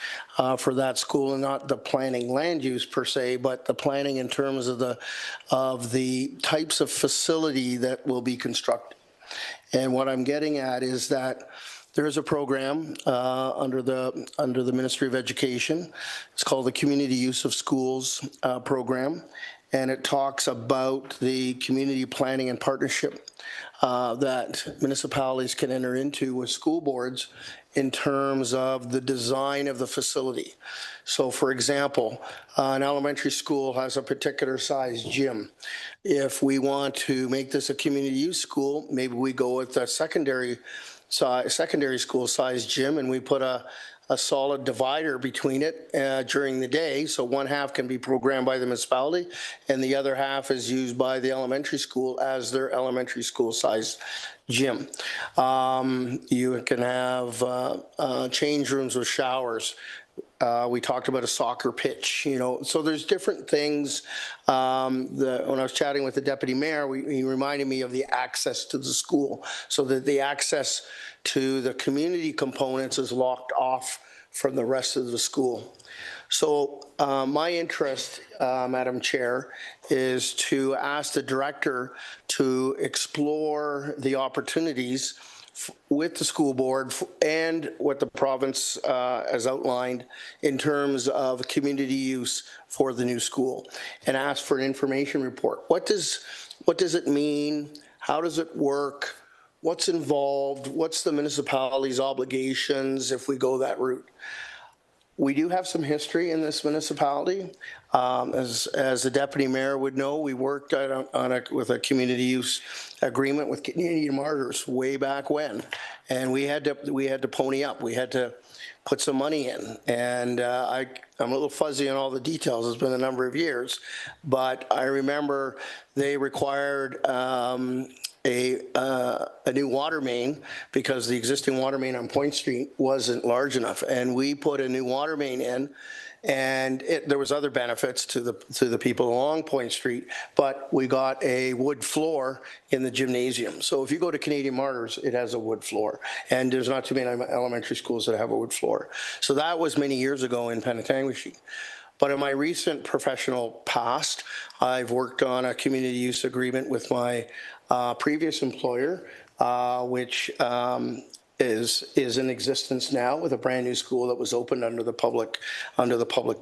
for that school, and not the planning land use per se, but the planning in terms of the types of facility that will be constructed. And what I'm getting at is that there is a program under the Ministry of Education. It's called the Community Use of Schools program. and it talks about the community planning and partnership that municipalities can enter into with school boards in terms of the design of the facility. So for example, an elementary school has a particular size gym. If we want to make this a community use school, maybe we go with a secondary school size gym, and we put a solid divider between it during the day. So one half can be programmed by the municipality and the other half is used by the elementary school as their elementary school size gym. You can have change rooms with showers. We talked about a soccer pitch, so there's different things. When I was chatting with the deputy mayor, he reminded me of the access to the school, so that the access to the community components is locked off from the rest of the school. So my interest, Madam Chair, is to ask the director to explore the opportunities with the school board and what the province has outlined in terms of community use for the new school, and ask for an information report. What does it mean? How does it work? What's involved? What's the municipality's obligations if we go that route? We do have some history in this municipality. As the deputy mayor would know, we worked with a community use agreement with Canadian Martyrs way back when, and we had to pony up. We had to put some money in, and I'm a little fuzzy on all the details. It's been a number of years, but I remember they required a new water main because the existing water main on Point Street wasn't large enough, and we put a new water main in, and there was other benefits to the people along Point Street, but we got a wood floor in the gymnasium. So if you go to Canadian Martyrs, it has a wood floor, and there's not too many elementary schools that have a wood floor. So that was many years ago in Penetanguishene. But in my recent professional past, I've worked on a community use agreement with my previous employer, which is in existence now, with a brand new school that was opened under the public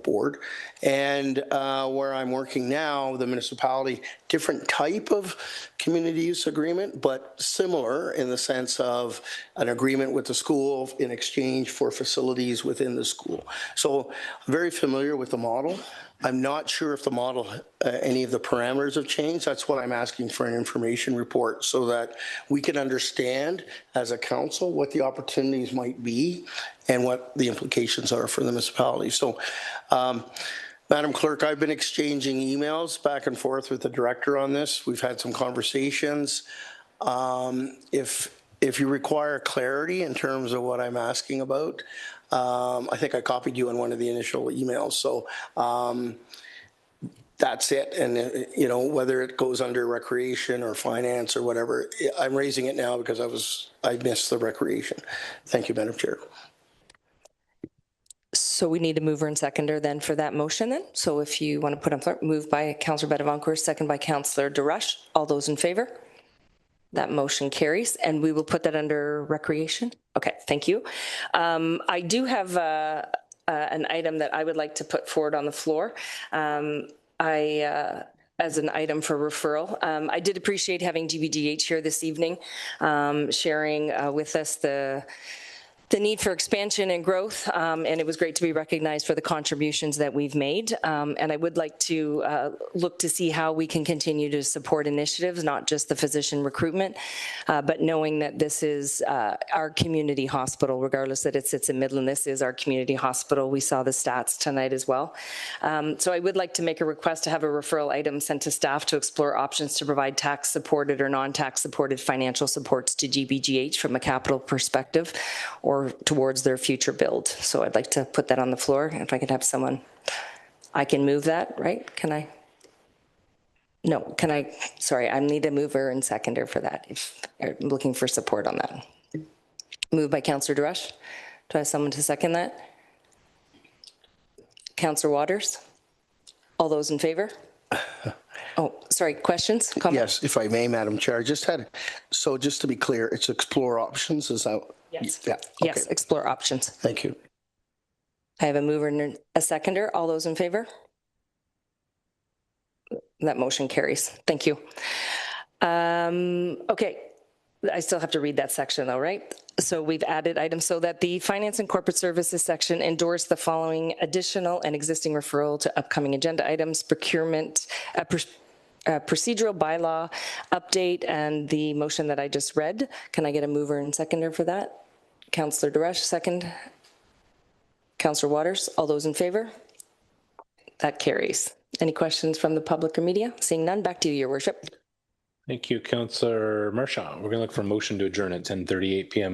board. And where I'm working now, the municipality, different type of community use agreement, but similar in the sense of an agreement with the school in exchange for facilities within the school. So I'm very familiar with the model. I'm not sure if the model, any of the parameters have changed. That's what I'm asking for, an information report, so that we can understand as a council what the opportunities might be and what the implications are for the municipality. So, Madam Clerk, I've been exchanging emails back and forth with the director on this. We've had some conversations. If you require clarity in terms of what I'm asking about, I think I copied you in one of the initial emails. So that's it. And, whether it goes under recreation or finance or whatever, I'm raising it now because I missed the recreation. Thank you, Madam Chair. So we need a mover and seconder then for that motion then. So if you want to put on floor, moved by Councillor Bedevancourt, second by Councillor Desroches. All those in favor? That motion carries, and we will put that under recreation. Okay, thank you. I do have an item that I would like to put forward on the floor. As an item for referral. I did appreciate having GBGH here this evening, sharing with us the need for expansion and growth, and it was great to be recognized for the contributions that we've made. And I would like to look to see how we can continue to support initiatives, not just the physician recruitment, but knowing that this is our community hospital, regardless that it sits in Midland, this is our community hospital. We saw the stats tonight as well. So I would like to make a request to have a referral item sent to staff to explore options to provide tax-supported or non-tax supported financial supports to GBGH from a capital perspective, or towards their future build. So I'd like to put that on the floor. If I could have someone, I can move that, right? Can I? No, can I? Sorry, I need a mover and seconder for that. If I'm looking for support on that. Moved by Councillor Desroches. Do I have someone to second that? Councillor Waters. All those in favor? Oh, sorry, questions, comments? Yes, if I may, Madam Chair, just to be clear, it's explore options, is that? Yes. Yeah. Okay. Yes, explore options. Thank you. I have a mover and a seconder. All those in favor? That motion carries. Thank you. Okay, I still have to read that section though, right? So we've added items so that the Finance and Corporate Services section endorse the following additional and existing referral to upcoming agenda items, procurement, procedural bylaw update, and the motion that I just read. Can I get a mover and seconder for that? Councillor Duresh, second. Councillor Waters, all those in favor? That carries. Any questions from the public or media? Seeing none, back to you, Your Worship. Thank you, Councillor Marchand. We're going to look for a motion to adjourn at 10:38 p.m.